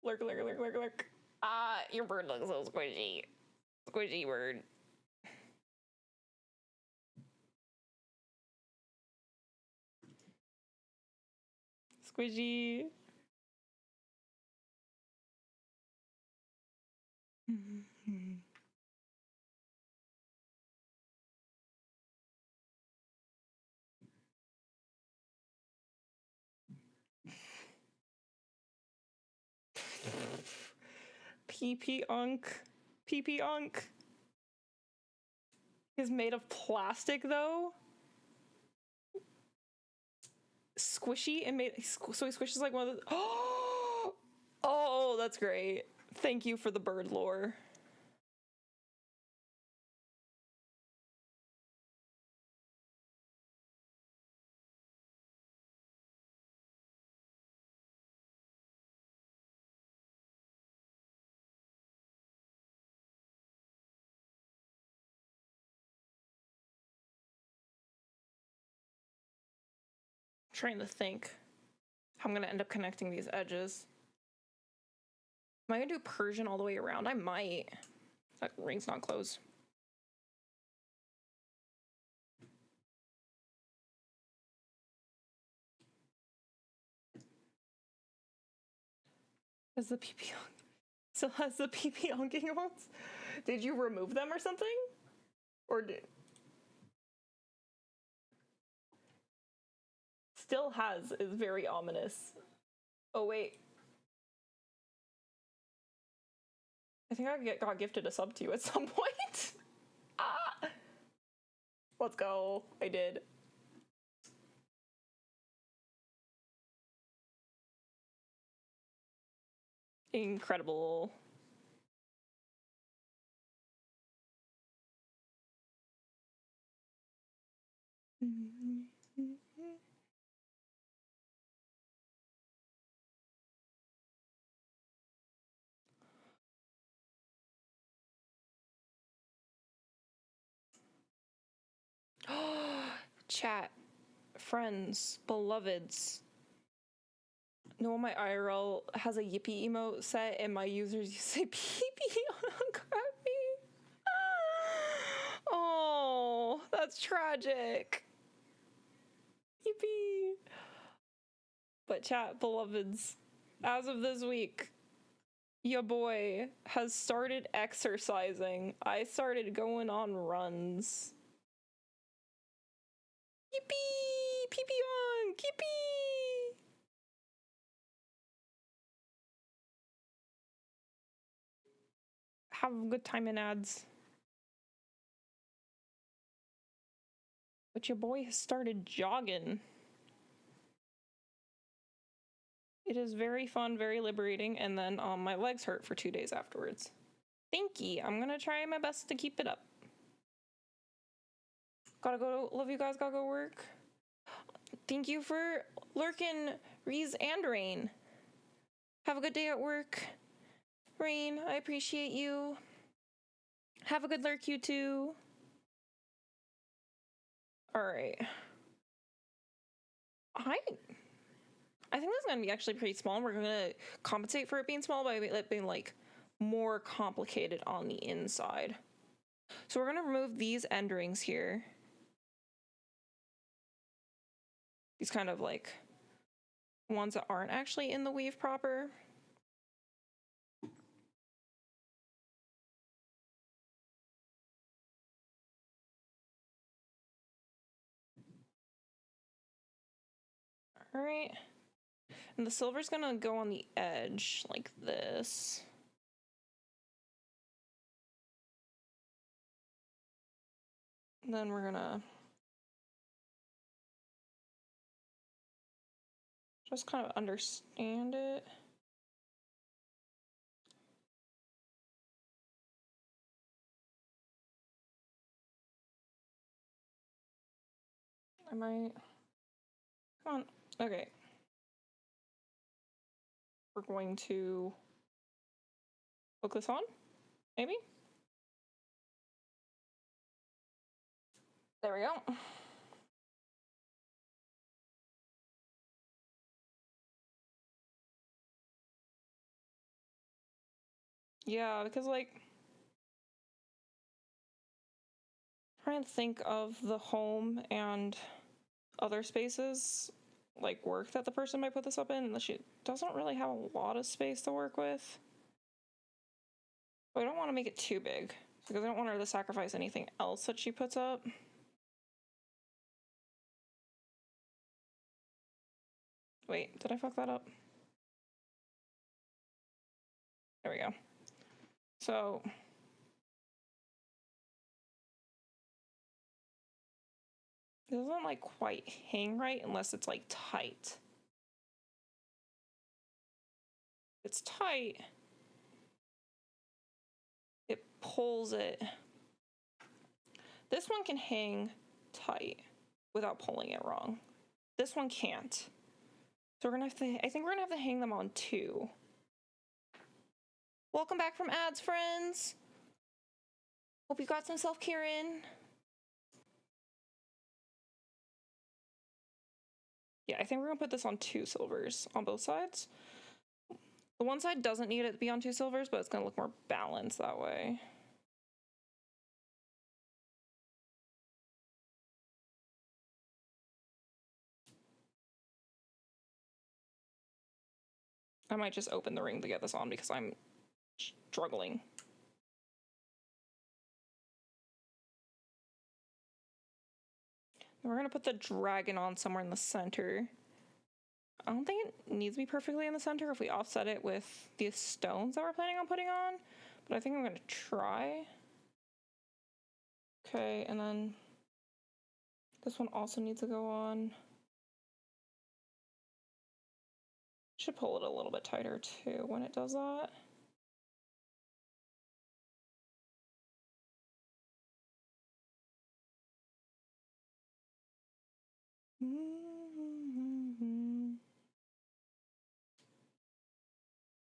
[SPEAKER 1] Lurk, lurk, lurk, lurk, lurk. Ah, your bird looks so squishy. Squishy bird. Squishy. PP Unk. PP Unk. He's made of plastic though. Squishy and made so he squishes like one of the oh, that's great. Thank you for the bird lore. I'm trying to think how I'm gonna end up connecting these edges. Am I gonna do Persian all the way around? I might. That ring's not closed. Has the PP still has the PP honking emotes? Did you remove them or something? Or did still has is very ominous. Oh wait. I think I got gifted a sub to you at some point. Ah! Let's go. I did. Incredible. Chat, friends, beloveds. No, my IRL has a yippee emote set, and my users say pee on Crappy. Oh, that's tragic. Yippee. But chat, beloveds, as of this week, your boy has started exercising. I started going on runs. Yippee! Pee on! Yippee! Have a good time in ads. But your boy has started jogging. It is very fun, very liberating, and then my legs hurt for 2 days afterwards. Thank you. I'm gonna try my best to keep it up. Gotta go. Love you guys. Gotta go work. Thank you for lurking, Reese and Rain. Have a good day at work. Rain, I appreciate you. Have a good lurk, you too. Alright. I think this is gonna be actually pretty small. We're gonna compensate for it being small by it being like more complicated on the inside. So we're gonna remove these end rings here. These kind of like ones that aren't actually in the weave proper. All right. And the silver's gonna go on the edge like this. And then we're gonna just kind of understand it. I might. Come on. Okay. We're going to hook this on, maybe? There we go. Yeah, because like, trying to think of the home and other spaces, like work that the person might put this up in, and she doesn't really have a lot of space to work with. But I don't want to make it too big, because I don't want her to sacrifice anything else that she puts up. Wait, did I fuck that up? There we go. So it doesn't like quite hang right unless it's like tight. It's tight. It pulls it. This one can hang tight without pulling it wrong. This one can't. So we're gonna have to, I think we're gonna have to hang them on two. Welcome back from ads, friends. Hope you got some self-care in. Yeah, I think we're gonna put this on 2 silvers on both sides. The one side doesn't need it to be on 2 silvers, but it's gonna look more balanced that way. I might just open the ring to get this on because I'm struggling. We're gonna put the dragon on somewhere in the center. I don't think it needs to be perfectly in the center if we offset it with these stones that we're planning on putting on, but I think I'm gonna try. Okay, and then this one also needs to go on. Should pull it a little bit tighter too when it does that.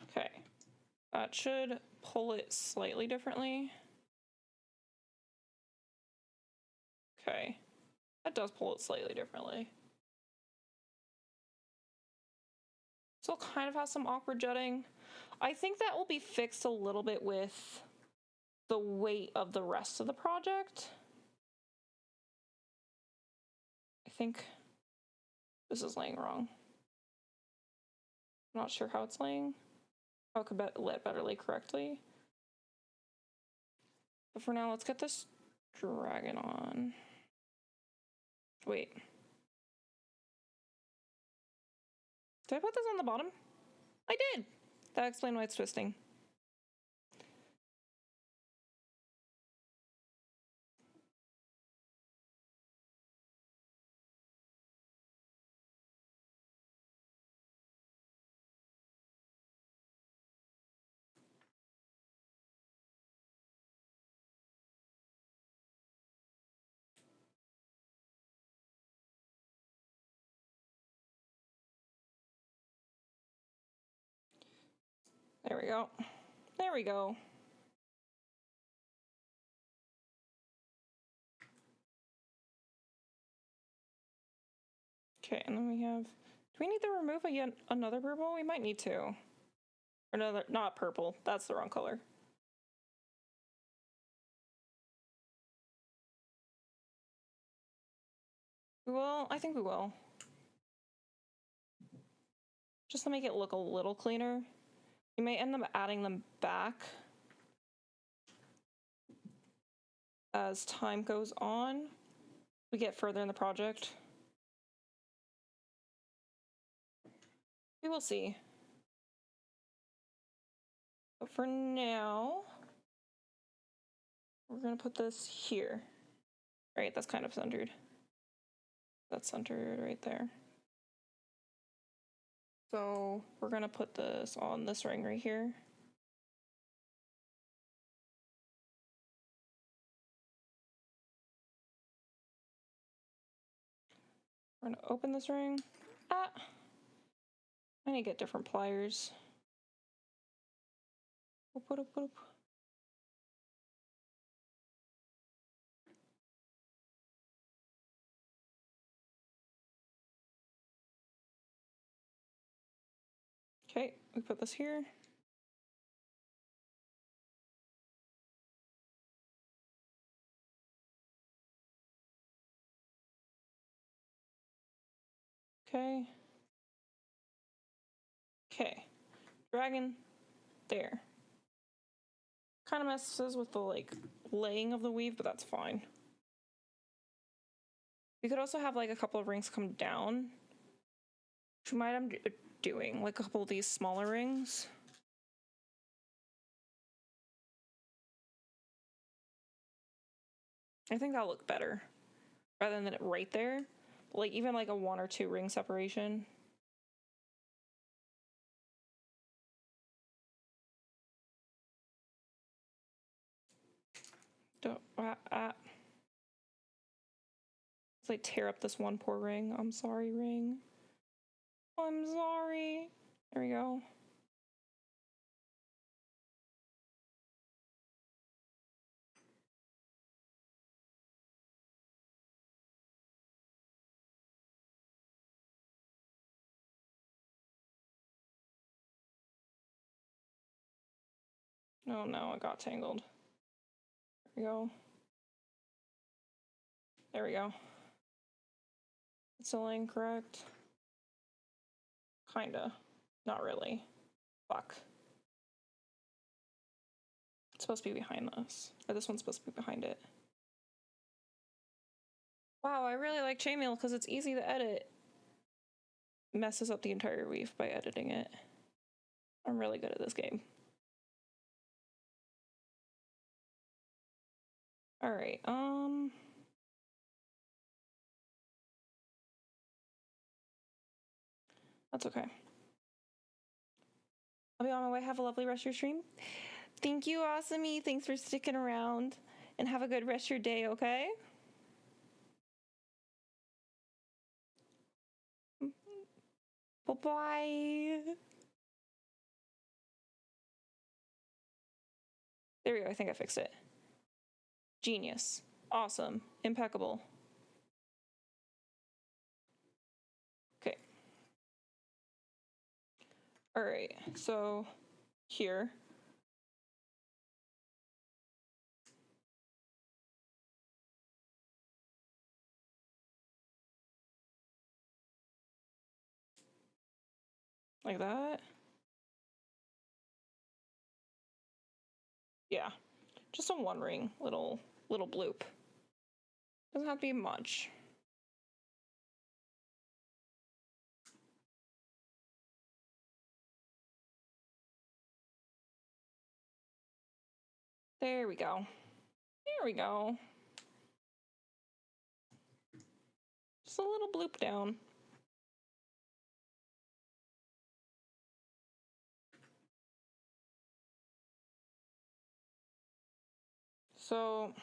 [SPEAKER 1] Okay. That should pull it slightly differently. Okay. That does pull it slightly differently. Still kind of has some awkward jutting. I think that will be fixed a little bit with the weight of the rest of the project. I think this is laying wrong. I'm not sure how it's laying. How it could better lay correctly. But for now, let's get this dragon on. Wait. Did I put this on the bottom? I did! That explains why it's twisting. There we go. There we go. Okay, and then we have... Do we need to remove yet another purple? We might need to. Or another... Not purple. That's the wrong color. We will? I think we will. Just to make it look a little cleaner. We may end up adding them back as time goes on. We get further in the project. We will see. But for now, we're gonna put this here. Right, that's kind of centered. That's centered right there. So we're gonna put this on this ring right here. We're gonna open this ring. I need to get different pliers. Okay, we put this here. Okay. Okay. Dragon there. Kind of messes with the like laying of the weave, but that's fine. We could also have like a couple of rings come down, which we might end up doing, like a couple of these smaller rings. I think that'll look better rather than it right there. Like even like a 1 or 2 ring separation. Don't let's like tear up this one poor ring. I'm sorry, ring. I'm sorry. There we go. Oh no, I got tangled. There we go. There we go. It's still incorrect. Kinda. Not really. Fuck. It's supposed to be behind this. Or this one's supposed to be behind it. Wow, I really like chainmail because it's easy to edit. Messes up the entire weave by editing it. I'm really good at this game. Alright, that's okay. I'll be on my way. Have a lovely rest of your stream. Thank you, Awesomey. Thanks for sticking around. And have a good rest of your day, okay? Bye-bye. There we go. I think I fixed it. Genius. Awesome. Impeccable. Okay. All right. So here. Like that. Yeah. Just a one ring little bloop. Doesn't have to be much. There we go. There we go. Just a little bloop down. So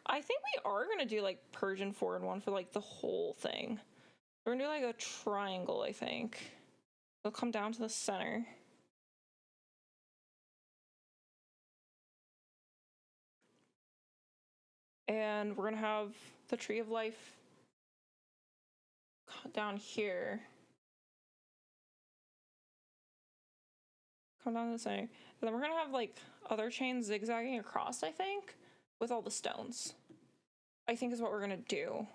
[SPEAKER 1] I think we are gonna do like Persian 4-in-1 for like the whole thing. We're gonna do like a triangle, I think. It'll come down to the center. And we're gonna have the tree of life down here. Come down to the center. And then we're gonna have like other chains zigzagging across, I think, with all the stones. I think is what we're gonna do.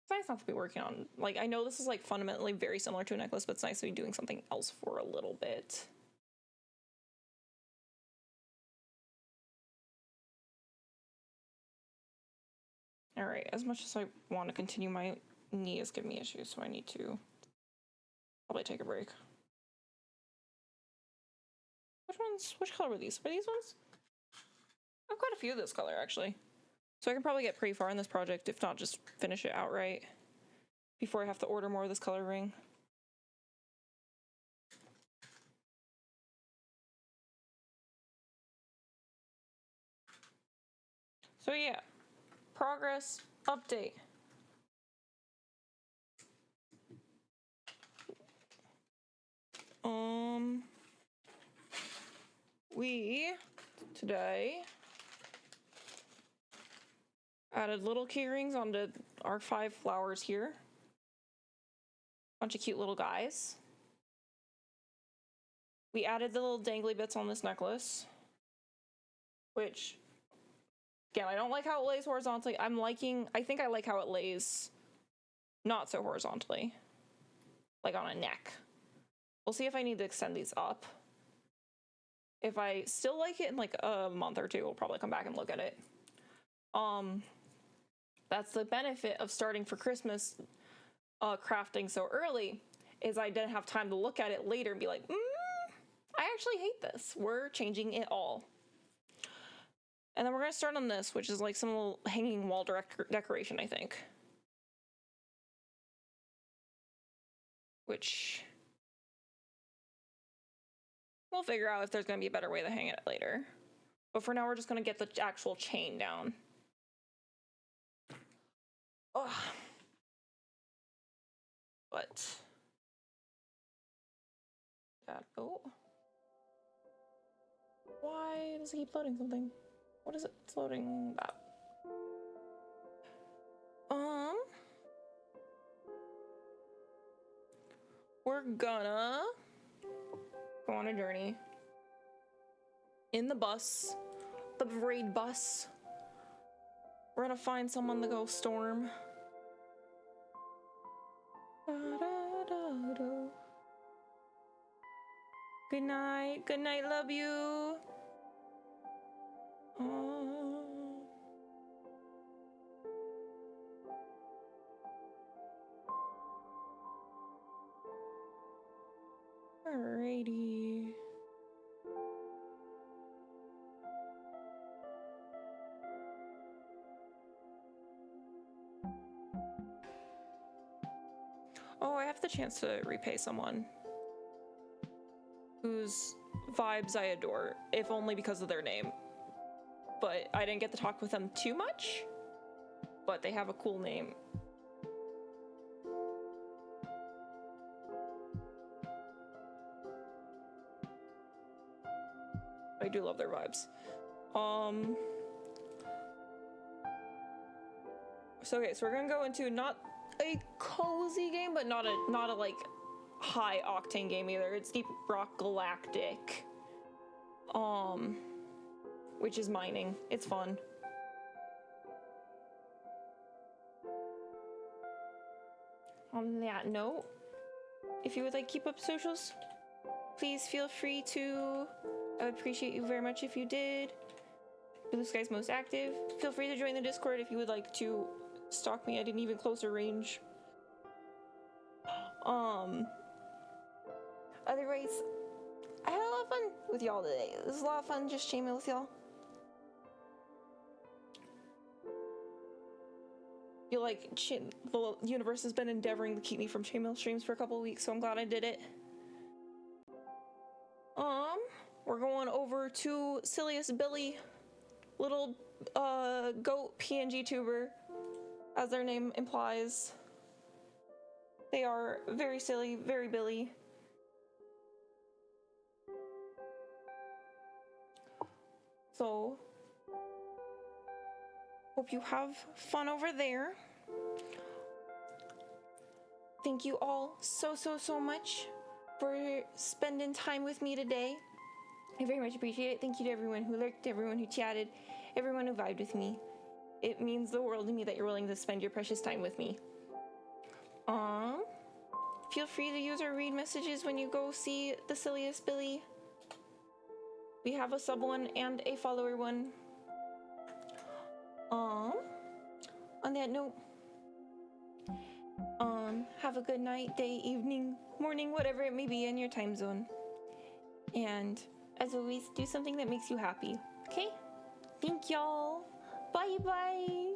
[SPEAKER 1] It's nice not to be working on, like, I know this is like fundamentally very similar to a necklace, but it's nice to be doing something else for a little bit. All right, as much as I want to continue, my knee is giving me issues, so I need to probably take a break. Which color were these? Were these ones? I've quite a few of this color, actually. So I can probably get pretty far in this project, if not just finish it outright before I have to order more of this color ring. So yeah, progress update. We today added little key rings onto our 5 flowers here. Bunch of cute little guys. We added the little dangly bits on this necklace, which, again, I don't like how it lays horizontally. I think I like how it lays not so horizontally, like on a neck. We'll see if I need to extend these up. If I still like it in like a month or two, we'll probably come back and look at it. That's the benefit of starting for Christmas crafting so early, is I didn't have time to look at it later and be like, I actually hate this. We're changing it all. And then we're going to start on this, which is like some little hanging wall decoration, I think. Which we'll figure out if there's going to be a better way to hang it later. But for now, we're just going to get the actual chain down. Ugh. But that, oh. Why does it keep loading something? What is it? It's loading that. We're gonna go on a journey in the bus, the parade bus. We're gonna find someone to go storm. Good night, love you. Alrighty. Oh, I have the chance to repay someone whose vibes I adore, if only because of their name. But I didn't get to talk with them too much. but they have a cool name. I do love their vibes. So okay, so we're gonna go into not a cozy game, but not a like high octane game either. It's Deep Rock Galactic. Which is mining. It's fun. On that note, if you would like to keep up socials, please feel free to. I would appreciate you very much if you did. Blue Sky's most active. Feel free to join the Discord if you would like to stalk me at an even closer range. Otherwise, I had a lot of fun with y'all today. This was a lot of fun just chainmail with y'all. Feel like the universe has been endeavoring to keep me from chainmail streams for a couple of weeks, so I'm glad I did it. We're going over to Silliest Billy, little goat PNG tuber, as their name implies. They are very silly, very Billy. So, hope you have fun over there. Thank you all so much for spending time with me today. I very much appreciate it. Thank you to everyone who lurked, everyone who chatted, everyone who vibed with me. It means the world to me that you're willing to spend your precious time with me. Feel free to use or read messages when you go see the Silliest Billy. We have a sub one and a follower one. On that note, have a good night, day, evening, morning, whatever it may be in your time zone. And as always, do something that makes you happy, okay? Thank y'all. Bye bye.